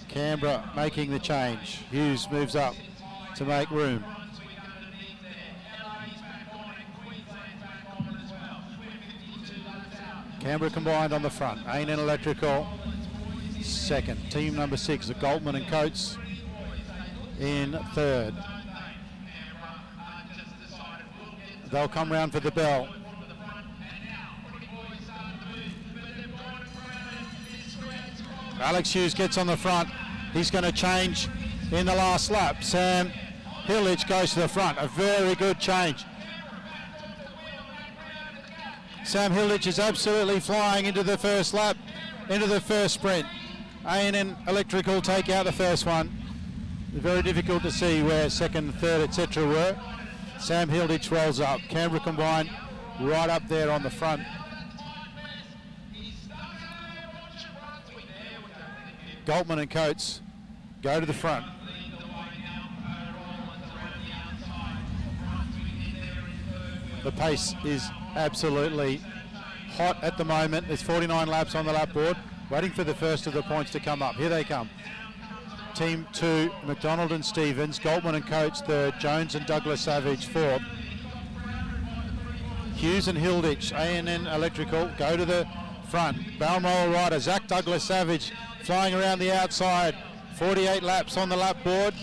Canberra making the change. Hughes moves up to make room. Canberra combined on the front. A&N Electrical second. Team number 6, the Goltman and Coates in third. They'll come round for the bell. Alex Hughes gets on the front. He's going to change in the last lap. Sam Hilditch goes to the front. A very good change. Sam Hilditch is absolutely flying into the first lap, into the first sprint. A&N Electrical take out the first one. Very difficult to see where second, third, etc. were. Sam Hilditch rolls up. Canberra combined right up there on the front. Goltman and Coates go to the front. The pace is absolutely hot at the moment. There's 49 laps on the lap board, waiting for the first of the points to come up. Here they come. Team 2, McDonald and Stevens, Goltman and Coates third, Jones and Douglas Savage fourth. Hughes and Hilditch, A&N Electrical, go to the front. Balmoral rider, Zach Douglas Savage, flying around the outside. 48 laps on the lap board.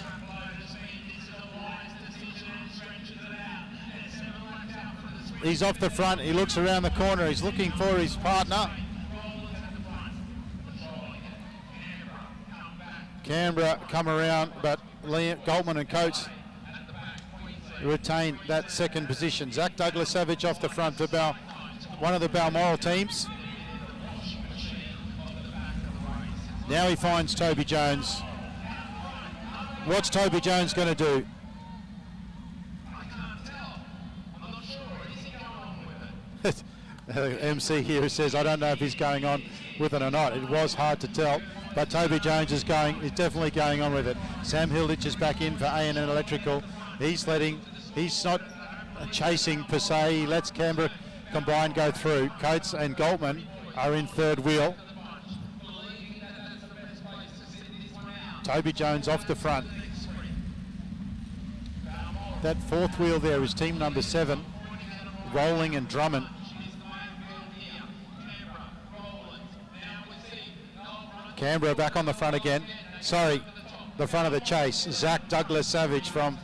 He's off the front, he looks around the corner, he's looking for his partner. Canberra come around, but Liam Goldman and Coates retain that second position. Zach Douglas Savage off the front for one of the Balmoral teams. Now he finds Toby Jones. What's Toby Jones going to do? MC here says, I don't know if he's going on with it or not. It was hard to tell, but Toby Jones is definitely going on with it. Sam Hilditch is back in for A&N Electrical. He's not chasing per se. He lets Canberra Combined go through. Coates and Goldman are in third wheel. Toby Jones off the front. That fourth wheel there is team number 7, Rolling and Drummond. Canberra back on the front again. Sorry, the front of the chase. Zach Douglas Savage from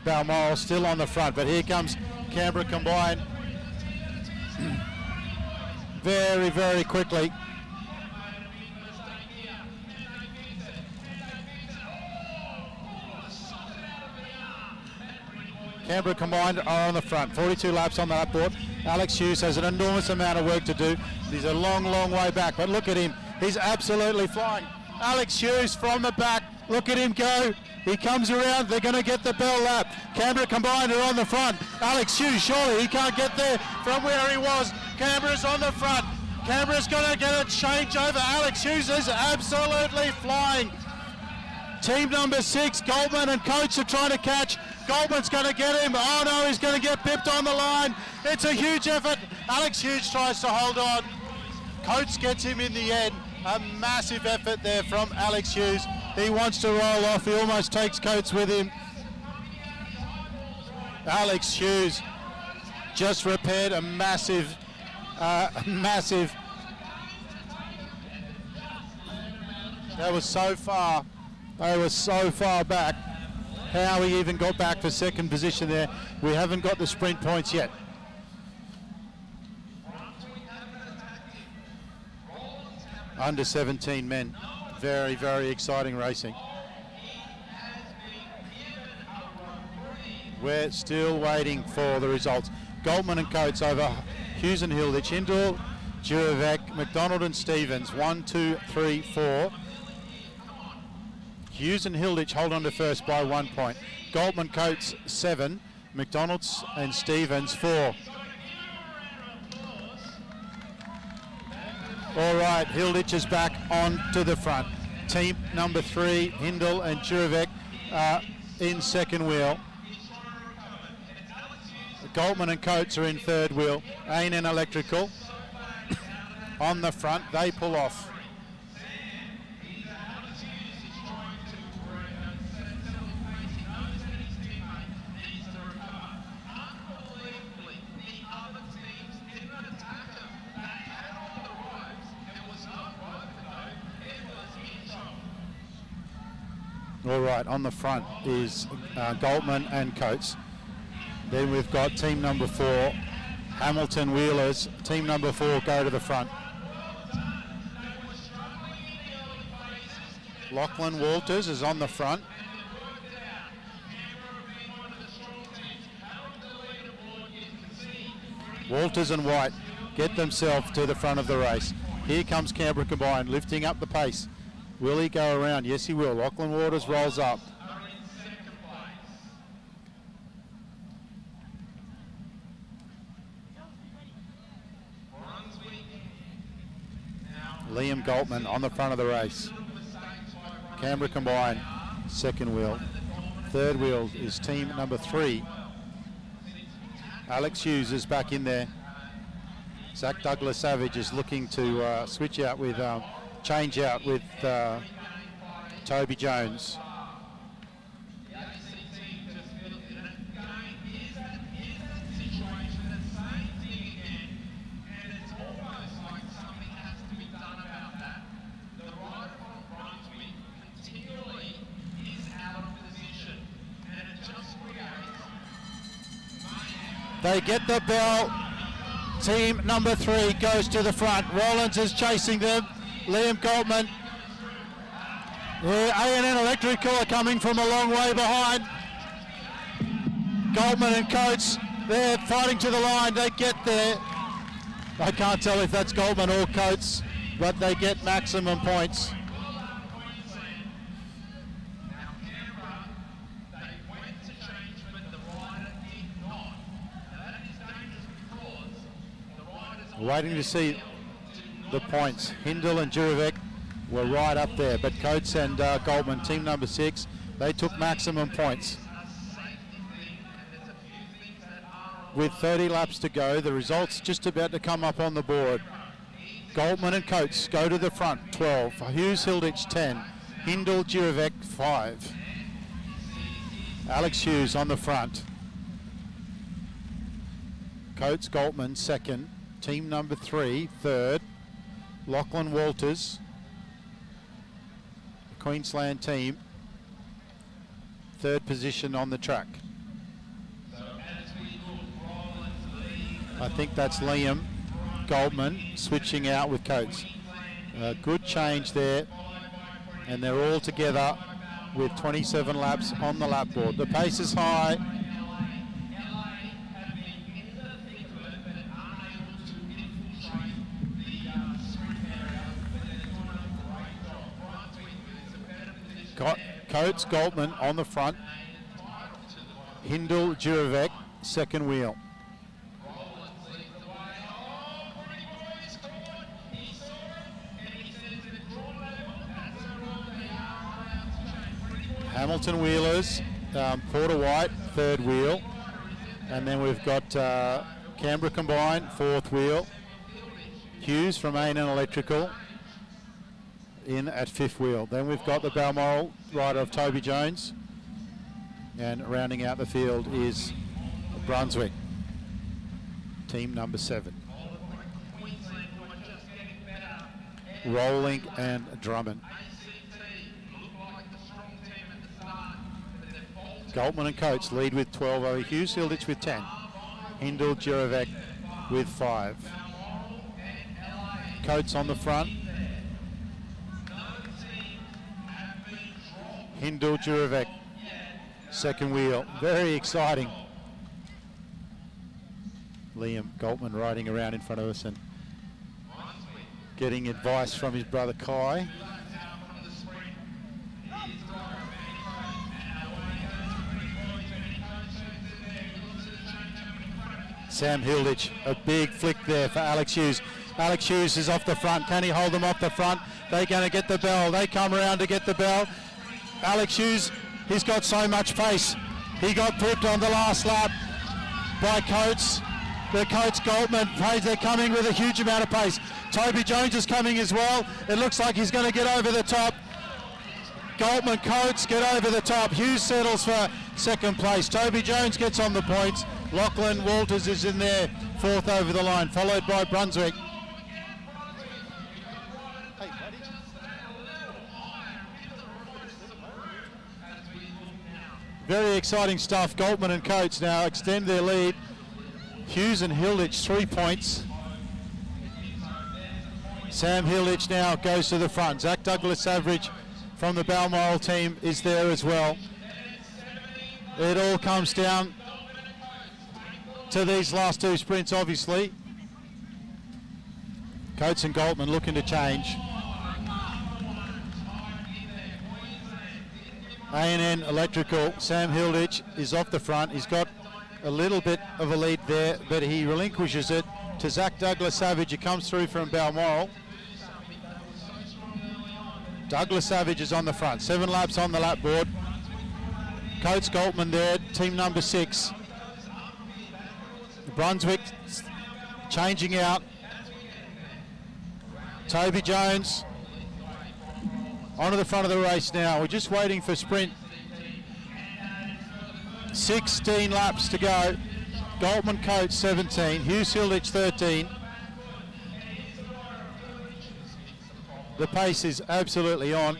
Balmoral still on the front, but here comes Canberra Combined very, very quickly. Canberra Combined are on the front, 42 laps on the lap board. Alex Hughes has an enormous amount of work to do. He's a long, long way back, but look at him. He's absolutely flying. Alex Hughes from the back. Look at him go. He comes around. They're going to get the bell lap. Canberra Combined are on the front. Alex Hughes, surely he can't get there from where he was. Canberra's on the front. Canberra's going to get a change over. Alex Hughes is absolutely flying. Team number 6, Goldman and Coates are trying to catch. Goldman's going to get him. Oh no, he's going to get pipped on the line. It's a huge effort. Alex Hughes tries to hold on. Coates gets him in the end. A massive effort there from Alex Hughes. He wants to roll off. He almost takes Coates with him. Alex Hughes just repaired a massive. That was so far. They were so far back. How he even got back for second position there. We haven't got the sprint points yet. Under 17 men. Very, very exciting racing. We're still waiting for the results. Goldman and Coates over Hughes and Hilditch, Hindle, Jurevec, McDonald and Stevens. 1, 2, 3, 4. Hughes and Hilditch hold on to first by 1 point. Goldman, Coates 7, McDonald's and Stevens 4. All right, Hilditch is back on to the front. Team number 3, Hindle and Jurevec in second wheel. Goldman and Coates are in third wheel. A&N Electrical on the front, they pull off. All right, on the front is Goldman and Coates. Then we've got team number 4, Hamilton Wheelers. Team number 4 go to the front. Lachlan Walters is on the front. Walters and White get themselves to the front of the race. Here comes Canberra Combined, lifting up the pace. Will he go around? Yes, he will. Lachlan Waters rolls up. Liam Goldman on the front of the race. Canberra Combined, second wheel. Third wheel is team number 3. Alex Hughes is back in there. Zach Douglas Savage is looking to switch out with change out with Toby Jones. They get the bell. Team number 3 goes to the front. Rollins is chasing them. Liam Goldman. A&N Electrical are coming from a long way behind. Goldman and Coates, they're fighting to the line. They get there. I can't tell if that's Goldman or Coates, but they get maximum points. Waiting to see the points. Hindle and Juravec were right up there, but Coates and Goldman, team number 6, they took maximum points. With 30 laps to go, the results just about to come up on the board. Goldman and Coates go to the front, 12. Hughes Hilditch, 10. Hindle, Juravec, 5. Alex Hughes on the front. Coates, Goldman, 2nd. Team number 3, 3rd. Lachlan Walters, the Queensland team, 3rd position on the track. I think that's Liam Goldman switching out with Coates. Good change there, and they're all together with 27 laps on the lap board. The pace is high. Got Coates, Goldman on the front. Hindle, Juravec, 2nd wheel. Hamilton Wheelers, Porter White, 3rd wheel. And then we've got Canberra Combined, 4th wheel. Hughes from A&N Electrical in at 5th wheel. Then we've got the Balmoral rider of Toby Jones, and rounding out the field is Brunswick, team number 7. Rolling and Drummond. Goldman and Coates lead with 12 over Hughes Hilditch with 10. Hindle, Juravec with 5. Coates on the front. Hindle, Juravec, 2nd wheel. Very exciting. Liam Goldman riding around in front of us and getting advice from his brother Kai. Sam Hilditch, a big flick there for Alex Hughes. Alex Hughes is off the front. Can he hold them off the front? They're going to get the bell. They come around to get the bell. Alex Hughes, he's got so much pace. He got put on the last lap by Coates. The Coates Goldman, they're coming with a huge amount of pace. Toby Jones is coming as well. It looks like he's going to get over the top. Goldman, Coates get over the top. Hughes settles for 2nd place. Toby Jones gets on the points. Lachlan Walters is in there, 4th over the line, followed by Brunswick. Very exciting stuff. Goldman and Coates now extend their lead. Hughes and Hilditch 3 points. Sam Hilditch now goes to the front. Zach Douglas Average from the Balmoral team is there as well. It all comes down to these last 2 sprints, obviously. Coates and Goldman looking to change. A&N Electrical, Sam Hilditch is off the front. He's got a little bit of a lead there, but he relinquishes it to Zach Douglas Savage, who comes through from Balmoral. Douglas Savage is on the front, 7 laps on the lap board. Coates Goldman there, team number 6. Brunswick changing out. Toby Jones onto the front of the race now. We're just waiting for sprint. 16 laps to go. Goldman Coates 17, Hughes Hilditch 13. The pace is absolutely on.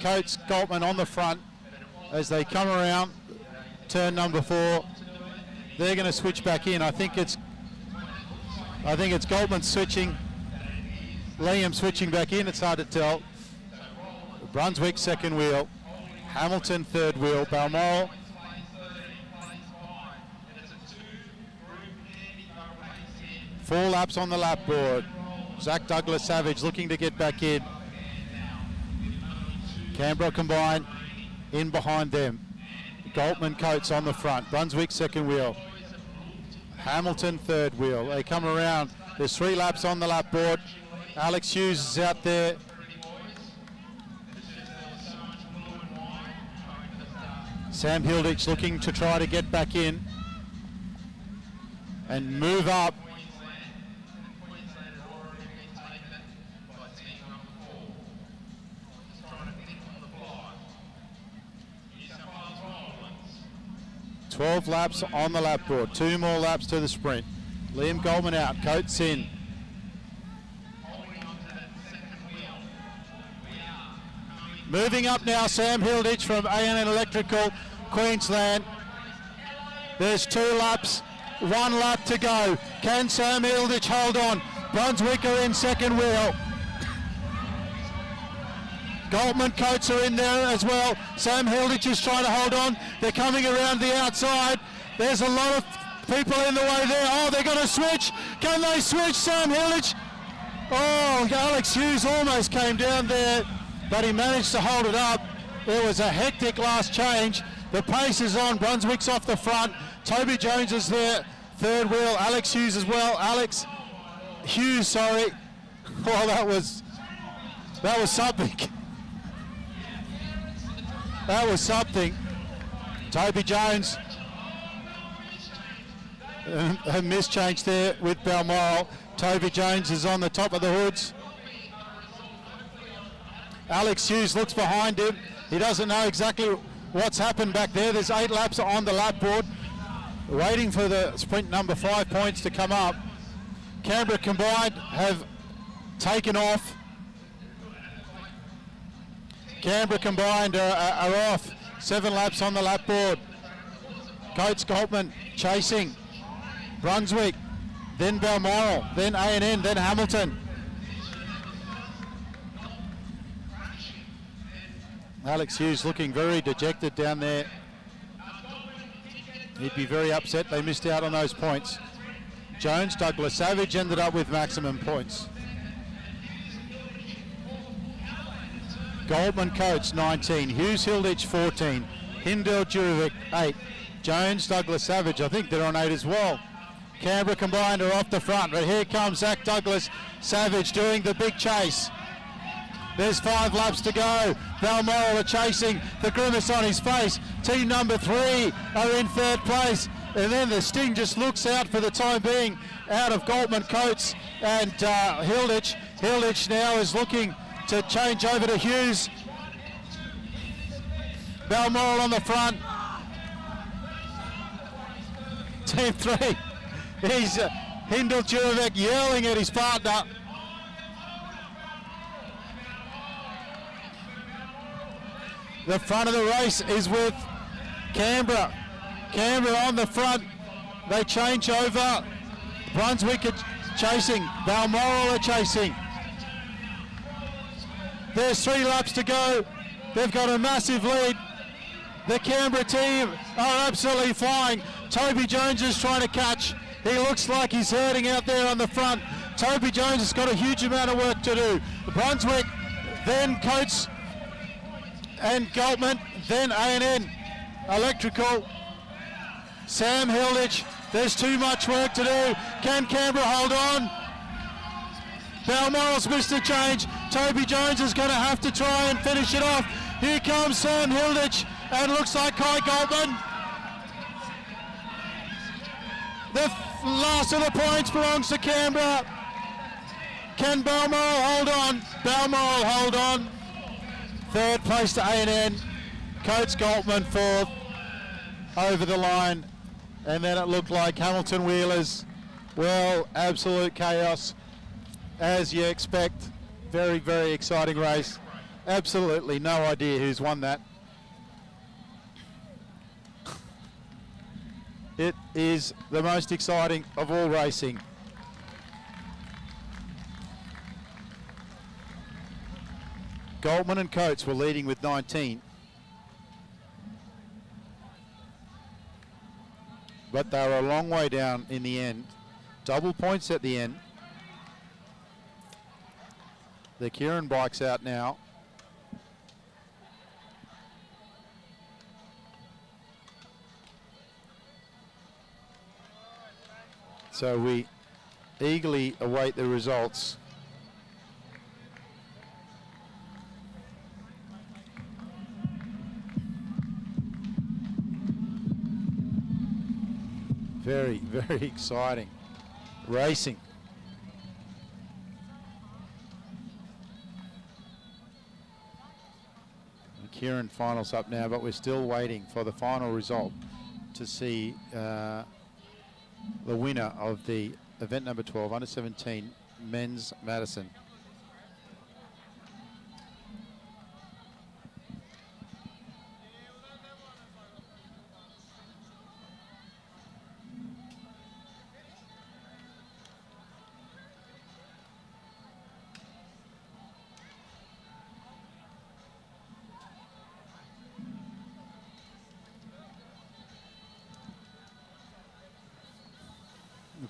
Coates, Goldman on the front as they come around turn number 4. they're going to switch back in. I think it's Goldman switching, Liam switching back in. It's hard to tell. Brunswick second wheel, Hamilton third wheel, Balmoral. Four laps on the lap board. Zach Douglas Savage looking to get back in. Canberra combined in behind them. Goltman Coates on the front. Brunswick second wheel. Hamilton third wheel. They come around. There's 3 laps on the lap board. Alex Hughes is out there. Sam Hilditch looking to try to get back in and move up. Twelve laps on the lap board. 2 more laps to the sprint. Liam Goldman out. Coates in. Moving up now, Sam Hilditch from A&N Electrical, Queensland. There's 2 laps, 1 lap to go. Can Sam Hilditch hold on? Brunswick are in second wheel. Goltman Coates are in there as well. Sam Hilditch is trying to hold on. They're coming around the outside. There's a lot of people in the way there. Oh, they're going to switch. Can they switch, Sam Hilditch? Oh, Alex Hughes almost came down there, but he managed to hold it up. It was a hectic last change. The pace is on. Brunswick's off the front. Toby Jones is there. Third wheel. Alex Hughes as well. Alex Hughes, sorry. Oh, that was something. That was something. Toby Jones. A mischange there with Balmoral. Toby Jones is on the top of the hoods. Alex Hughes looks behind him. He doesn't know exactly what's happened back there. There's 8 laps on the lap board. Waiting for the sprint number 5 points to come up. Canberra combined have taken off. Canberra combined are off. 7 laps on the lap board. Coates Goltman chasing. Brunswick, then Balmoral, then A&N, then Hamilton. Alex Hughes looking very dejected down there. He'd be very upset they missed out on those points. Jones, Douglas Savage ended up with maximum points. Goldman Coates 19, Hughes Hilditch 14, Hindell Jurovic 8, Jones, Douglas Savage, I think they're on 8 as well. Canberra combined are off the front, but here comes Zach Douglas Savage doing the big chase. There's 5 laps to go. Balmoral are chasing, the grimace on his face. Team number 3 are in 3rd place. And then the sting just looks out for the time being out of Goldman Coates and Hilditch. Hilditch now is looking to change over to Hughes. Balmoral on the front. Team 3. He's Hindell Jurovic yelling at his partner. The front of the race is with Canberra. Canberra on the front. They change over. Brunswick are chasing. Balmoral are chasing. There's 3 laps to go. They've got a massive lead. The Canberra team are absolutely flying. Toby Jones is trying to catch. He looks like he's hurting out there on the front. Toby Jones has got a huge amount of work to do. Brunswick, then Coates and Goltman, then A&N Electrical. Sam Hilditch, there's too much work to do. Can Canberra hold on? Balmoral's missed a change. Toby Jones is going to have to try and finish it off. Here comes Sam Hilditch, and looks like Kai Goltman. The last of the points belongs to Canberra. Can Balmoral hold on? Balmoral hold on. 3rd place to A&N. Coates Goltman 4th over the line. And then it looked like Hamilton Wheelers. Well, absolute chaos as you expect. Very, very exciting race. Absolutely no idea who's won that. It is the most exciting of all racing. Goldman and Coates were leading with 19. But they were a long way down in the end. Double points at the end. The Kieran bike's out now. So we eagerly await the results. Very, very exciting racing. And Kieran finals up now, but we're still waiting for the final result to see the winner of the event number 12, under 17 men's Madison.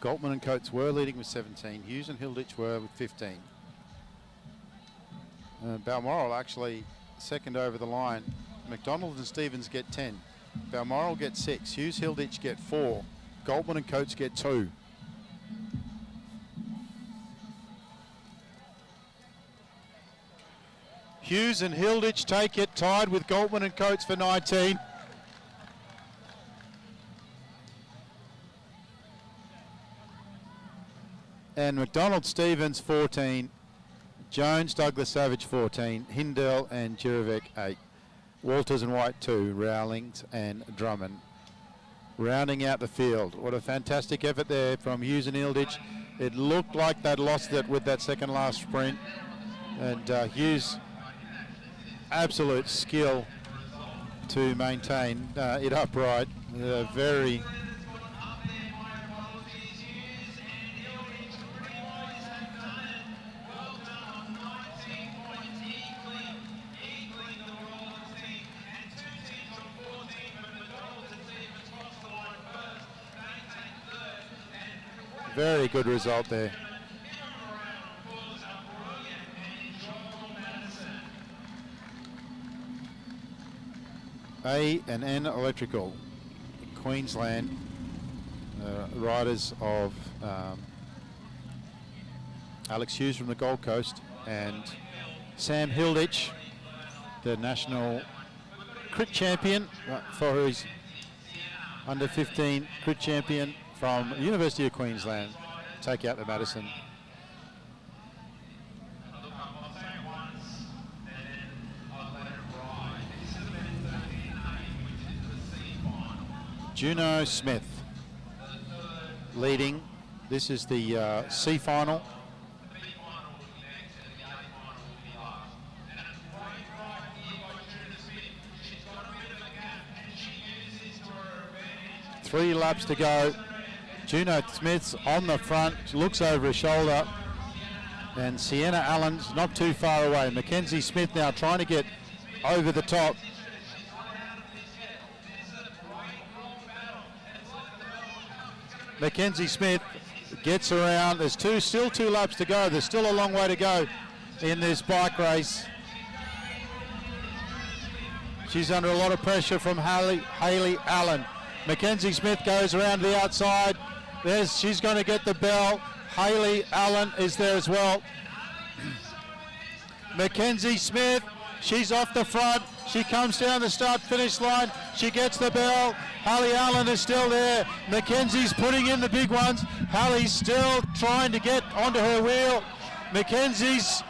Goldman and Coates were leading with 17. Hughes and Hilditch were with 15. Balmoral actually second over the line. McDonald and Stevens get 10. Balmoral get 6. Hughes, Hilditch get 4. Goldman and Coates get 2. Hughes and Hilditch take it, tied with Goldman and Coates for 19. And McDonald, Stevens 14, Jones, Douglas Savage 14, Hindell and Jurovic 8, Walters and White 2, Rowlings and Drummond rounding out the field. What a fantastic effort there from Hughes and Hilditch. It looked like they'd lost it with that second last sprint, and Hughes, absolute skill to maintain it upright. Very very good result there. A and N Electrical, Queensland, riders of Alex Hughes from the Gold Coast and Sam Hilditch, the national crit champion for his under 15 crit champion from University of Queensland, take out the Madison. Juno Smith leading. This is the C final. Three laps to go. Juno Smith's on the front, looks over his shoulder, and Sienna Allen's not too far away. Mackenzie Smith now trying to get over the top. Mackenzie Smith gets around. There's still two laps to go. There's still a long way to go in this bike race. She's under a lot of pressure from Hayley Allen. Mackenzie Smith goes around the outside. She's going to get the bell. Hayley Allen is there as well. Mackenzie Smith, she's off the front. She comes down the start-finish line. She gets the bell. Hayley Allen is still there. Mackenzie's putting in the big ones. Hayley's still trying to get onto her wheel. Mackenzie's,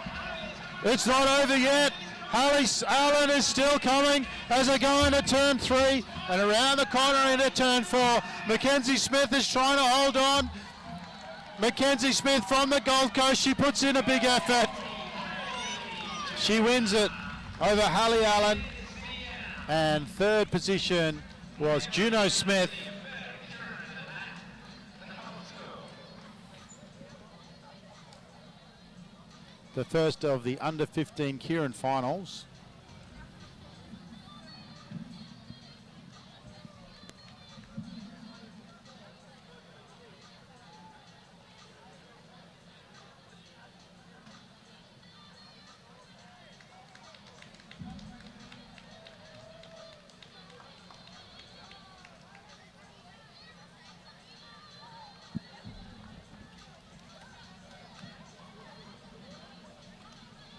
it's not over yet. Hayley Allen is still coming as they go into turn 3 and around the corner into turn 4. Mackenzie Smith is trying to hold on. Mackenzie Smith from the Gold Coast, she puts in a big effort. She wins it over Hayley Allen. And third position was Juno Smith. the first of the under 15 Kieran finals.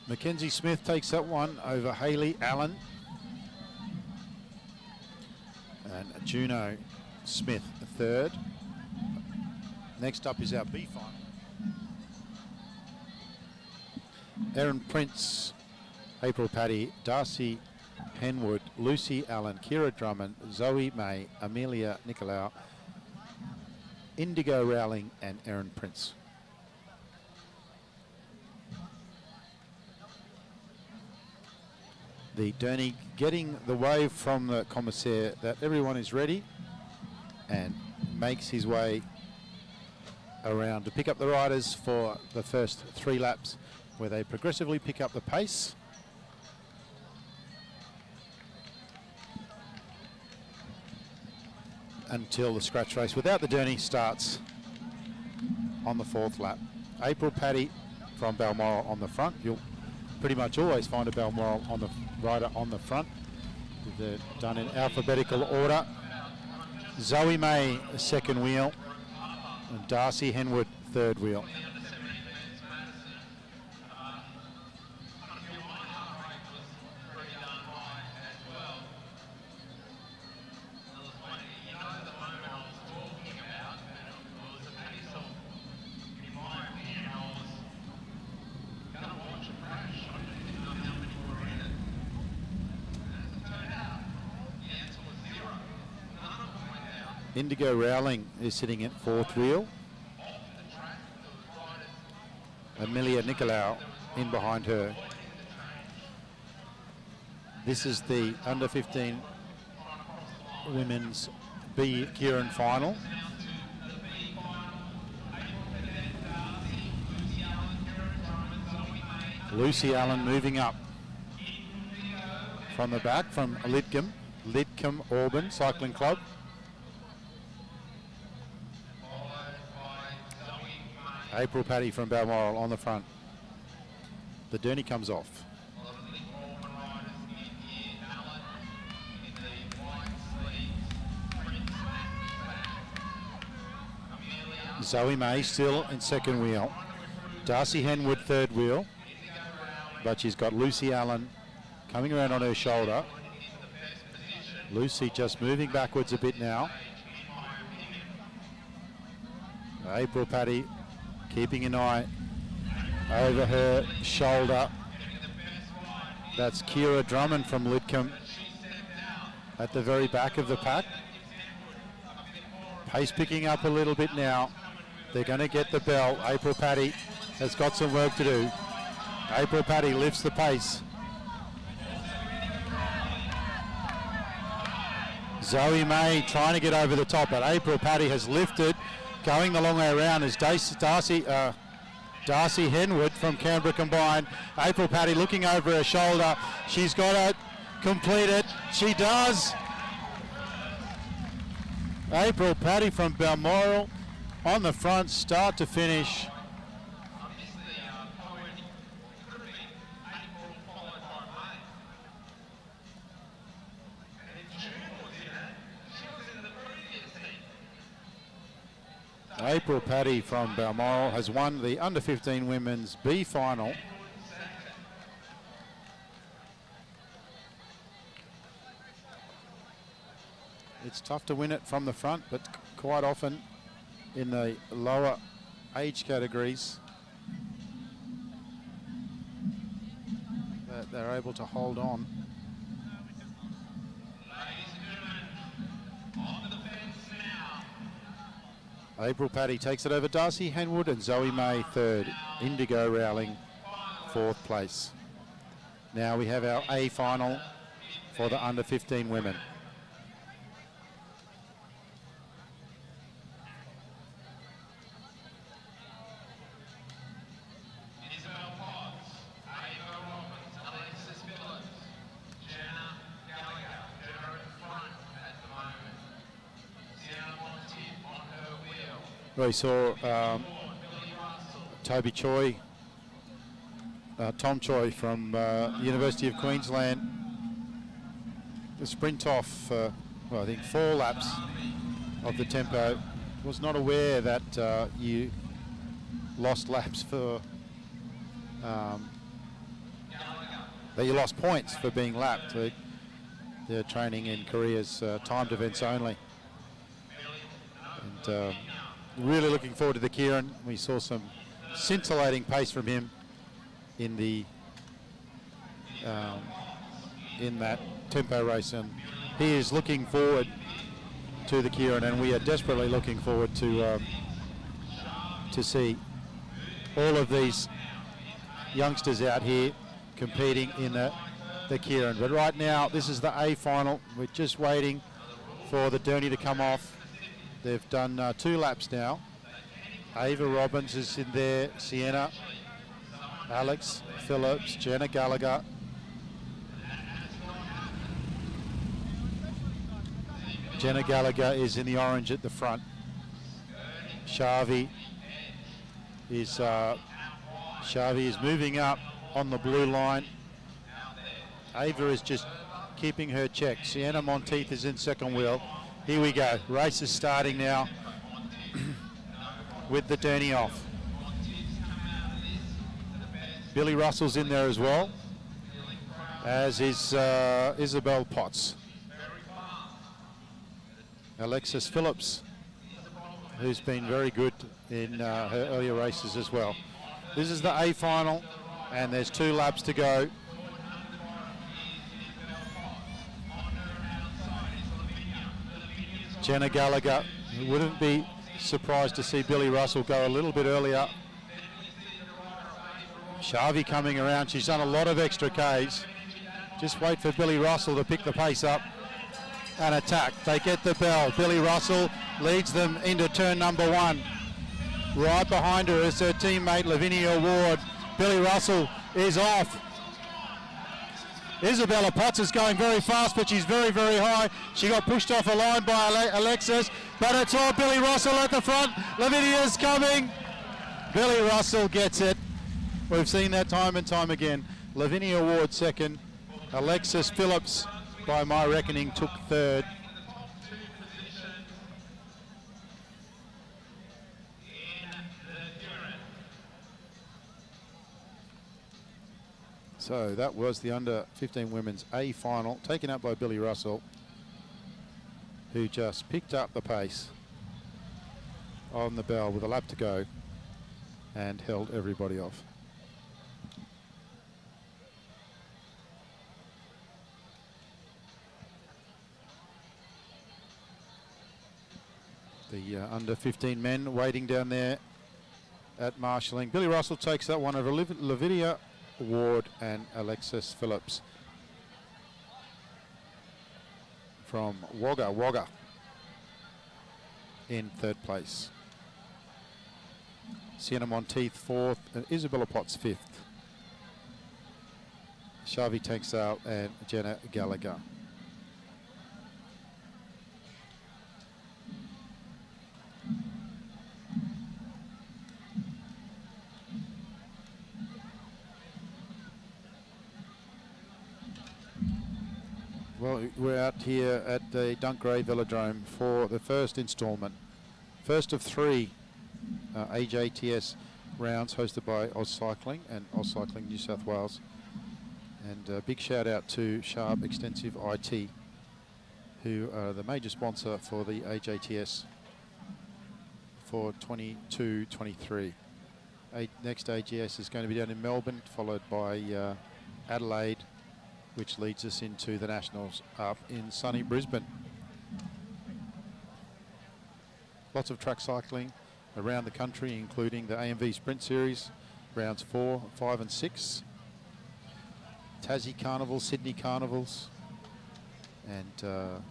Mackenzie Smith takes that one over Hayley Allen. And Juno Smith third. Next up is our B final. Erin Prince, April Paddy, Darcy Henwood, Lucy Allen, Kira Drummond, Zoe May, Amelia Nicolau, Indigo Rowling and Erin Prince. The Derny getting the wave from the commissaire that everyone is ready, and makes his way around to pick up the riders for the first 3 laps, where they progressively pick up the pace. Until the scratch race without the Derny starts on the 4th lap. April Paddy from Balmoral on the front. You'll pretty much always find a Balmoral on the rider on the front. They're done in alphabetical order. Zoe May, second wheel, and Darcy Henwood, third wheel. Indigo Rowling is sitting at 4th wheel. Amelia Nicolau in behind her. This is the under 15 women's B Kieran final. Lucy Allen moving up from the back from Lidcombe Auburn Cycling Club. April Paddy from Balmoral on the front. The Derny comes off. Zoe May still in second wheel. Darcy Henwood third wheel. But she's got Lucy Allen coming around on her shoulder. Lucy just moving backwards a bit now. April Paddy keeping an eye over her shoulder. That's Kira Drummond from Lidcombe at the very back of the pack. Pace picking up a little bit now. They're going to get the bell. April Paddy has got some work to do. April Paddy lifts the pace. Zoe May trying to get over the top, but April Paddy has lifted. Going the long way around is Darcy Henwood from Canberra Combined. April Paddy looking over her shoulder. She's got it. Complete it. She does. April Paddy from Balmoral on the front, start to finish. April Paddy from Balmoral has won the under 15 women's B final. It's tough to win it from the front, but quite often in the lower age categories that they're able to hold on. April Paddy takes it over Darcy Henwood and Zoe May third. Indigo Rowling 4th place. Now we have our A final for the under 15 women. We saw Tom Choi from University of Queensland, the sprint off, well, I think 4 laps of the tempo. Was not aware that you lost laps for, that you lost points for being lapped. They're training in Korea's timed events only. And really looking forward to the Kieran. We saw some scintillating pace from him in the in that tempo race, and he is looking forward to the Kieran, and we are desperately looking forward to see all of these youngsters out here competing in the Kieran. But right now, this is the A final. We're just waiting for the Derny to come off. They've done 2 laps now. Ava Robbins is in there, Sienna, Alex Phillips, Jenna Gallagher. Jenna Gallagher is in the orange at the front. Shavi is moving up on the blue line. Ava is just keeping her check. Sienna Monteith is in second wheel. Here we go. Race is starting now with the Derny off. Billy Russell's in there as well, as is Isabel Potts. Alexis Phillips, who's been very good in her earlier races as well. This is the A final, and there's 2 laps to go. Jenna Gallagher, wouldn't be surprised to see Billy Russell go a little bit earlier. Shavi coming around, she's done a lot of extra Ks. Just wait for Billy Russell to pick the pace up and attack. They get the bell. Billy Russell leads them into turn number 1. Right behind her is her teammate Lavinia Ward. Billy Russell is off. Isabella Potts is going very fast, but she's very, very high. She got pushed off a line by Alexis, but it's all Billy Russell at the front. Lavinia's coming. Billy Russell gets it. We've seen that time and time again. Lavinia Ward second. Alexis Phillips, by my reckoning, took third. So that was the under 15 women's A final, taken up by Billy Russell, who just picked up the pace on the bell with a lap to go and held everybody off. The under 15 men waiting down there at marshalling. Billy Russell takes that one over Lavinia Ward and Alexis Phillips from Wagga Wagga in third place. Sienna Monteith fourth and Isabella Potts fifth. Shavi takes out and Jenna Gallagher. Well, we're out here at the Dunc Velodrome for the first instalment, first of 3 AJTS rounds hosted by AusCycling and AusCycling New South Wales. And a big shout out to Sharp Extensive IT, who are the major sponsor for the AJTS for 22-23. Next AGS is going to be down in Melbourne, followed by Adelaide, which leads us into the Nationals up in sunny Brisbane. Lots of track cycling around the country, including the AMV Sprint Series, rounds 4, 5 and 6. Tassie Carnival, Sydney Carnivals, and a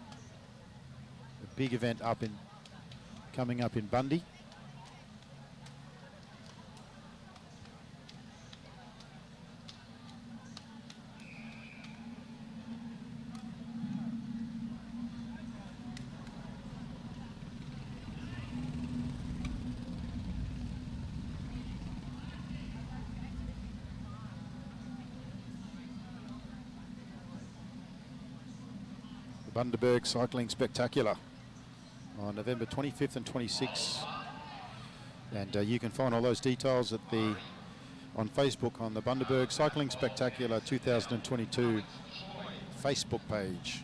big event coming up in Bundy. the Bundaberg Cycling Spectacular on November 25th and 26th. And you can find all those details at on Facebook on the Bundaberg Cycling Spectacular 2022 Facebook page.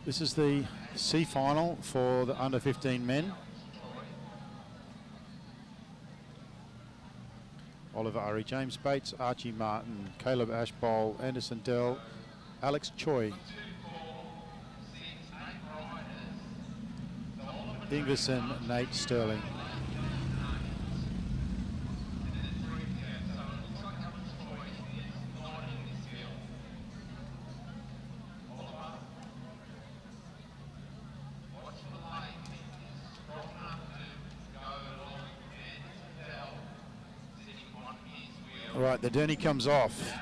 This is the C final for the under 15 men. Oliver Urry, James Bates, Archie Martin, Caleb Ashbowl, Anderson Dell, Alex Choi, Ingverson, Nate Sterling. Right, the Denny comes off.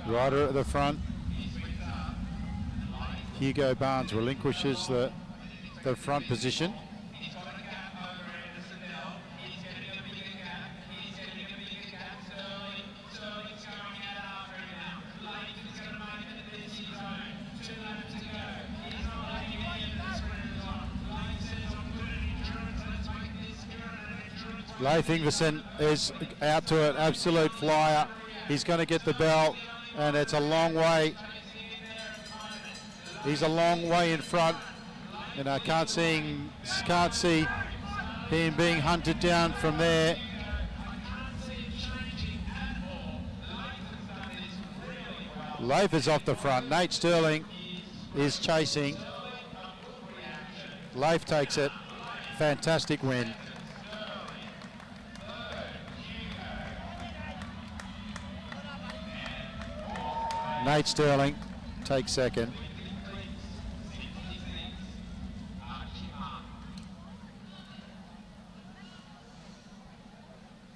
Rider at the front. Hugo Barnes relinquishes the front position. Leif Ingverson is out to an absolute flyer. He's going to get the bell, and it's a long way. He's a long way in front, and I can't see him being hunted down from there. Leif is off the front. Nate Sterling is chasing. Leif takes it. Fantastic win. Nate Sterling takes second.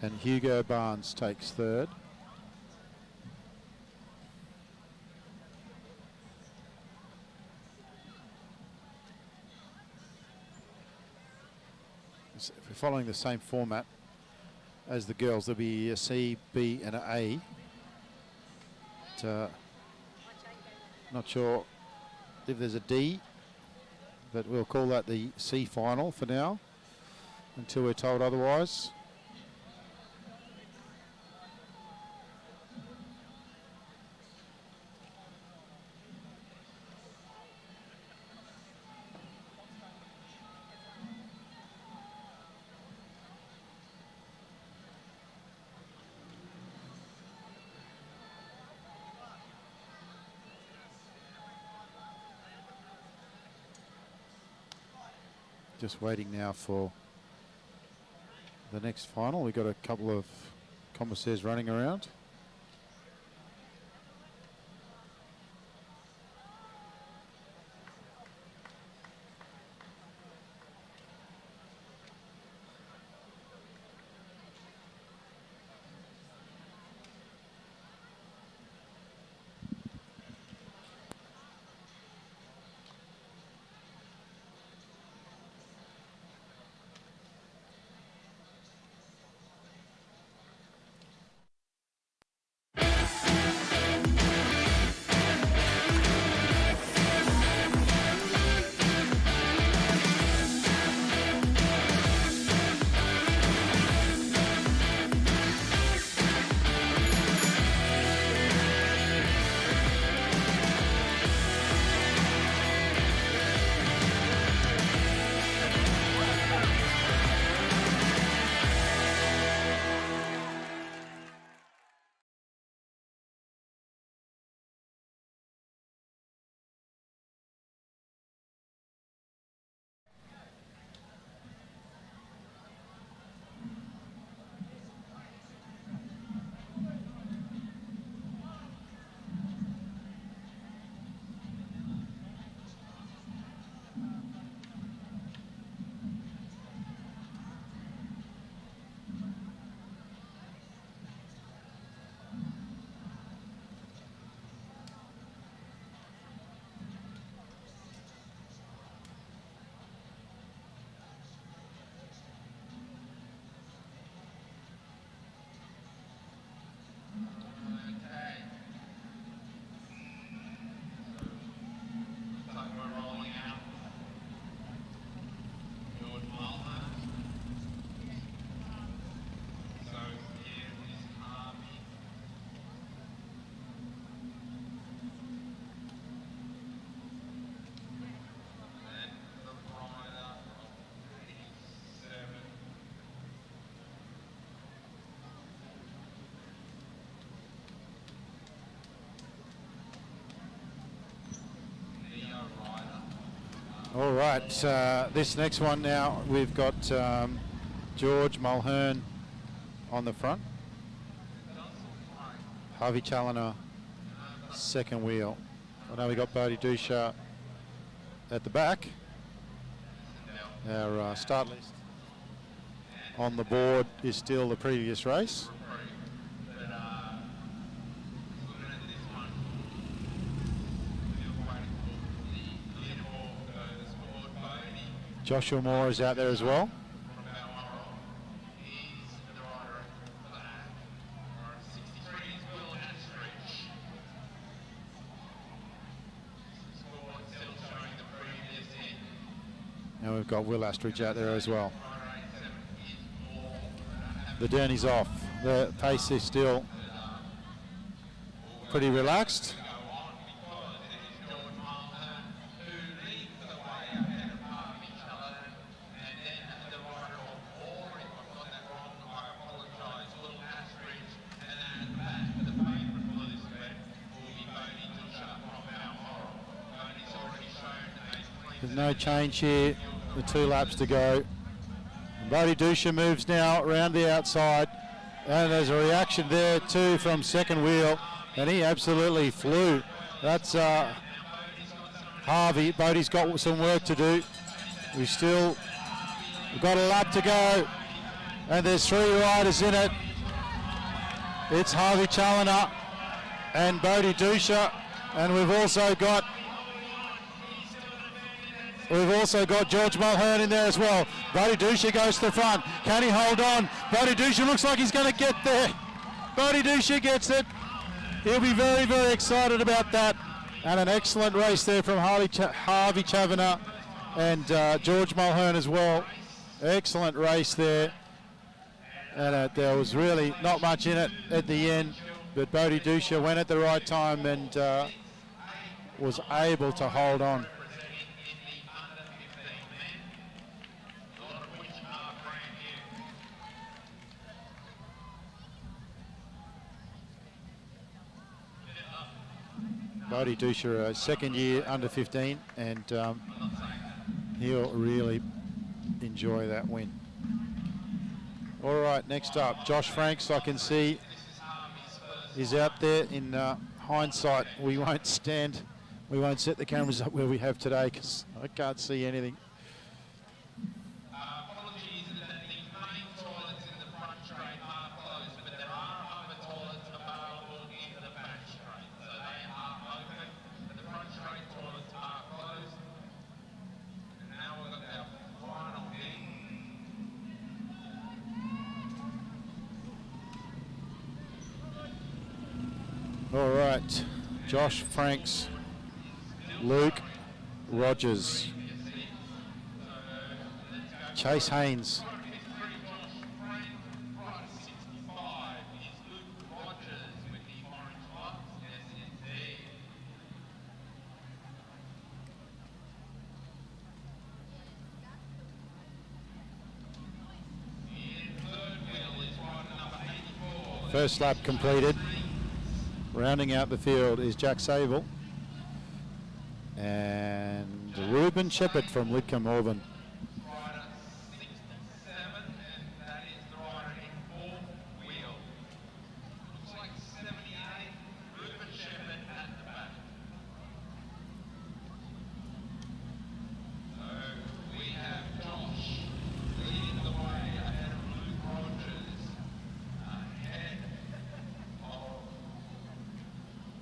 And Hugo Barnes takes third. If we're following the same format as the girls, there'll be a C, B and an A. Not sure if there's a D, but we'll call that the C final for now until we're told otherwise. Just waiting now for the next final. We've got a couple of commissaires running around. All right, this next one now, we've got George Mulhern on the front. Harvey Challoner, second wheel. I know we got Bodie Dusha at the back. Our start list on the board is still the previous race. Joshua Moore is out there as well. And we've got Will Astridge out there as well. The journey's off. The pace is still pretty relaxed. There's no change here. The 2 laps to go. Bodie Dusha moves now around the outside, and there's a reaction there too from second wheel, and he absolutely flew. That's Harvey. Bodie's got some work to do. We've got a lap to go, and there's 3 riders in it. It's Harvey Challoner and Bodie Dusha, and we've also got George Mulhern in there as well. Bodie Dusha goes to the front. Can he hold on? Bodie Dusha looks like he's going to get there. Bodie Dusha gets it. He'll be very, very excited about that. And an excellent race there from Harvey Challoner and George Mulhern as well. Excellent race there. And there was really not much in it at the end, but Bodie Dusha went at the right time and was able to hold on. Bodie Dusha, second year under 15, and he'll really enjoy that win. All right, next up, Josh Franks, I can see, is out there. In hindsight, we won't set the cameras up where we have today because I can't see anything. All right, Josh Franks, Luke Rogers, Chase Haynes, first lap completed. Rounding out the field is Jack Sable and Ruben Shepherd from Lidcombe Auburn.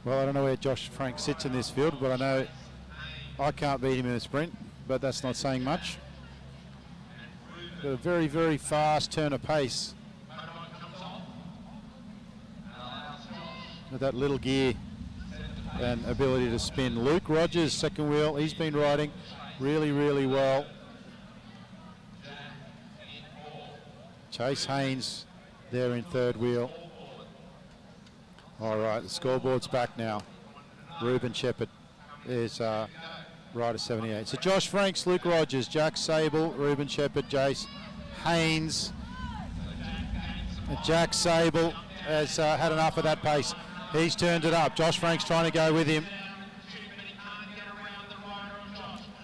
Well, I don't know where Josh Franks sits in this field, but I know I can't beat him in a sprint, but that's not saying much. Got a very, very fast turn of pace with that little gear and ability to spin. Luke Rogers, second wheel, he's been riding really, really well. Chase Haynes there in third wheel. All right, the scoreboard's back now. Ruben Shepherd is rider 78. So Josh Franks, Luke Rogers, Jack Sable, Ruben Shepherd, Jace Haynes. And Jack Sable has had enough of that pace. He's turned it up. Josh Franks trying to go with him.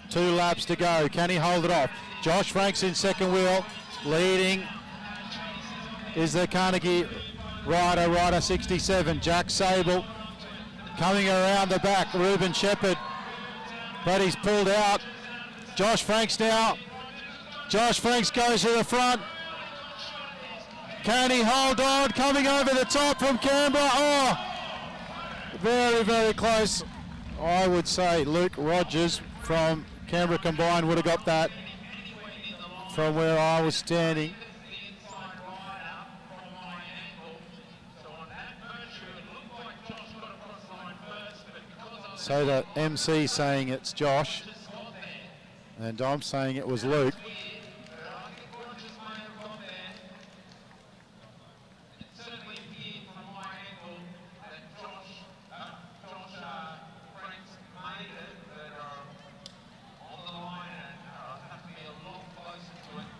2 laps to go. Can he hold it off? Josh Franks in second wheel. Leading is the Carnegie rider 67. Jack Sable coming around the back. Reuben Shepherd, but he's pulled out. Josh Franks now. Josh Franks goes to the front. Can he hold on? Coming over the top from Canberra. Oh, very, very close. I would say Luke Rogers from Canberra Combined would have got that from where I was standing. So the MC saying it's Josh, and I'm saying it was Luke.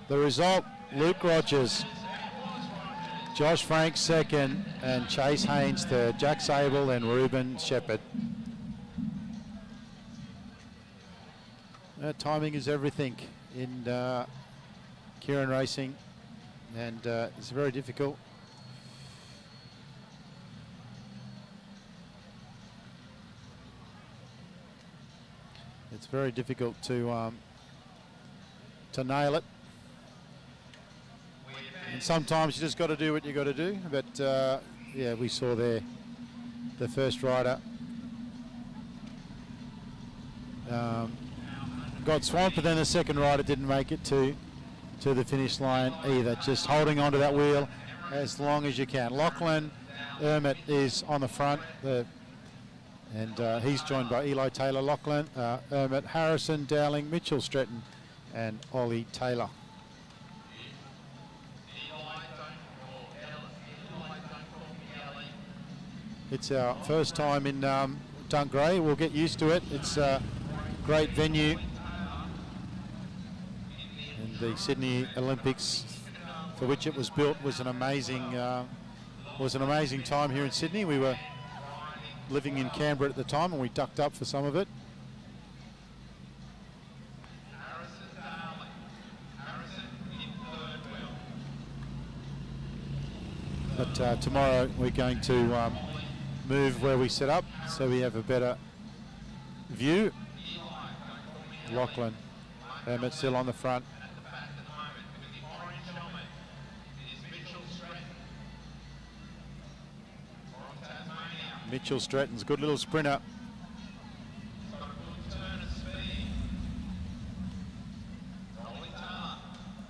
The result, Luke Rogers, Josh Franks second, and Chase Haynes third, Jack Sable and Reuben Shepherd. Timing is everything in Kieran racing, and it's very difficult. It's very difficult to nail it. And sometimes you just got to do what you got to do. But yeah, we saw there the first rider got swamped, but then the second rider didn't make it to the finish line either. Just holding onto that wheel as long as you can. Lachlan Ermit is on the front, and he's joined by Eli Taylor, Lachlan, Ermit, Harrison, Dowling, Mitchell Stretton, and Ollie Taylor. It's our first time in Dunc Grey. We'll get used to it. It's a great venue. And the Sydney Olympics, for which it was built, was an amazing time here in Sydney. We were living in Canberra at the time, and we ducked up for some of it. But tomorrow we're going to move where we set up so we have a better view. Lachlan Hermit still on the front. Mitchell Stratton's a good little sprinter.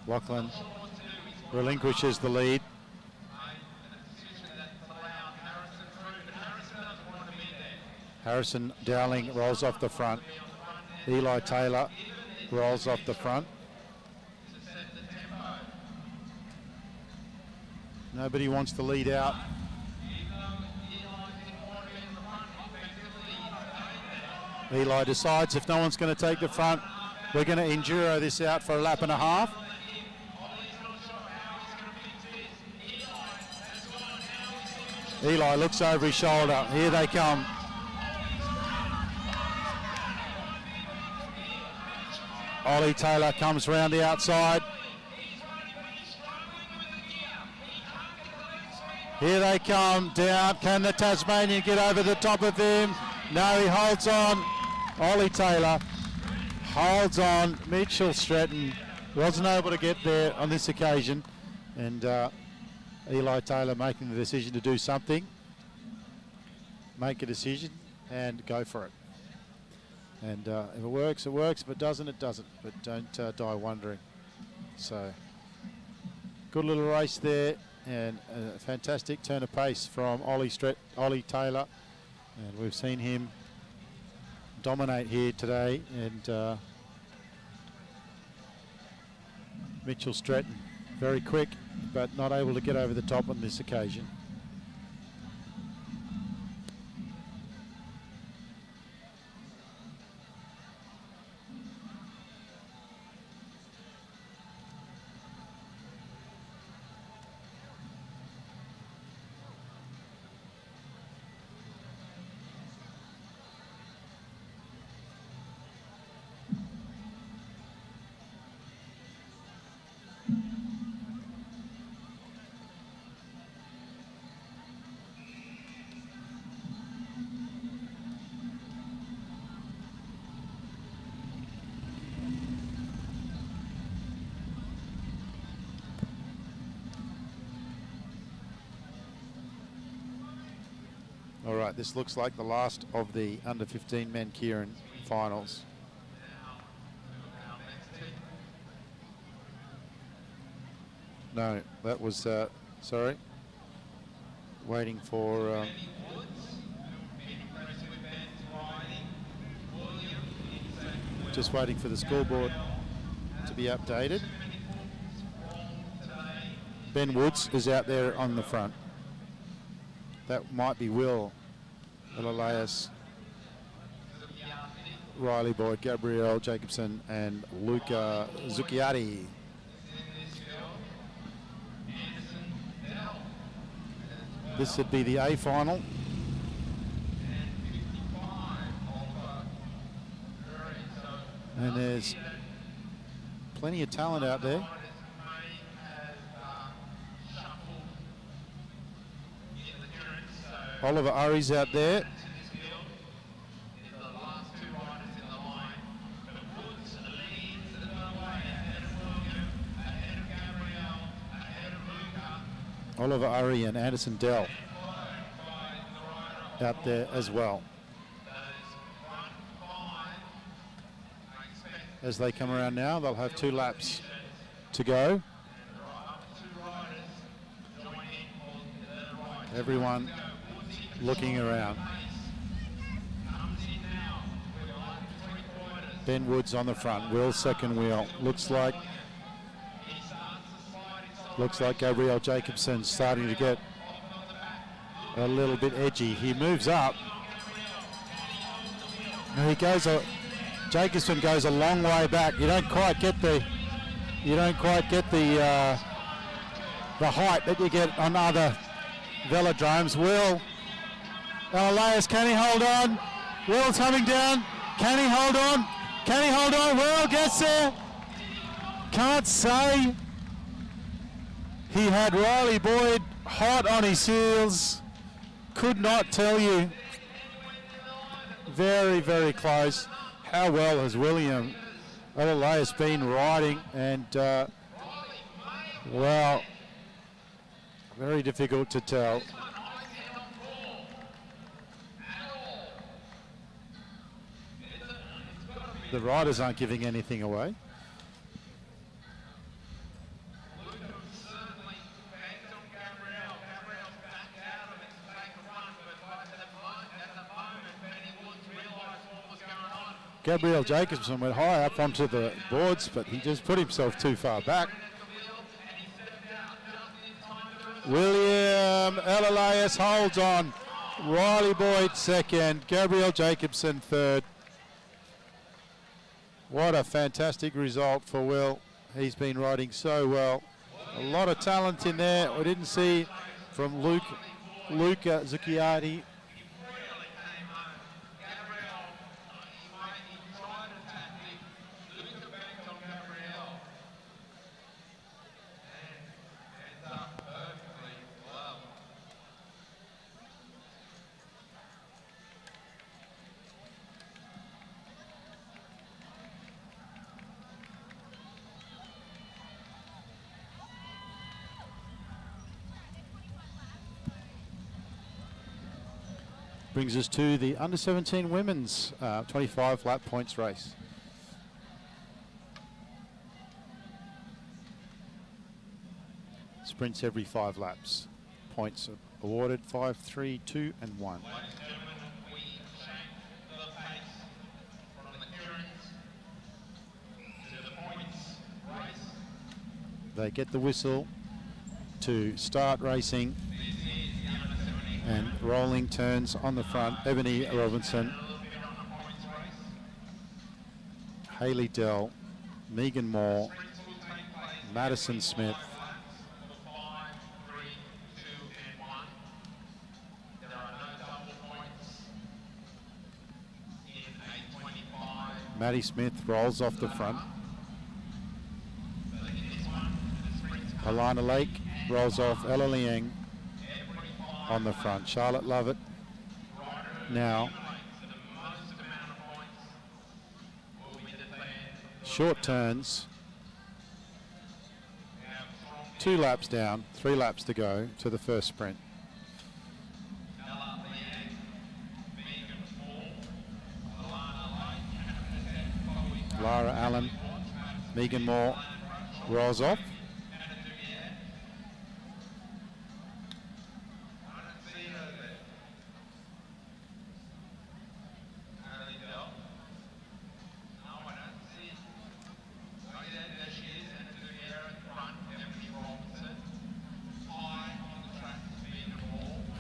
Lachlan relinquishes the lead. Harrison Dowling rolls off the front. Eli Taylor rolls off the front. Nobody wants to lead out. Eli decides if no one's going to take the front, we're going to enduro this out for a lap and a half. Eli looks over his shoulder. Here they come. Ollie Taylor comes round the outside. Here they come down. Can the Tasmanian get over the top of him? No, he holds on. Ollie Taylor holds on. Mitchell Stratton wasn't able to get there on this occasion. And Eli Taylor making the decision to do something. Make a decision and go for it. And if it works, it works. If it doesn't, it doesn't. But don't die wondering. So, good little race there, and a fantastic turn of pace from Ollie Taylor. And we've seen him dominate here today. And Mitchell Stratton, very quick, but not able to get over the top on this occasion. right, this looks like the last of the under 15 men Kieran finals. No, that was, sorry, waiting for, just waiting for the scoreboard to be updated. Ben Woods is out there on the front. That might be Will, Elias, Riley Boyd, Gabrielle Jacobson, and Luca Zucchiati. This would be the A final. And there's plenty of talent out there. Oliver Urry's out there. Oliver Urry and Anderson Dell out there as well. As they come around now, they'll have 2 laps to go. Everyone looking around. Ben Woods on the front, Will second wheel. Looks like Gabrielle Jacobson starting to get a little bit edgy. He moves up. And he goes, Jacobson goes a long way back. You don't quite get the height that you get on other velodromes. Will Elias, can he hold on? Will's coming down. Can he hold on? Can he hold on? Will gets there. Can't say. He had Riley Boyd hot on his heels. Could not tell you. Very, very close. How well has William Elias been riding? And, well, very difficult to tell. The riders aren't giving anything away. Gabrielle Jacobson went high up onto the boards, but he just put himself too far back. William Elias holds on. Riley Boyd second. Gabrielle Jacobson third. What a fantastic result for Will. He's been riding so well. A lot of talent in there. We didn't see from Luca Zucchiati. Brings us to the under 17 women's 25 lap points race. Sprints every 5 laps. Points awarded 5, 3, 2, and 1. They get the whistle to start racing. And rolling turns on the front. Ebony Robinson, Hayley Dell, Megan Moore, Madison Smith, Maddie Smith rolls off the front. Alana Lake rolls off. Ella Liang on the front. Charlotte Lovett now. Short turns. 2 laps down, 3 laps to go to the first sprint. Megan Moore rolls off.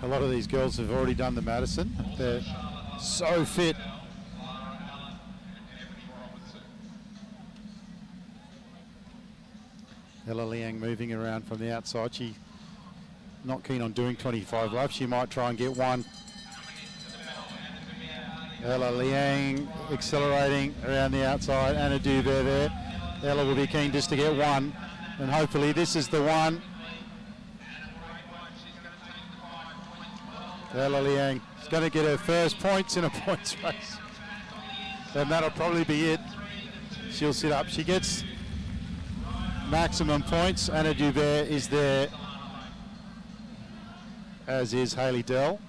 A lot of these girls have already done the Madison. They're so fit. Ella Liang moving around from the outside. She's not keen on doing 25 laps. She might try and get one. Ella Liang accelerating around the outside. Anna Dubert there. Ella will be keen just to get one. And hopefully this is the one. Ella Liang is going to get her first points in a points race. And that'll probably be it. She'll sit up. She gets maximum points. Anna Dubert is there, as is Hayley Dell.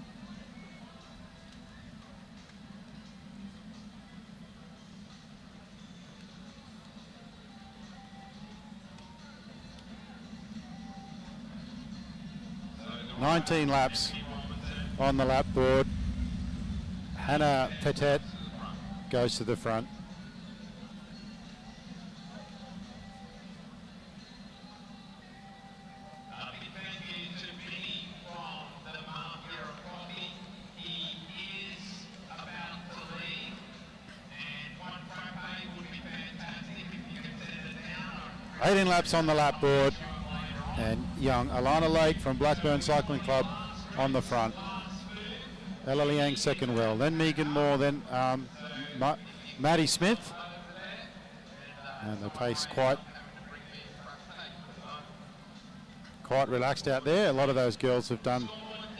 "19 laps on the lap board." Hannah Petit goes to the front. "18 laps on the lap board." And young Alana Lake from Blackburn Cycling Club on the front. Ella Liang second well, then Megan Moore, then Maddie Smith. And the pace quite relaxed out there. A lot of those girls have done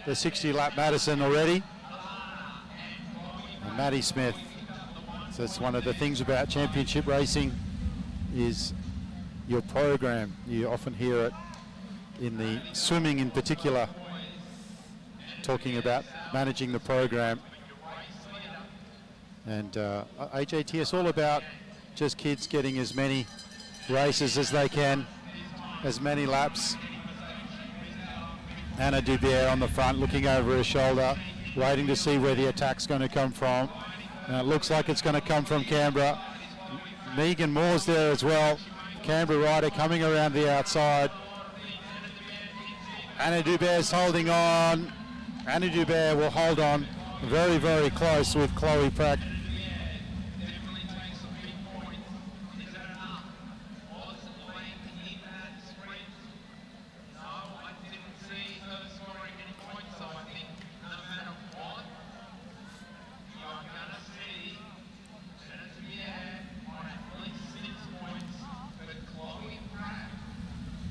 the 60-lap Madison already. And Maddie Smith, so that's one of the things about championship racing, is your program. You often hear it in the swimming in particular, talking about managing the program. And HATS all about just kids getting as many races as they can, as many laps. Anna Dubert on the front, looking over her shoulder, waiting to see where the attack's going to come from. It looks like it's going to come from Canberra. Megan Moore's there as well. Canberra rider coming around the outside. Anna Dubert's holding on. Anna Dubert will hold on very, very close with Chloe Pratt.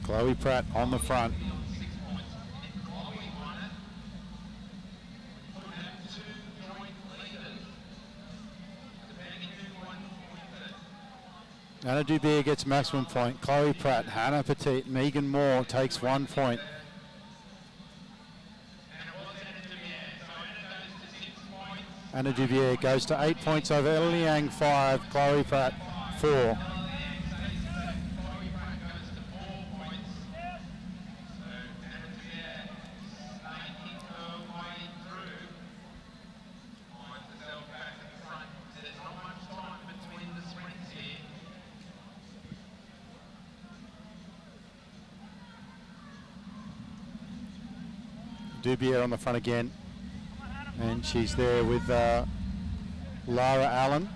Chloe Pratt on the front. Anna Dubert gets maximum point. Chloe Pratt, Hannah Petit, Megan Moore takes 1 point. Anna Dubert goes to 8 points over Ella Liang, 5, Chloe Pratt, 4. Dubert on the front again, and she's there with Lara Allen.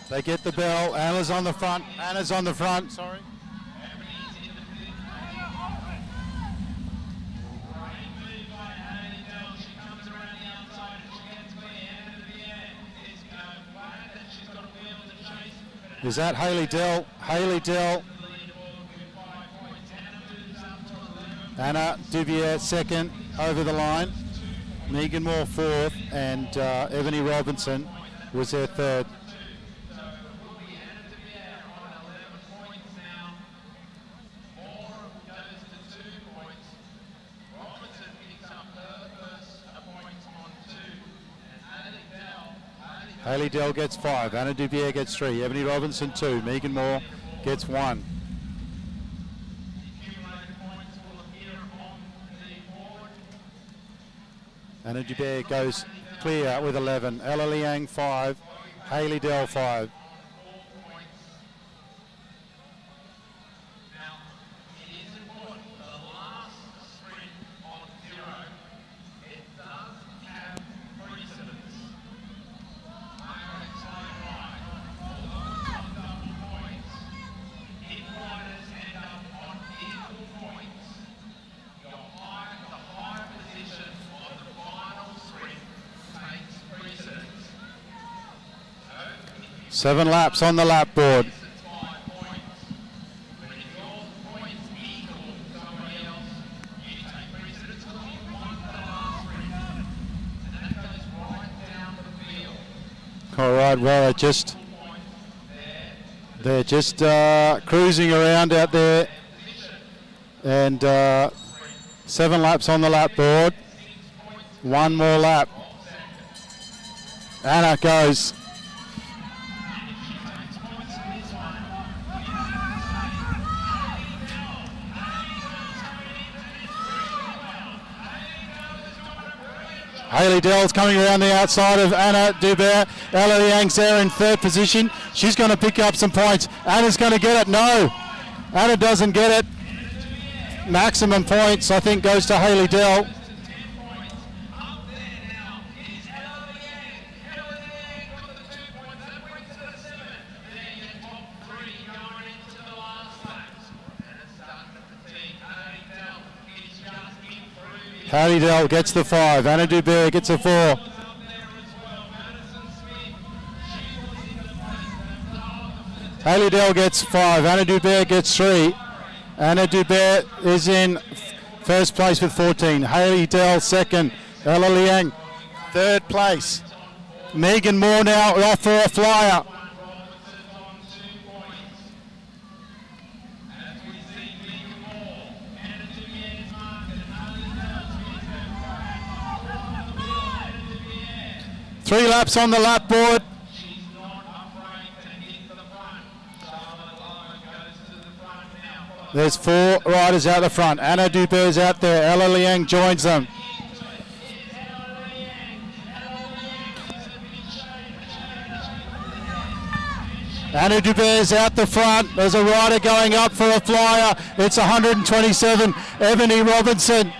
They get the bell. Anna's on the front. Anna's on the front. Sorry. Is that Hayley Dell? Hayley Dell. Anna Dubert second over the line. Megan Moore fourth, and Ebony Robinson was their third. Hayley Dell gets 5. Anna Dubier gets 3. Ebony Robinson 2. Megan Moore gets 1. Anna Dubier goes clear with 11. Ella Liang 5. Hayley Dell 5. Seven laps on the lap board. All right, well, they're just cruising around out there, and 7 laps on the lap board. One more lap. Anna goes. Hayley Dell's coming around the outside of Anna Dubert. Ella Liang's there in 3rd position. She's going to pick up some points. Anna's going to get it. No, Anna doesn't get it. Maximum points, I think, goes to Hayley Dell. Hayley Dell gets the 5. Anna Dubert gets a 4. Hayley Dell gets 5. Anna Dubert gets 3. Anna Dubert is in 1st place with 14. Hayley Dell 2nd. Ella Liang 3rd place. Megan Moore now off for a flyer. Three laps on the lap board. There's 4 riders out the front. Anna Dubert's out there. Ella Liang joins them. Anna Dubert's out the front. There's a rider going up for a flyer. It's 127. Ebony Robinson.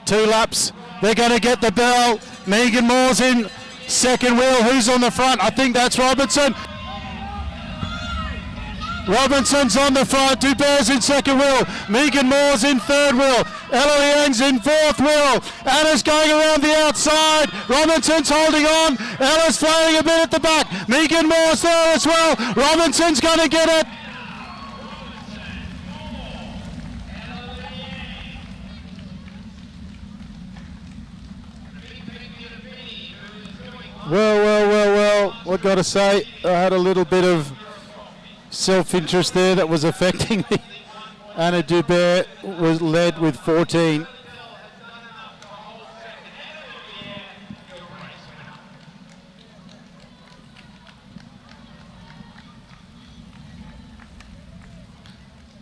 Two laps. They're going to get the bell. Megan Moore's in 2nd wheel. Who's on the front? I think that's Robinson. Robinson's on the front. Dubert's in 2nd wheel. Megan Moore's in 3rd wheel. Ella Liang's in 4th wheel. Anna's going around the outside. Robinson's holding on. Ella's flying a bit at the back. Megan Moore's there as well. Robinson's going to get it. Well, I've got to say, I had a little bit of self-interest there that was affecting me. Anna Dubert was led with 14.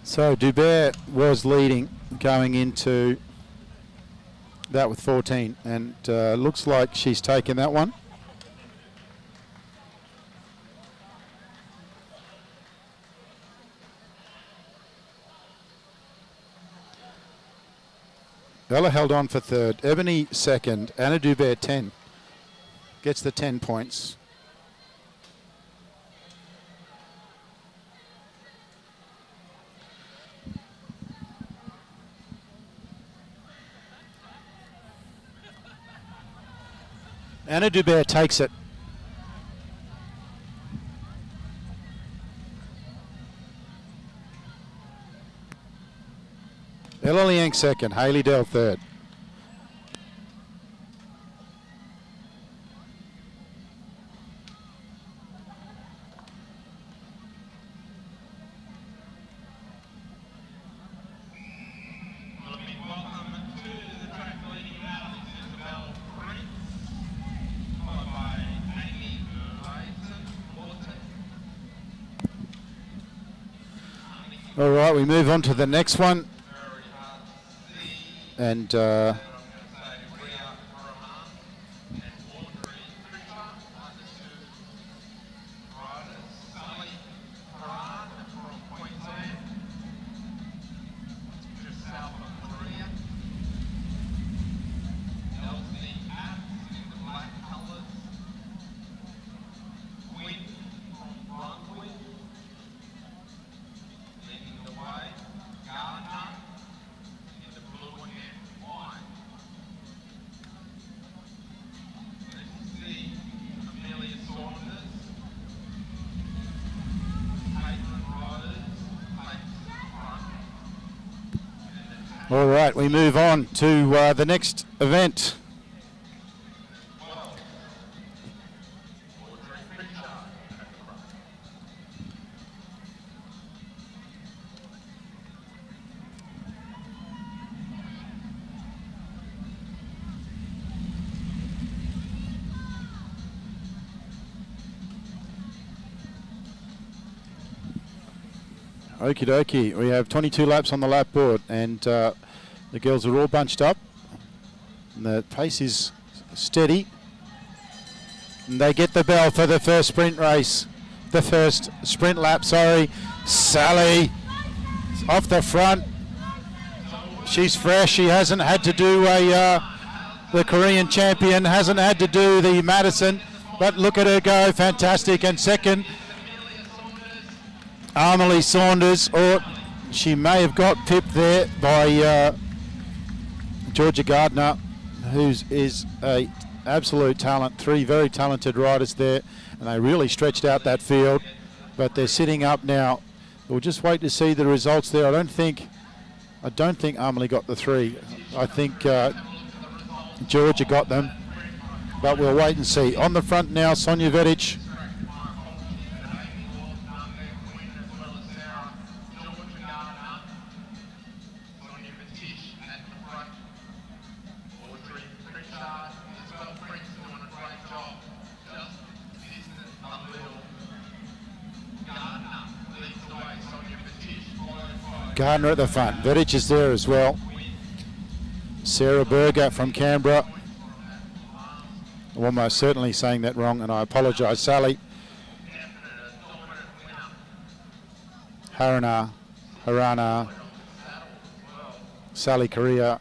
So Dubert was leading going into that with 14, and looks like she's taken that one. Ella held on for 3rd. Ebony 2nd. Anna Dubert 10. Gets the 10 points. Anna Dubert takes it. Ella Liang 2nd, Hayley Dell 3rd. All right, we move on to the next one. And all right, we move on to the next event. Okie dokie, we have 22 laps on the lap board, and the girls are all bunched up. And the pace is steady. And they get the bell for the first sprint race. The first sprint lap, sorry. Sally off the front. She's fresh. She hasn't had to do the Korean champion, hasn't had to do the Madison, but look at her go, fantastic. And second, Amelie Saunders, or she may have got pipped there by Georgia Gardner, who is a absolute talent. Three very talented riders there, and they really stretched out that field, but they're sitting up now. We'll just wait to see the results there. I don't think Amelie got the three. I think Georgia got them, but we'll wait and see. On the front now, Sonia Vedic. Gardner at the front. Vedic is there as well. Sarah Berger from Canberra. I'm almost certainly saying that wrong, and I apologise. Sally. Harana. Sally Korea.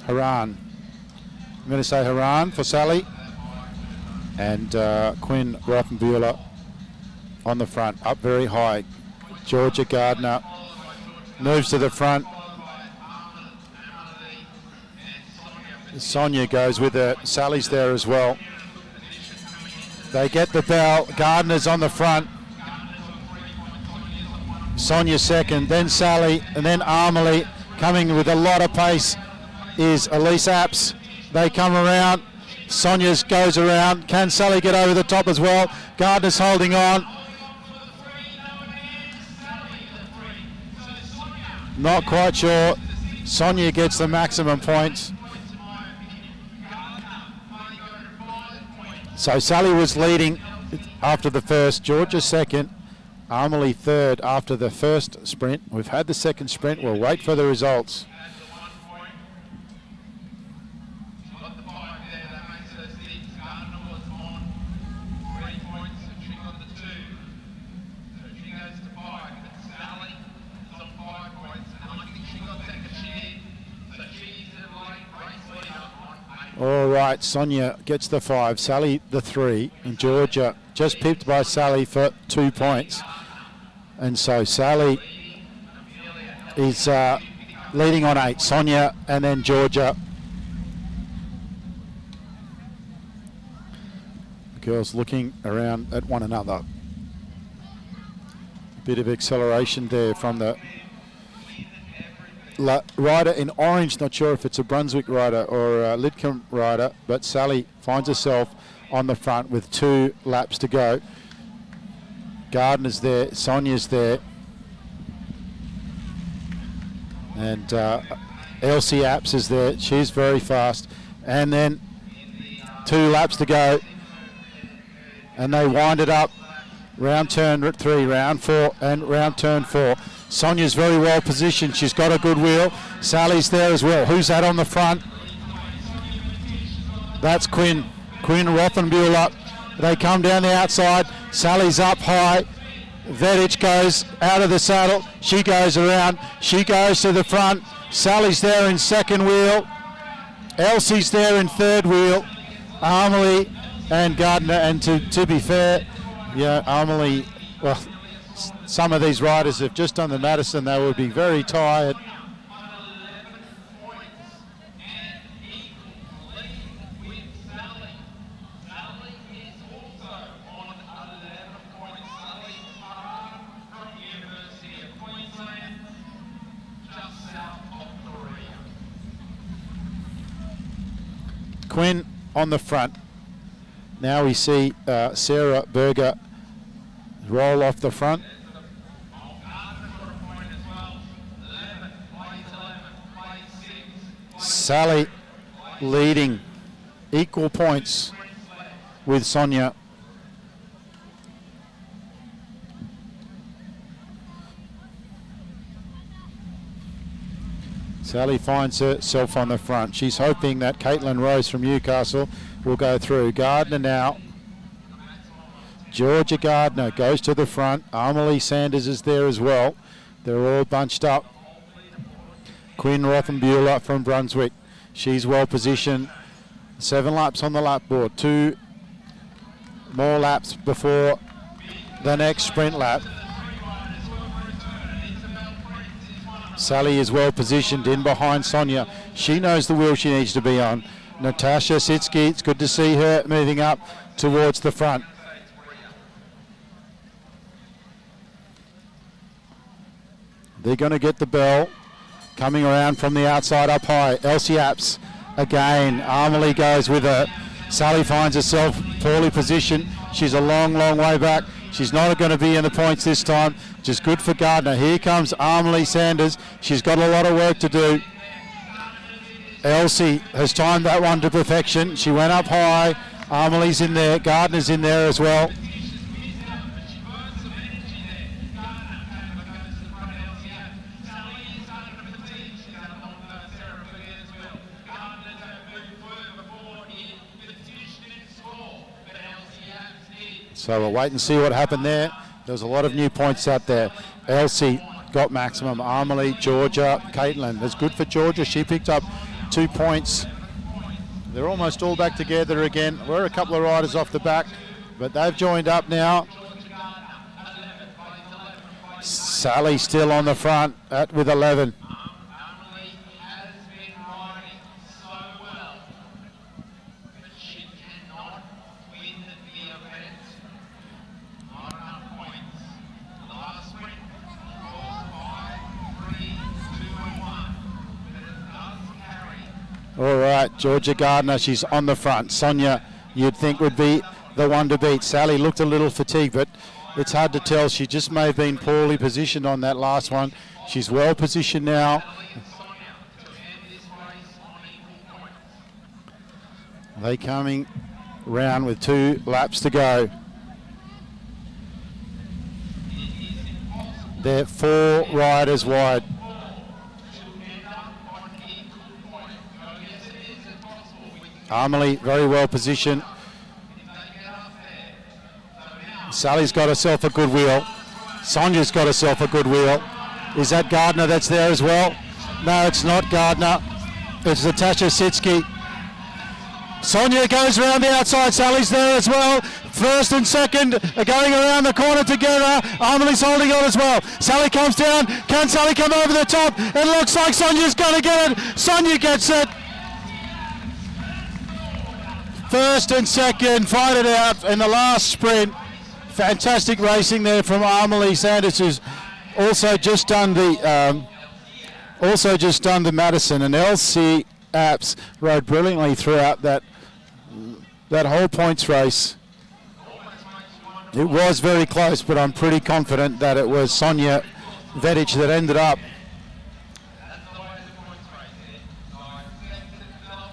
Haran. I'm going to say Haran for Sally. And Quinn Rothenbuehler on the front, up very high. Georgia Gardner moves to the front. Sonia goes with her. Sally's there as well. They get the bell. Gardner's on the front. Sonia second, then Sally, and then Amelie. Coming with a lot of pace is Elise Apps. They come around. Sonia goes around. Can Sally get over the top as well? Gardner's holding on. Not quite sure. Sonia gets the maximum points. So Sally was leading after the first, Georgia second, Amelie third after the first sprint. We've had the second sprint. We'll wait for the results. All right, Sonia gets the 5, Sally the 3, and Georgia just pipped by Sally for 2 points. And so Sally is leading on 8, Sonia and then Georgia. The girls looking around at one another. A bit of acceleration there from the rider in orange. Not sure if it's a Brunswick rider or a Lidcombe rider, but Sally finds herself on the front with 2 laps to go. Gardner's there, Sonia's there, and Elsie Apps is there. She's very fast, and then 2 laps to go, and they wind it up. round turn 3, round 4, and round turn 4. Sonia's very well positioned. She's got a good wheel. Sally's there as well. Who's that on the front? That's Quinn Rothenbuehler. They come down the outside. Sally's up high. Vedich goes out of the saddle. She goes around. She goes to the front. Sally's there in second wheel. Elsie's there in third wheel. Amelie and Gardner. And to be fair, yeah, Amelie, well, some of these riders have just done the Madison. They would be very tired. Quinn on the front. Now we see Sarah Berger roll off the front. Sally leading, equal points with Sonia. Sally finds herself on the front. She's hoping that Caitlin Rose from Newcastle will go through. Gardner now. Georgia Gardner goes to the front. Amelie Sanders is there as well. They're all bunched up. Quinn Rothenbuehler from Brunswick. She's well positioned. 7 laps on the lap board. 2 more laps before the next sprint lap. Sally is well positioned in behind Sonia. She knows the wheel she needs to be on. Natasha Sitsky, it's good to see her moving up towards the front. They're going to get the bell. Coming around from the outside up high. Elsie Apps again. Amelie goes with her. Sally finds herself poorly positioned. She's a long, long way back. She's not going to be in the points this time, which is good for Gardner. Here comes Amelie Sanders. She's got a lot of work to do. Elsie has timed that one to perfection. She went up high. Amelie's in there. Gardner's in there as well. So we'll wait and see what happened there. There's a lot of new points out there. Elsie got maximum. Amelie, Georgia, Caitlin. That's good for Georgia. She picked up 2 points. They're almost all back together again. We're a couple of riders off the back, but they've joined up now. Sally still on the front with 11. All right, Georgia Gardner, she's on the front. Sonia, you'd think, would be the one to beat. Sally looked a little fatigued, but it's hard to tell. She just may have been poorly positioned on that last one. She's well positioned now. They coming round with 2 laps to go. They're 4 riders wide. Amelie very well positioned. Sally's got herself a good wheel. Sonia's got herself a good wheel. Is that Gardner that's there as well? No, it's not Gardner. It's Natasha Sitsky. Sonia goes around the outside. Sally's there as well. First and second are going around the corner together. Amelie's holding on as well. Sally comes down. Can Sally come over the top? It looks like Sonia's going to get it. Sonia gets it. First and second, fight it out in the last sprint. Fantastic racing there from Amelie Sanders, who's also just done the Madison, and Elsie Apps rode brilliantly throughout that whole points race. It was very close, but I'm pretty confident that it was Sonia Vedich that ended up.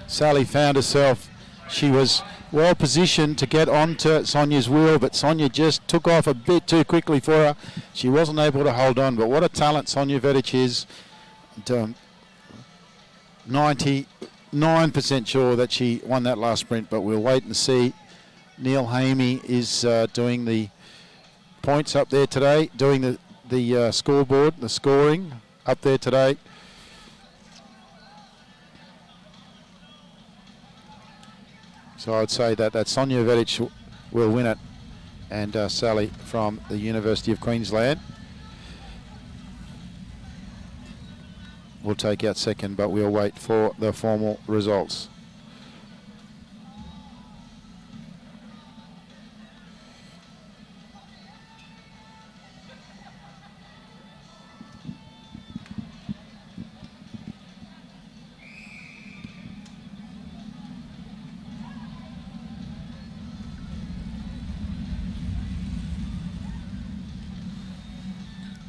Sally found herself. She was well positioned to get onto Sonia's wheel, but Sonia just took off a bit too quickly for her. She wasn't able to hold on, but what a talent Sonia Vedic is. 99% sure that she won that last sprint, but we'll wait and see. Neil Hamey is doing the points up there today, doing the scoreboard, the scoring up there today. So I'd say that Sonia Vedic will win it, and Sally from the University of Queensland will take out second, but we'll wait for the formal results.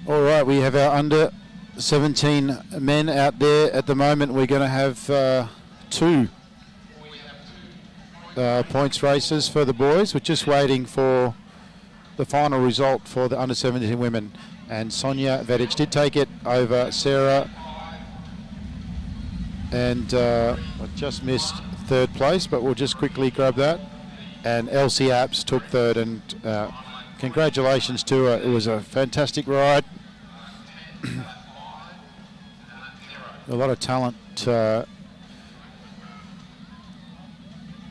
All right, we have our under 17 men out there at the moment. We're going to have two points races for the boys. We're just waiting for the final result for the under 17 women. And Sonia Vedic did take it over Sarah, and just missed third place, but we'll just quickly grab that. And Elsie Apps took third, and congratulations to her. It was a fantastic ride. A lot of talent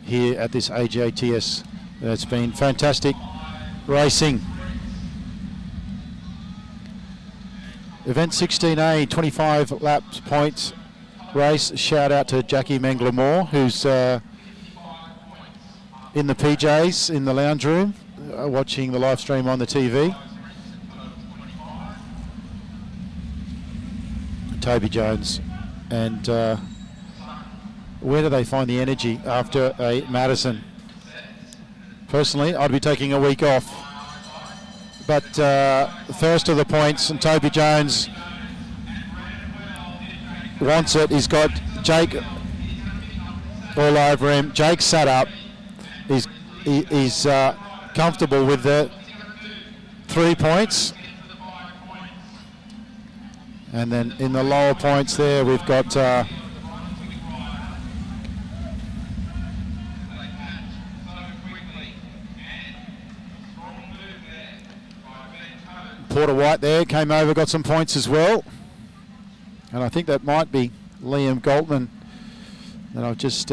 here at this AJTS. It's been fantastic racing. Event 16A, 25 laps points race. Shout out to Jackie Mengler-Moore, who's in the PJs in the lounge room, watching the live stream on the TV. Toby Jones, and where do they find the energy after a Madison? Personally, I'd be taking a week off, but first of the points, and Toby Jones wants it. He's got Jake all over him. Jake's sat up. He's comfortable with the 3 points. And then in the lower points there, we've got Porter White there, came over, got some points as well. And I think that might be Liam Galtman. And I've just...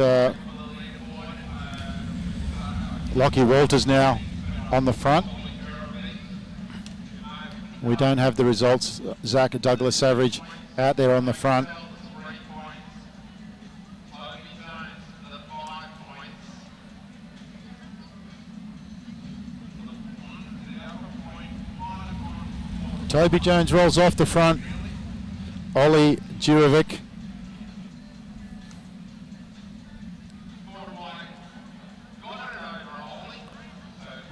Lockie Walters now on the front. We don't have the results. Zach Douglas Average out there on the front. Toby Jones rolls off the front. Ollie Jurovic.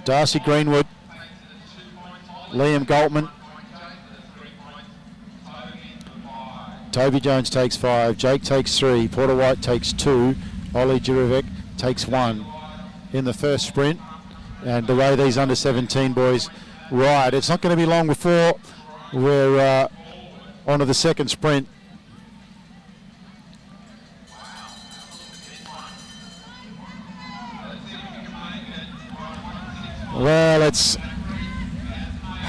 Darcy Greenwood. Liam Galtman. Toby Jones takes 5, Jake takes 3, Porter White takes 2, Ollie Jurovic takes 1 in the first sprint. And the way these under 17 boys ride, it's not going to be long before we're onto the second sprint. Well, it's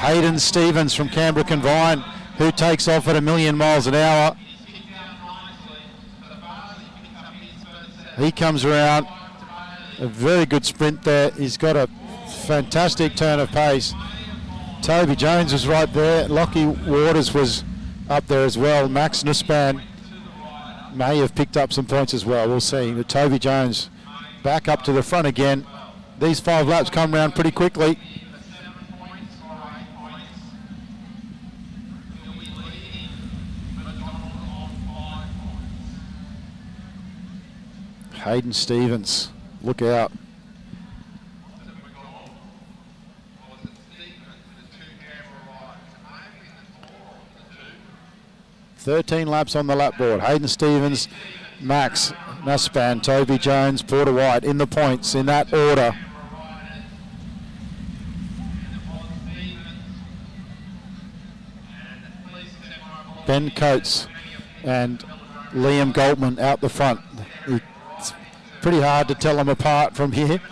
Hayden Stevens from Canberra Convine who takes off at 1,000,000 miles an hour. He comes around, a very good sprint there. He's got a fantastic turn of pace. Toby Jones was right there. Lockie Waters was up there as well. Max Nussbaum may have picked up some points as well. We'll see. But Toby Jones back up to the front again. These 5 laps come around pretty quickly. Hayden Stevens, look out. 13 laps on the lap board. Hayden Stevens, Max Nussbaum, Toby Jones, Porter White in the points in that order. Ben Coates and Liam Goldman out the front. It's pretty hard to tell them apart from here.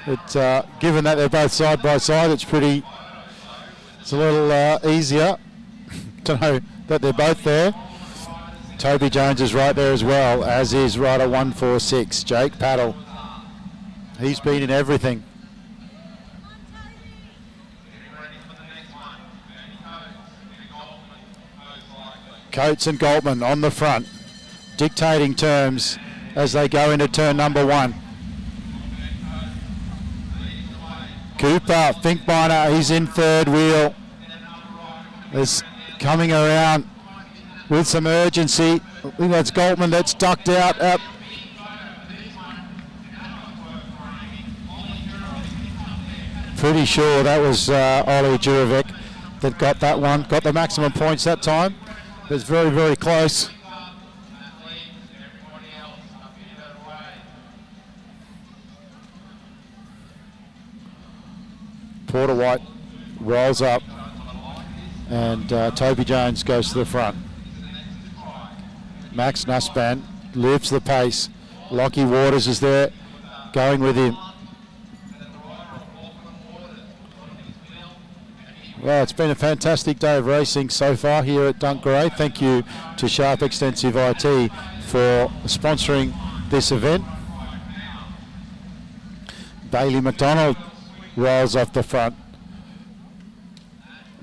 But given that they're both side by side, it's a little easier to know that they're both there. Toby Jones is right there as well, as is rider 146, Jake Paddle. He's been in everything. Coates and Goldman on the front, dictating terms as they go into turn number 1. Cooper, Finkbeiner, he's in third wheel. Is coming around with some urgency. I think that's Goldman that's ducked out. Pretty sure that was Ollie Jurovic that got that one, got the maximum points that time. It was very, very close. Porter White rolls up and Toby Jones goes to the front. Max Nussbaum lifts the pace. Lockie Waters is there going with him. Well, it's been a fantastic day of racing so far here at Dunc. Thank you to Sharp Extensive IT for sponsoring this event. Bailey McDonald rolls off the front.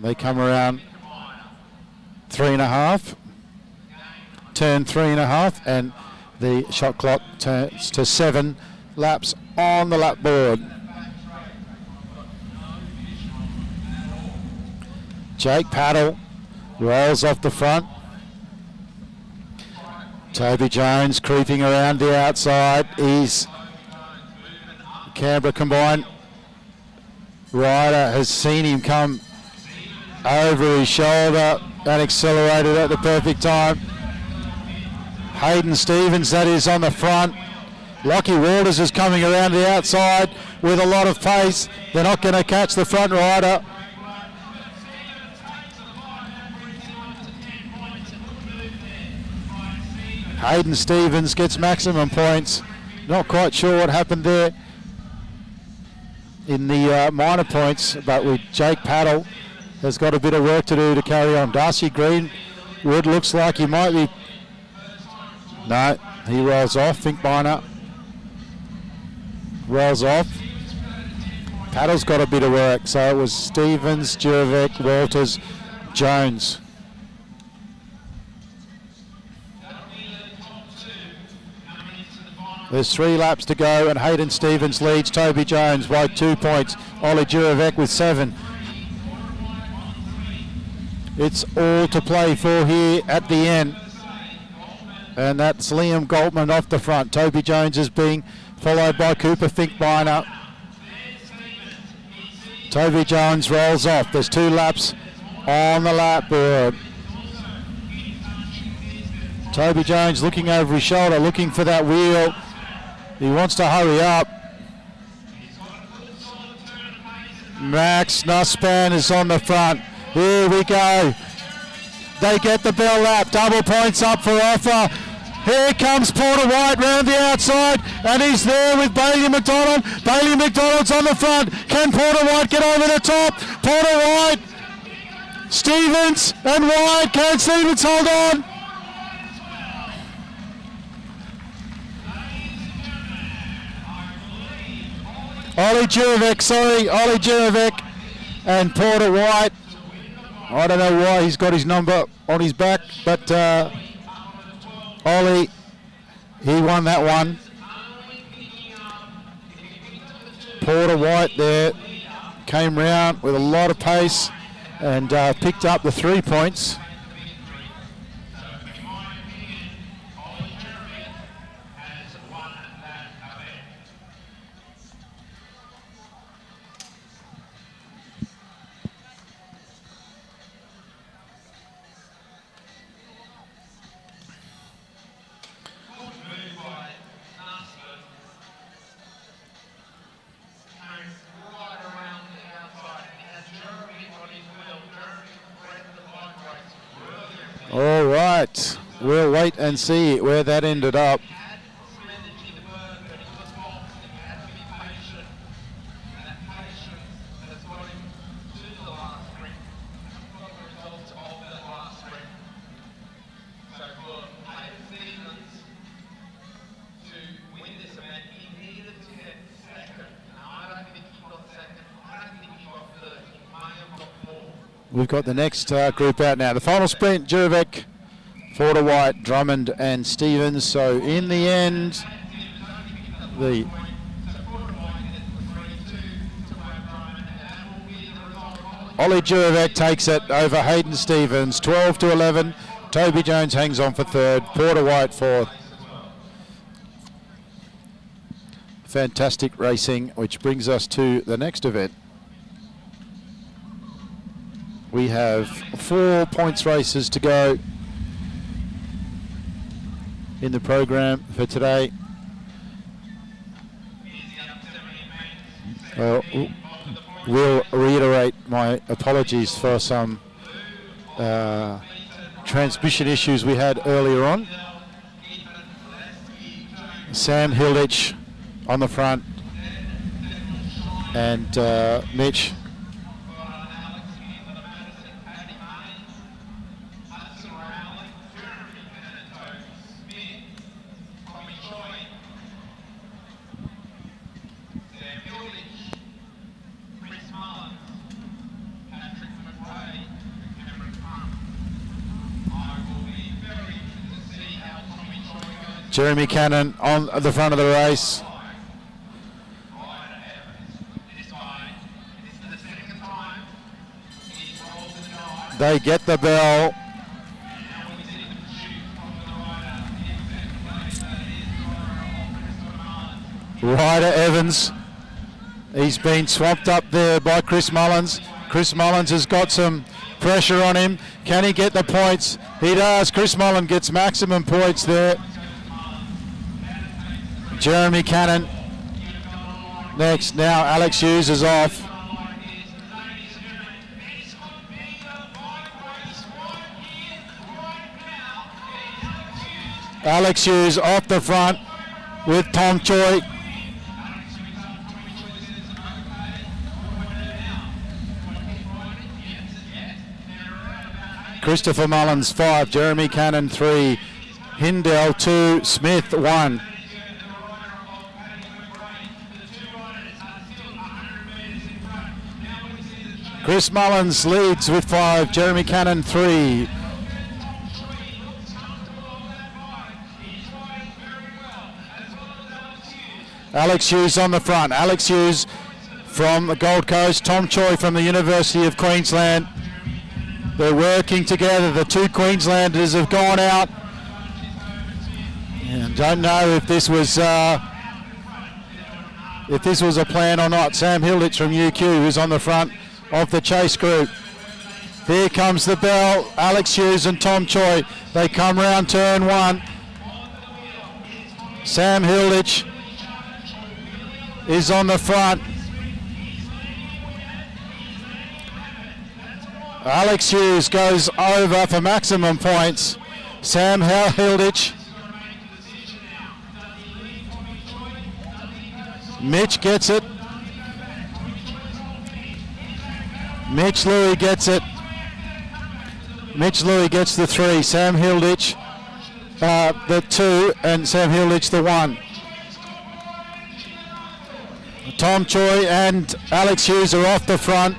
They come around 3.5, turn 3.5, and the shot clock turns to 7 laps on the lap board. Jake Paddle rolls off the front. Toby Jones creeping around the outside. He's Canberra Combined rider has seen him come over his shoulder and accelerated at the perfect time. Hayden Stevens, that is, on the front. Lockie Waters is coming around the outside with a lot of pace. They're not going to catch the front rider. Hayden Stevens gets maximum points. Not quite sure what happened there in the minor points, but with Jake Paddle has got a bit of work to do to carry on. Darcy Greenwood looks like he might be. No, he rolls off. Finkbeiner rolls off. Paddle's got a bit of work, so it was Stevens, Jurovic, Walters, Jones. There's 3 laps to go, and Hayden Stevens leads Toby Jones by 2 points. Ollie Jurovic with 7. It's all to play for here at the end. And that's Liam Goldman off the front. Toby Jones is being followed by Cooper Finkbeiner. Toby Jones rolls off. There's 2 laps on the lap board. Toby Jones looking over his shoulder, looking for that wheel. He wants to hurry up. Max Nussbaum is on the front. Here we go. They get the bell lap. Double points up for offer. Here comes Porter White round the outside, and he's there with Bailey McDonald. Bailey McDonald's on the front. Can Porter White get over the top? Porter White, Stevens and White. Can Stevens hold on? Ollie Jurovic and Porter White. I don't know why he's got his number on his back, but Ollie, he won that one. Porter White there came round with a lot of pace and picked up the 3 points. right, we'll wait and see where that ended up. We've got the next group out now. The final sprint, Jurevec, 4 to white, Drummond and Stevens. So in the end, Ollie Jurevec takes it over Hayden Stevens, 12 to 11. Toby Jones hangs on for third, Porter White fourth. Fantastic racing, which brings us to the next event. We have 4 points races to go in the program for today. Well, we'll reiterate my apologies for some transmission issues we had earlier on. Sam Hilditch on the front and Mitch. Jeremy Cannon on the front of the race. They get the bell. Ryder Evans. He's been swamped up there by Chris Mullins. Chris Mullins has got some pressure on him. Can he get the points? He does. Chris Mullins gets maximum points there. Jeremy Cannon next. Now Alex Hughes is off. Alex Hughes off the front with Tom Choi. Christopher Mullins 5, Jeremy Cannon 3, Hindell 2, Smith 1. Chris Mullins leads with 5, Jeremy Cannon 3. Alex Hughes on the front. Alex Hughes from the Gold Coast, Tom Choi from the University of Queensland. They're working together. The two Queenslanders have gone out. And don't know if this was a plan or not. Sam Hilditch from UQ is on the front of the chase group. Here comes the bell. Alex Hughes and Tom Choi. They come round turn 1. Sam Hilditch is on the front. Alex Hughes goes over for maximum points. Sam Hilditch. Mitch gets it. Mitch Louis gets it. Mitch Louis gets the 3. Sam Hilditch the 2 and Sam Hilditch the 1. Tom Choi and Alex Hughes are off the front.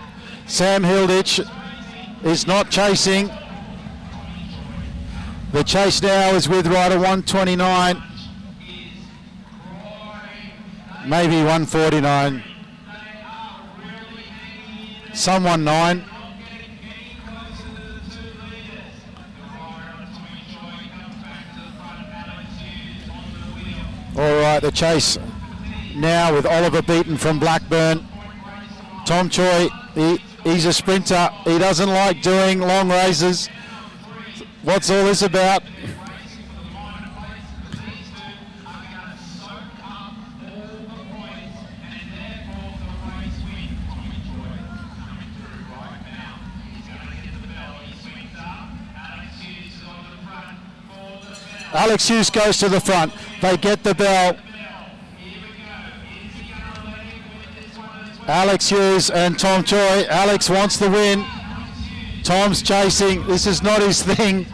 Sam Hilditch is not chasing. The chase now is with rider 129. Maybe 149. Someone 9. All right, the chase now with Oliver Beaton from Blackburn. Tom Choi, he's a sprinter. He doesn't like doing long races. What's all this about? Alex Hughes goes to the front. They get the bell. Alex Hughes and Tom Choi. Alex wants the win. Tom's chasing. This is not his thing.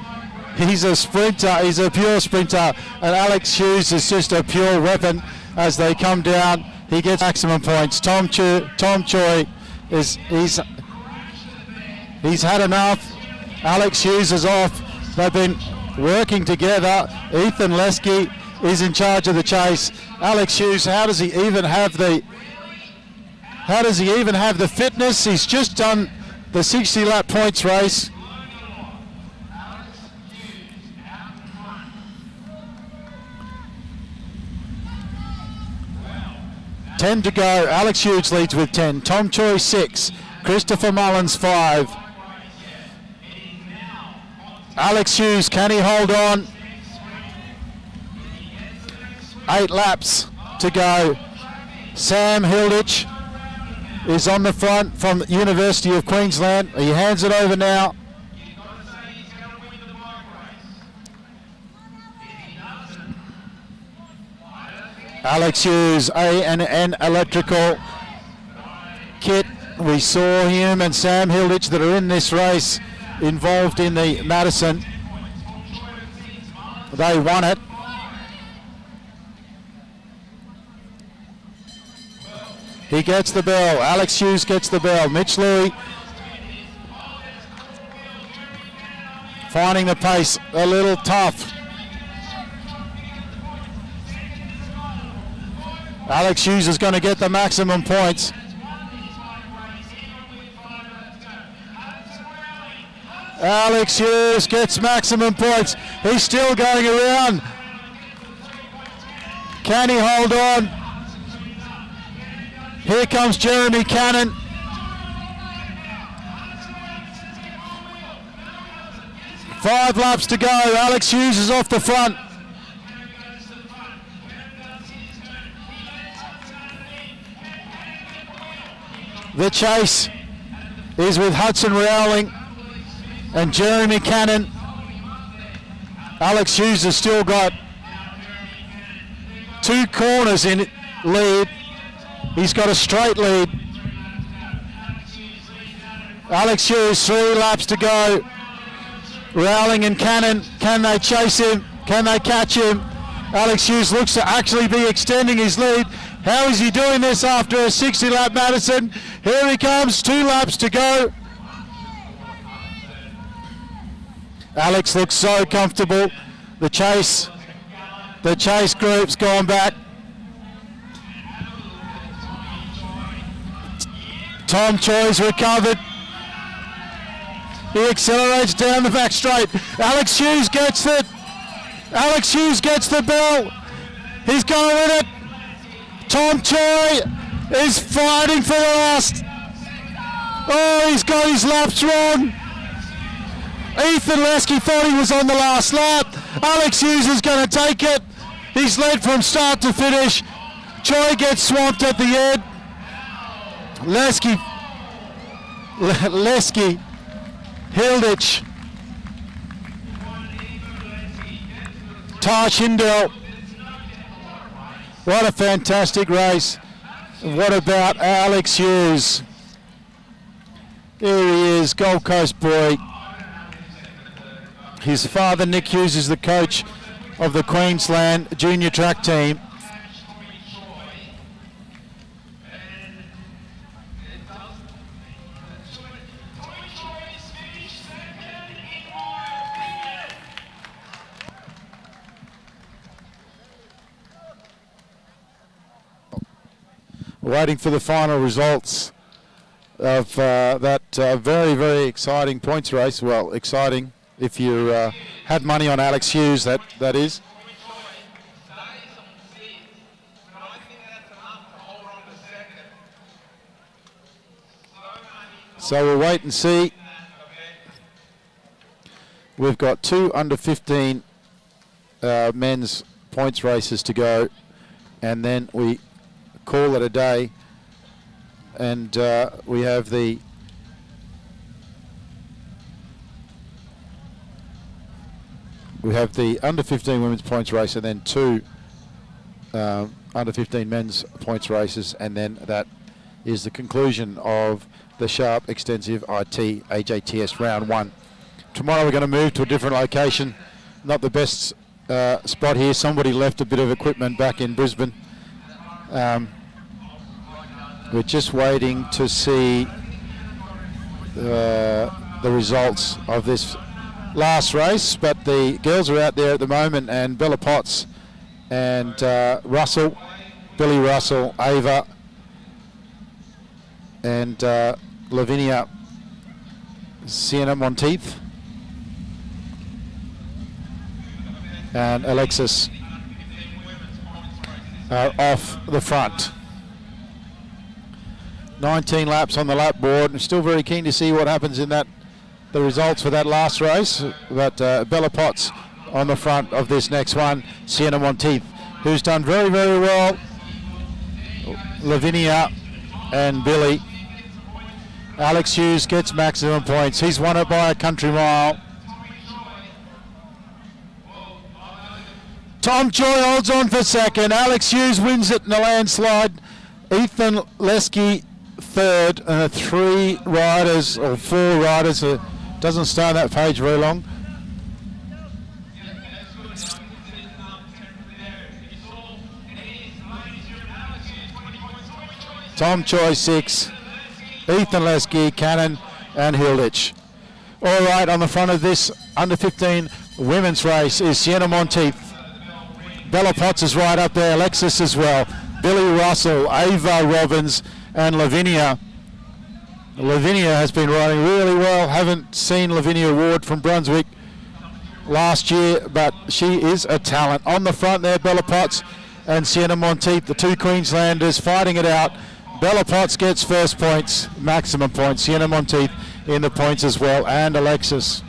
He's a sprinter. He's a pure sprinter. And Alex Hughes is just a pure weapon as they come down. He gets maximum points. Tom Choi he's had enough. Alex Hughes is off. They've been working together. Ethan Lesky is in charge of the chase. Alex Hughes, how does he even have the fitness? He's just done the 60-lap points race. $10 to go. Alex Hughes leads with 10. Tom Choi 6. Christopher Mullins 5. Alex Hughes, can he hold on? 8 laps to go. Sam Hilditch is on the front from the University of Queensland. He hands it over now. Alex Hughes, A&N Electrical kit. We saw him and Sam Hilditch that are in this race involved in the Madison. They won it. He gets the bell. Alex Hughes gets the bell. Mitch Louie finding the pace a little tough. Alex Hughes is going to get the maximum points. Alex Hughes gets maximum points. He's still going around. Can he hold on? Here comes Jeremy Cannon. Five laps to go. Alex Hughes is off the front. The chase is with Hudson Rowling and Jeremy Cannon. Alex Hughes has still got 2 corners in lead. He's got a straight lead. Alex Hughes, 3 laps to go. Rowling and Cannon, can they chase him? Can they catch him? Alex Hughes looks to actually be extending his lead. How is he doing this after a 60-lap Madison? Here he comes, 2 laps to go. Alex looks so comfortable. The chase group's gone back. Tom Choi's recovered. He accelerates down the back straight. Alex Hughes gets it. Alex Hughes gets the bell. He's going to win it. Tom Choi is fighting for the last. Oh, he's got his laps wrong. Ethan Lesky thought he was on the last lap. Alex Hughes is going to take it. He's led from start to finish. Choi gets swamped at the end. Lesky, Hilditch, Tosh Hindell. What a fantastic race. What about Alex Hughes? Here he is, Gold Coast boy. His father, Nick Hughes, is the coach of the Queensland junior track team. Waiting for the final results of that very, very exciting points race. Well, exciting if you had money on Alex Hughes, that is. So we'll wait and see. We've got 2 under 15 men's points races to go, and then we call it a day, and we have the we have the under 15 women's points race and then 2 under 15 men's points races, and then that is the conclusion of the Sharp Extensive IT AJTS round 1. Tomorrow we're going to move to a different location. Not the best spot here. Somebody left a bit of equipment back in Brisbane. We're just waiting to see the results of this last race, but the girls are out there at the moment, and Bella Potts and Russell, Billy Russell, Ava and Lavinia Sienna Monteith and Alexis are off the front. 19 laps on the lap board. I'm still very keen to see what happens in that, the results for that last race. But Bella Potts on the front of this next one. Sienna Monteith, who's done very, very well. Lavinia and Billy. Alex Hughes gets maximum points. He's won it by a country mile. Tom Choi holds on for second. Alex Hughes wins it in a landslide. Ethan Lesky third, and 3 riders or 4 riders. Doesn't stay on that page very long. Tom Choi 6, Ethan Lesky, Cannon and Hilditch. All right, on the front of this under 15 women's race is Sienna Monteith. Bella Potts is right up there, Alexis as well, Billy Russell, Ava Robbins and Lavinia. Lavinia has been riding really well. Haven't seen Lavinia Ward from Brunswick last year, but she is a talent. On the front there, Bella Potts and Sienna Monteith, the 2 Queenslanders fighting it out. Bella Potts gets first points, maximum points. Sienna Monteith in the points as well, and Alexis.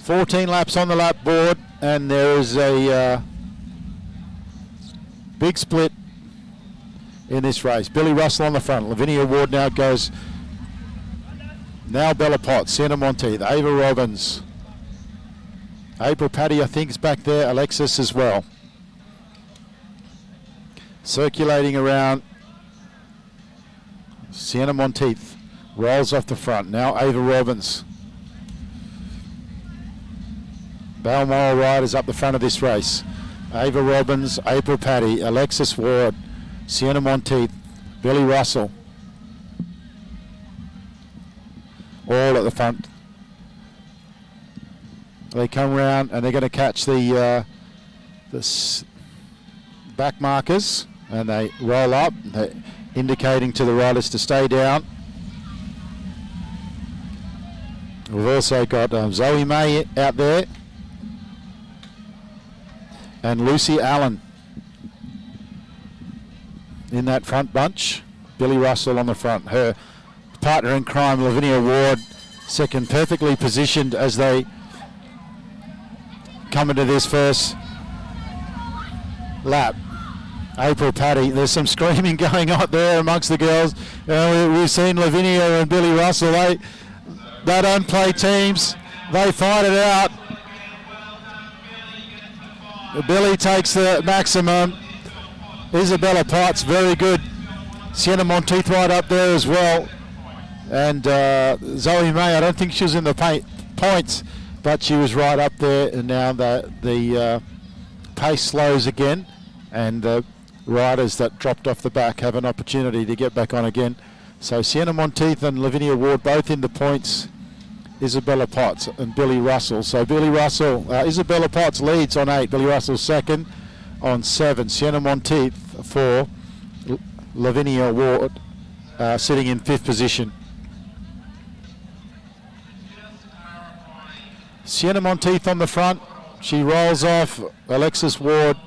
$14 laps on the lap board, and there is a big split in this race. Billy Russell on the front. Lavinia Ward now goes. Now Bella Potts, Sienna Monteith, Ava Robbins. April Paddy, I think, is back there. Alexis as well. Circulating around. Sienna Monteith rolls off the front. Now Ava Robbins. Balmoral riders up the front of this race. Ava Robbins, April Paddy, Alexis Ward, Sienna Monteith, Billy Russell. All at the front. They come round and they're going to catch the back markers, and they roll up, they're indicating to the riders to stay down. We've also got Zoe May out there and Lucy Allen in that front bunch. Billy Russell on the front. Her partner in crime, Lavinia Ward, second, perfectly positioned as they come into this first lap. April Paddy, there's some screaming going on there amongst the girls. We've seen Lavinia and Billy Russell. They don't play teams. They fight it out. Billy takes the maximum. Isabella Potts, very good. Sienna Monteith right up there as well. And Zoe May, I don't think she was in the points, but she was right up there. And now the pace slows again, and the riders that dropped off the back have an opportunity to get back on again. So Sienna Monteith and Lavinia Ward both in the points. Isabella Potts and Billy Russell. So Billy Russell, Isabella Potts leads on 8, Billy Russell second on 7, Sienna Monteith 4, Lavinia Ward sitting in 5th position. Sienna Monteith on the front, she rolls off. Alexis Ward.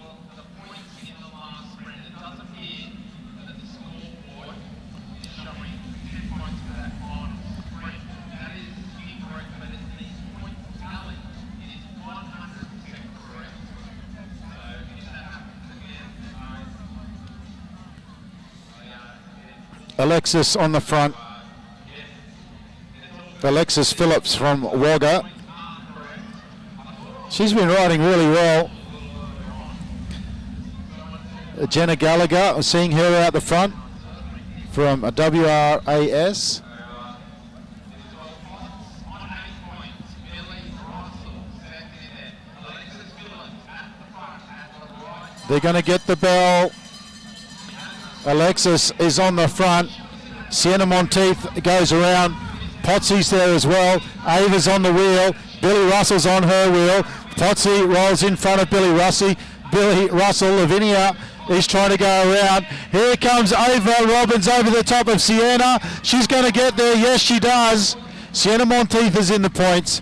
Alexis on the front. Alexis Phillips from Wagga. She's been riding really well. Jenna Gallagher, seeing her out the front from WRAS. They're going to get the bell. Alexis is on the front. Sienna Monteith goes around. Potsy's there as well. Ava's on the wheel. Billy Russell's on her wheel. Potsy rolls in front of Billy Russell. Lavinia is trying to go around. Here comes Ava Robbins over the top of Sienna. She's going to get there. Yes, she does. Sienna Monteith is in the points.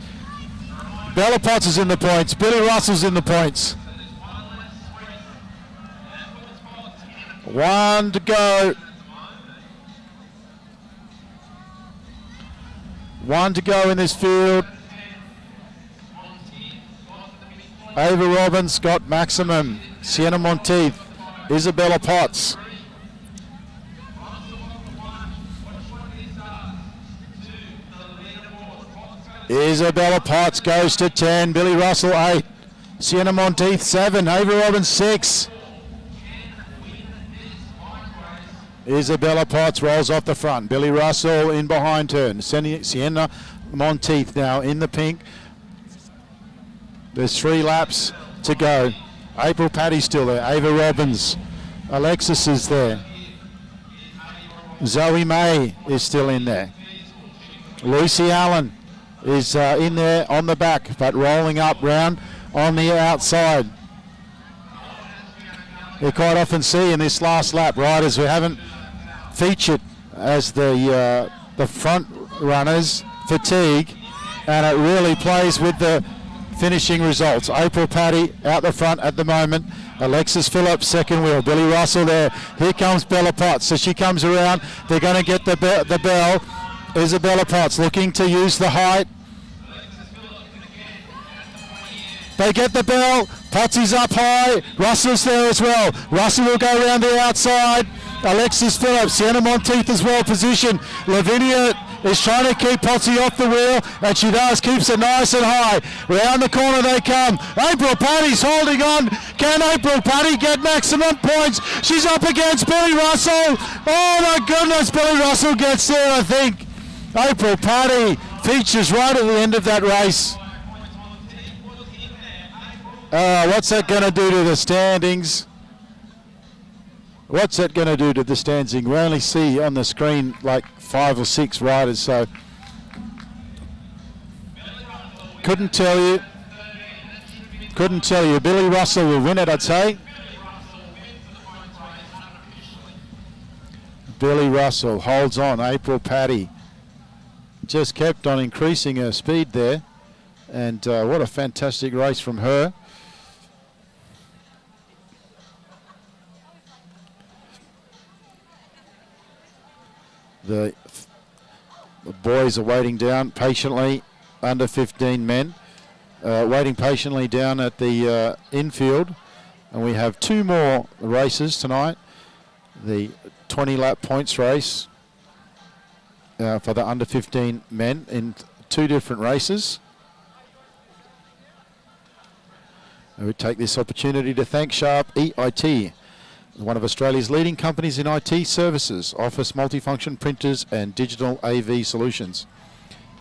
Bella Potts is in the points. Billy Russell's in the points. 1 to go. 1 to go in this field. Ava Robbins got maximum. Sienna Monteith. Isabella Potts. Isabella Potts goes to 10. Billy Russell 8. Sienna Monteith 7. Ava Robbins 6. Isabella Potts rolls off the front. Billy Russell in behind her. Sienna Monteith now in the pink. There's 3 laps to go. April Paddy's still there. Ava Robbins. Alexis is there. Zoe May is still in there. Lucy Allen is in there on the back, but rolling up round on the outside. You quite often see in this last lap riders who haven't featured as the front runners fatigue, and it really plays with the finishing results. April Paddy out the front at the moment. Alexis Phillips second wheel. Billy Russell there. Here comes Bella Potts. So she comes around. They're going to get the bell. Isabella Potts looking to use the height. They get the bell. Potsy's up high. Russell's there as well. Russell will go around the outside. Alexis Phillips. Sienna Monteith is well positioned. Lavinia is trying to keep Potsy off the wheel, and she does, keeps it nice and high. Round the corner they come. April Paddy's holding on. Can April Paddy get maximum points? She's up against Billy Russell. Oh my goodness, Billy Russell gets there, I think. April Paddy features right at the end of that race. What's that going to do to the standings? What's that going to do to the standings? We only see on the screen like 5 or 6 riders, so couldn't tell you. Billy Russell will win it, I'd say. Billy Russell holds on. April Paddy just kept on increasing her speed there, and what a fantastic race from her. The boys are waiting down patiently, under 15 men, waiting patiently down at the infield. And we have 2 more races tonight. The 20-lap points race for the under 15 men in 2 different races. I would take this opportunity to thank Sharp EIT, one of Australia's leading companies in IT services, office multifunction printers and digital AV solutions.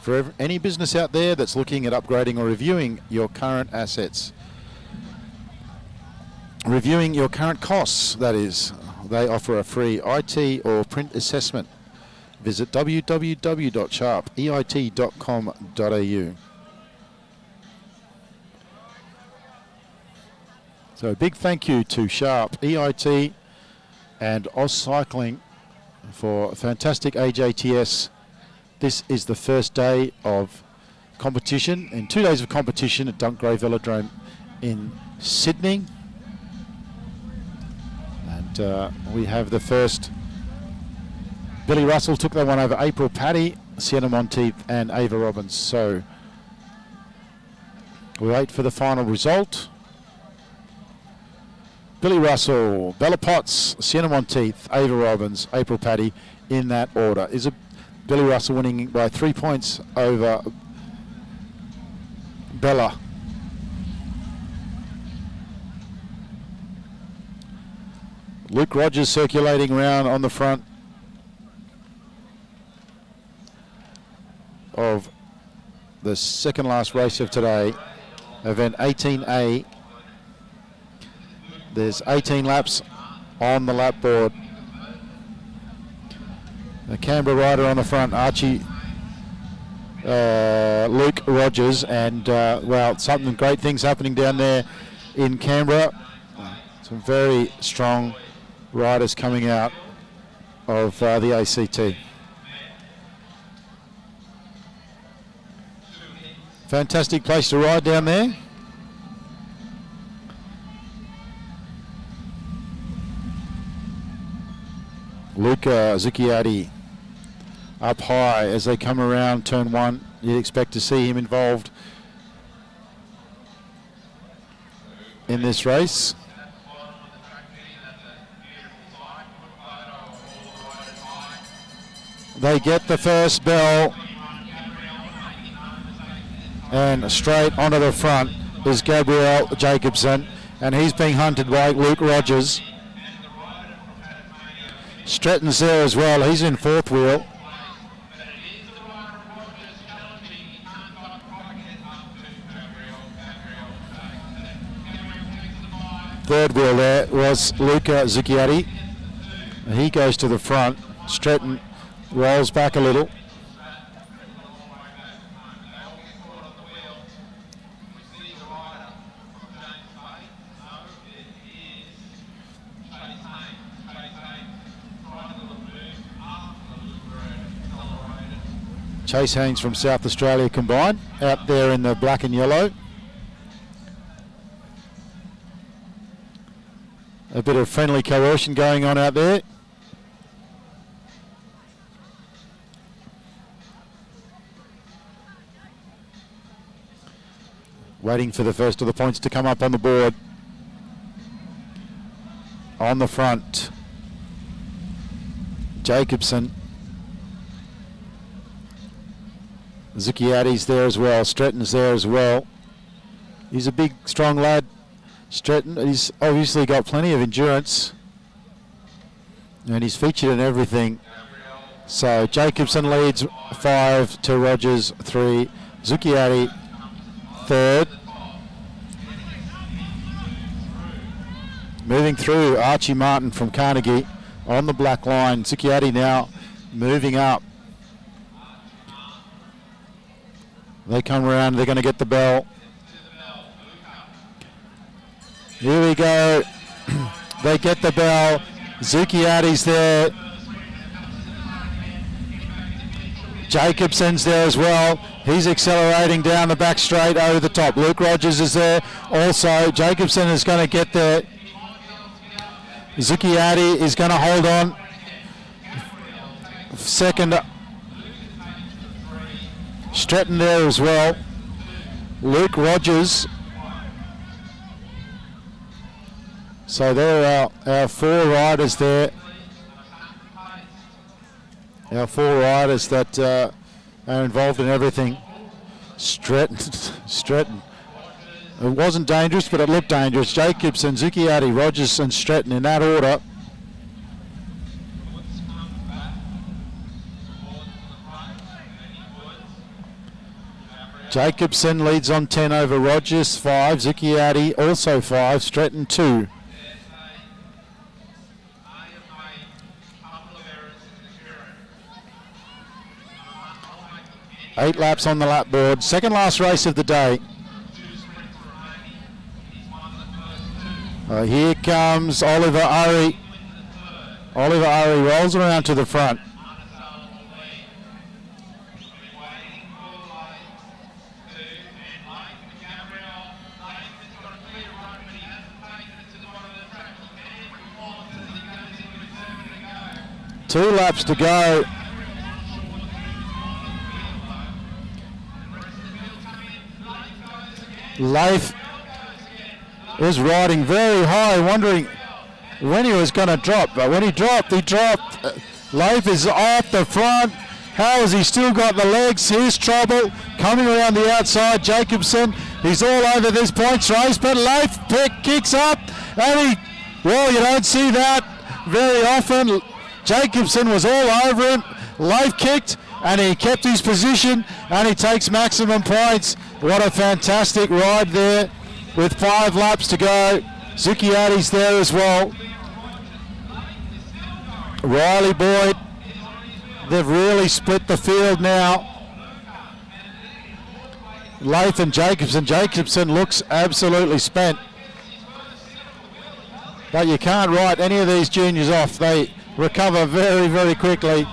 For any business out there that's looking at upgrading or reviewing your current assets, reviewing your current costs, that is, they offer a free IT or print assessment. Visit www.sharpeit.com.au. So a big thank you to Sharp, EIT and AusCycling for fantastic AJTS. This is the first day of competition, in 2 days of competition at Dunc Velodrome in Sydney. And we have the first. Billy Russell took that one over April Paddy, Sienna Monteith and Ava Robbins. So we wait for the final result. Billy Russell, Bella Potts, Sienna Monteith, Ava Robbins, April Paddy, in that order. Is Billy Russell winning by 3 points over Bella. Luke Rogers circulating around on the front of the second last race of today, event 18A. There's 18 laps on the lap board. The Canberra rider on the front, Archie Luke Rogers, and well, something great things happening down there in Canberra. Some very strong riders coming out of the ACT. Fantastic place to ride down there. Luca Zucchiatti up high as they come around turn one. You'd expect to see him involved in this race. They get the first bell, and straight onto the front is Gabriel Jacobson, and he's being hunted by Luke Rogers. Stretton's there as well, he's in fourth wheel. Third wheel there was Luca Zucchiatti. He goes to the front. Stretton rolls back a little. Chase Haynes from South Australia combined out there in the black and yellow. A bit of friendly coercion going on out there. Waiting for the first of the points to come up on the board. On the front, Jacobson. Zucchiatti's there as well. Stretton's there as well. He's a big, strong lad. Stretton, he's obviously got plenty of endurance. And he's featured in everything. So Jacobson leads 5 to Rogers 3. Zucchiatti third. Moving through, Archie Martin from Carnegie on the black line. Zucchiatti now moving up. They come around, they're going to get the bell. Here we go. They get the bell. Zucchiatti's there. Jacobson's there as well. He's accelerating down the back straight over the top. Luke Rogers is there also. Jacobson is going to get there. Zucchiatti is going to hold on. Second. Stretton there as well. Luke Rogers. So there are our 4 riders there. Our 4 riders that are involved in everything. Stretton. It wasn't dangerous, but it looked dangerous. Jacobson, Zucchiatti, Rogers and Stretton in that order. Jacobson leads on 10 over Rogers, 5. Zucchiatti also 5. Stretton 2. Eight laps on the lap board. Second last race of the day. Here comes Oliver Urry. Oliver Urry rolls around to the front. Two laps to go. Leif is riding very high, wondering when he was going to drop. But when he dropped Leif is off the front. How has he still got the legs? Here's trouble coming around the outside. Jacobson, he's all over this points race, but Leif kicks up, and well, you don't see that very often. Jacobson was all over him. Leif kicked, and he kept his position, and he takes maximum points. What a fantastic ride there with 5 laps to go. Zucchiati's there as well. Riley Boyd, they've really split the field now. Leif and Jacobson. Jacobson looks absolutely spent. But you can't write any of these juniors off. They recover very, very quickly.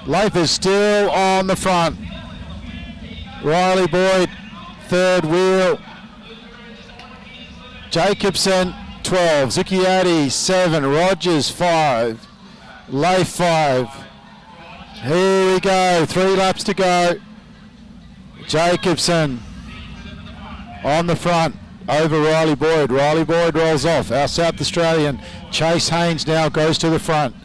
Leif is still on the front. Riley Boyd, third wheel. Jacobson, 12. Zucchiati, 7. Rogers, 5. Leif, 5. Here we go. 3 laps to go. Jacobson on the front over Riley Boyd. Riley Boyd rolls off. Our South Australian Chase Haynes now goes to the front.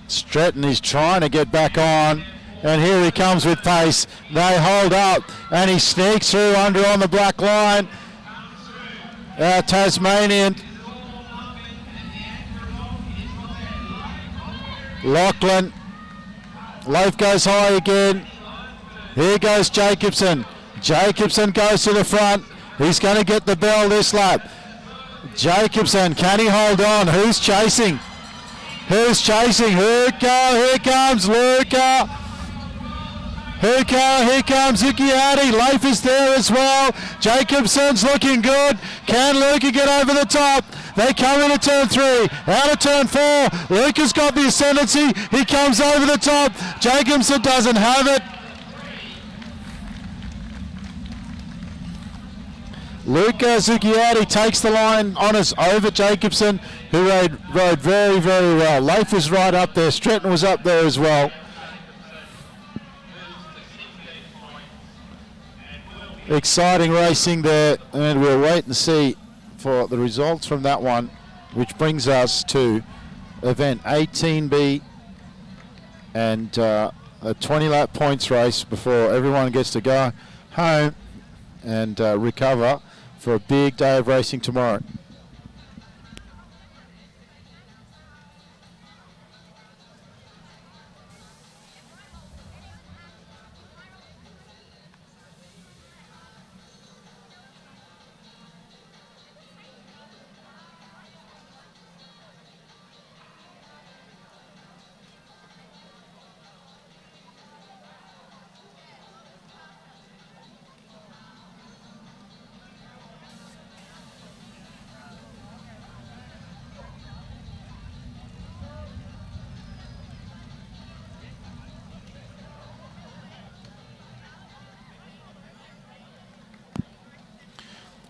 Stretton is trying to get back on, and here he comes with pace. They hold up, and he sneaks through under on the black line. Our Tasmanian Lachlan. Leif goes high again. Here goes Jacobson. Jacobson goes to the front. He's going to get the bell this lap. Jacobson, can he hold on? Who's chasing? Who's chasing? Here comes Luca. Here comes Zucchiati. Leif is there as well. Jacobson's looking good. Can Luca get over the top? They come into turn 3, out of turn 4. Luca's got the ascendancy. He comes over the top. Jacobson doesn't have it. Luca Zucchiati takes the line on us over Jacobson, who rode very, very well. Leif was right up there. Stretton was up there as well. Exciting racing there, and we'll wait and see for the results from that one, which brings us to event 18B and a 20-lap points race before everyone gets to go home and recover for a big day of racing tomorrow.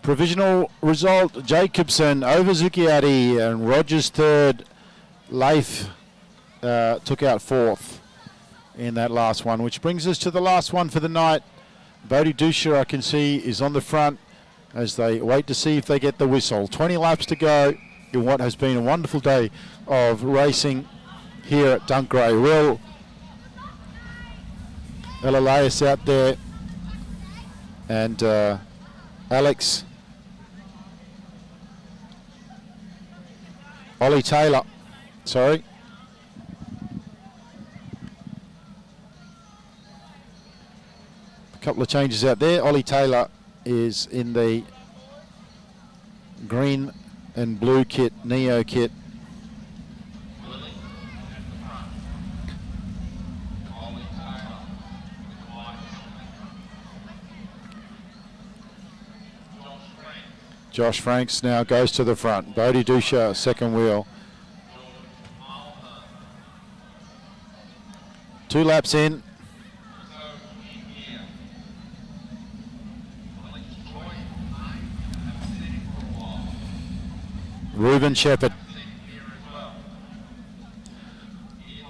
Provisional result, Jacobson over Zucchiati and Rogers third. Leif took out fourth in that last one, which brings us to the last one for the night. Bodie Dusha, I can see, is on the front as they wait to see if they get the whistle. 20 laps to go in what has been a wonderful day of racing here at Dunc. Will Elias out there and Alex Ollie Taylor, sorry. A couple of changes out there. Ollie Taylor is in the green and blue kit, Neo kit. Josh Franks now goes to the front. Bodie Dusha, second wheel. 2 laps in. Reuben Shepherd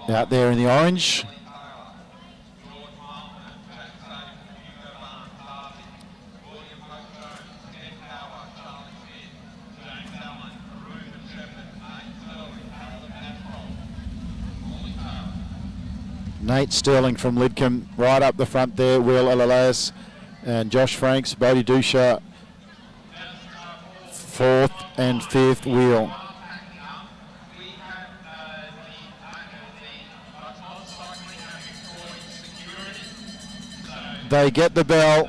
out there in the orange. Nate Sterling from Lidcombe right up the front there. Will Elias and Josh Franks, Bodie Dusha, 4th and 5th wheel. They get the bell.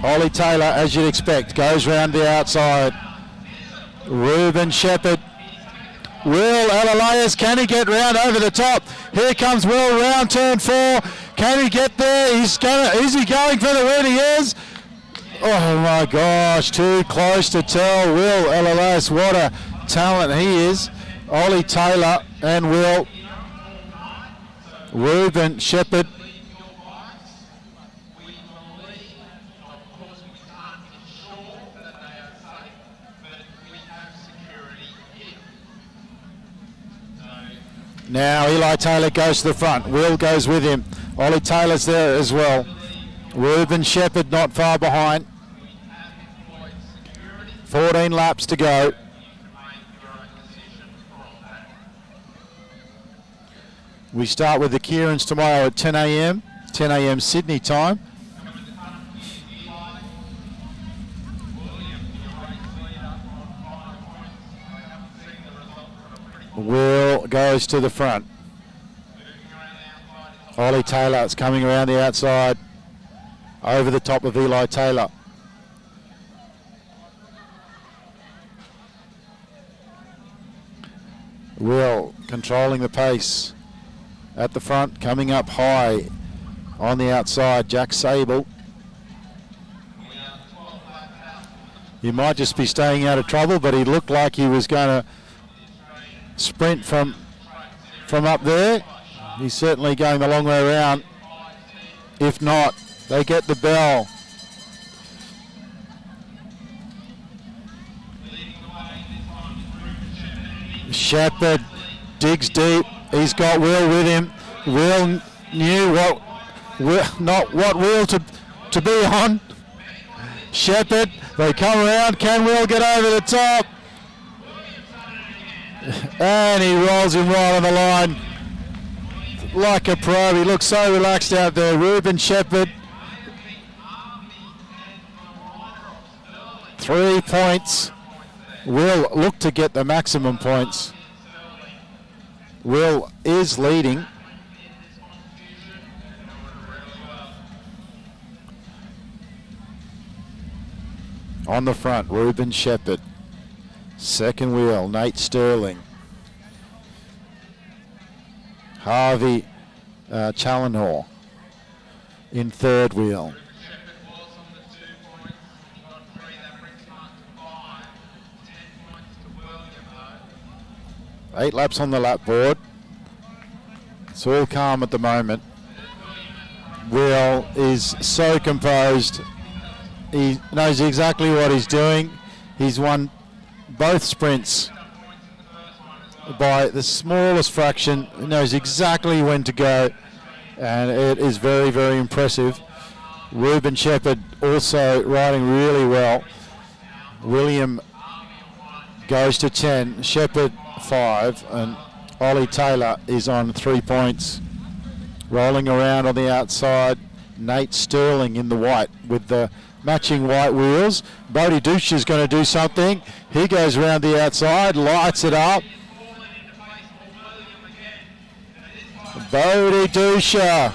Ollie Taylor, as you'd expect, goes round the outside. Ruben Shepherd. Will Elias, can he get round over the top? Here comes Will round turn 4. Can he get there? Is he going for the win? He is. Oh my gosh, too close to tell. Will Elias, what a talent he is. Ollie Taylor and Will. Ruben Shepherd. Now Eli Taylor goes to the front. Will goes with him. Ollie Taylor's there as well. Ruben Shepherd not far behind. 14 laps to go. We start with the Kierans tomorrow at 10 a.m. 10 a.m. Sydney time. Will goes to the front. Ollie Taylor is coming around the outside over the top of Eli Taylor. Will controlling the pace at the front, coming up high on the outside. Jack Sable. He might just be staying out of trouble, but he looked like he was going to sprint from up there. He's certainly going the long way around. If not, they get the bell. Shepherd digs deep. He's got Will with him. Will knew not what wheel to be on. Shepherd, they come around. Can Will get over the top? And he rolls him right on the line like a pro. He looks so relaxed out there. Ruben Shepherd, 3 points. Will look to get the maximum points. Will is leading. On the front, Ruben Shepherd. Second wheel, Nate Sterling. Harvey Challenor in third wheel. Eight laps on the lap board. It's all calm at the moment. Will is so composed. He knows exactly what he's doing. He's won both sprints by the smallest fraction. He knows exactly when to go, and it is very, very impressive. Ruben Shepherd also riding really well. William goes to 10, Shepherd 5, and Ollie Taylor is on 3 points. Rolling around on the outside, Nate Sterling in the white with the matching white wheels. Bodie Dusha is going to do something. He goes around the outside, lights it up. Bodie Dusha,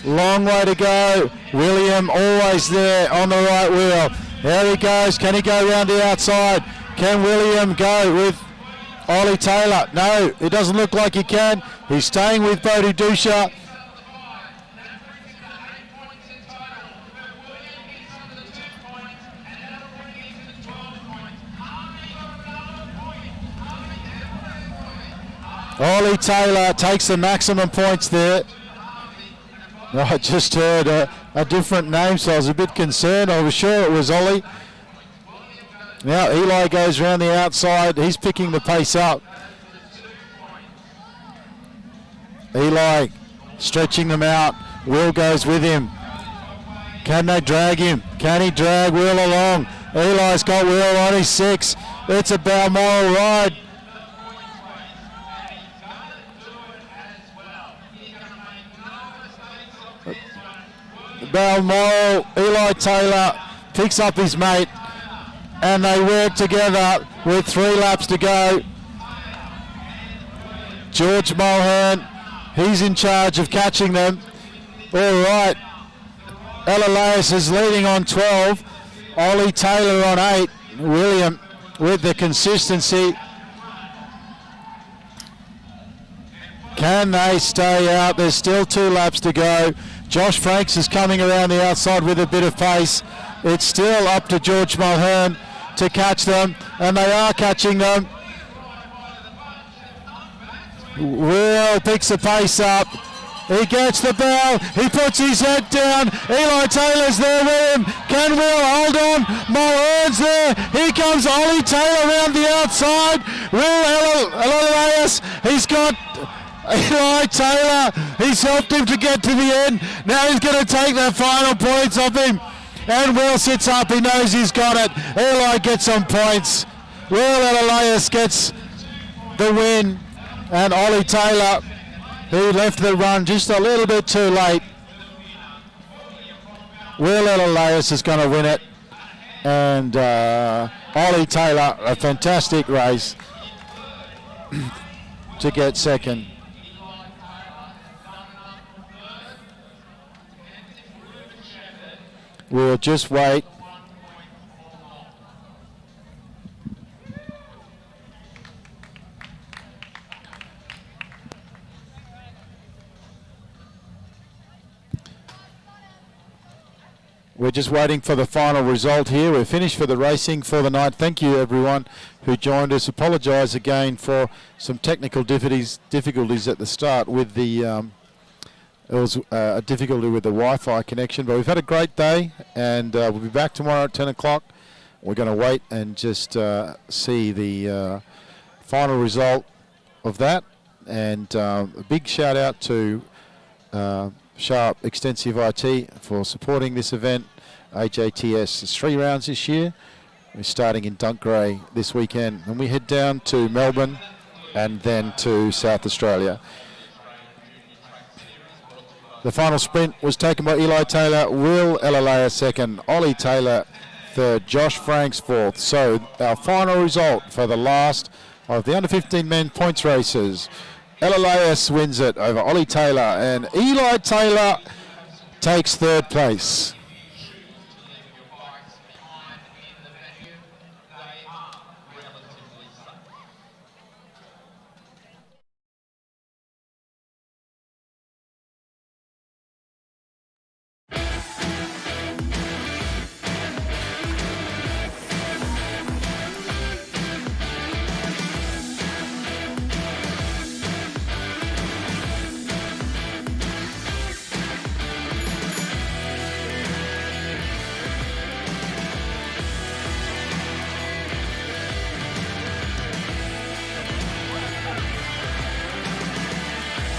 long way to go. William always there on the right wheel. There he goes. Can he go around the outside? Can William go with Ollie Taylor? No, it doesn't look like he can. He's staying with Bodie Dusha. Ollie Taylor takes the maximum points there. I just heard a different name, so I was a bit concerned. I was sure it was Ollie. Now Eli goes around the outside. He's picking the pace up. Eli stretching them out. Will goes with him. Can they drag him? Can he drag Will along? Eli's got Will on his 6. It's a Balmoral ride. Balmoral, Eli Taylor picks up his mate, and they work together with 3 laps to go. George Mulhern, he's in charge of catching them. All right, Elalaeus is leading on 12, Ollie Taylor on 8, William with the consistency. Can they stay out? There's still 2 laps to go. Josh Franks is coming around the outside with a bit of pace. It's still up to George Mulhern to catch them, and they are catching them. Will picks the pace up. He gets the bell. He puts his head down. Eli Taylor's there with him. Can Will hold on? Mulhern's there. Here comes Ollie Taylor around the outside. Will Elalaeus. He's got Eli Taylor. He's helped him to get to the end. Now he's going to take the final points off him. And Will sits up. He knows he's got it. Eli gets some points. Will Elalaeus gets the win. And Ollie Taylor, who left the run just a little bit too late. Will Elalaeus is going to win it. And Ollie Taylor, a fantastic race to get second. We'll just wait. We're just waiting for the final result here. We're finished for the racing for the night. Thank you everyone who joined us. Apologise again for some technical difficulties at the start with the there was a difficulty with the Wi-Fi connection, but we've had a great day, and we'll be back tomorrow at 10 o'clock. We're going to wait and just see the final result of that, and a big shout out to Sharp Extensive IT for supporting this event. HATS is 3 rounds this year. We're starting in Dunc this weekend, and we head down to Melbourne and then to South Australia. The final sprint was taken by Eli Taylor, Will Elalaeus second, Ollie Taylor third, Josh Franks fourth. So our final result for the last of the under-15 men points races. Elalaeus wins it over Ollie Taylor, and Eli Taylor takes 3rd place.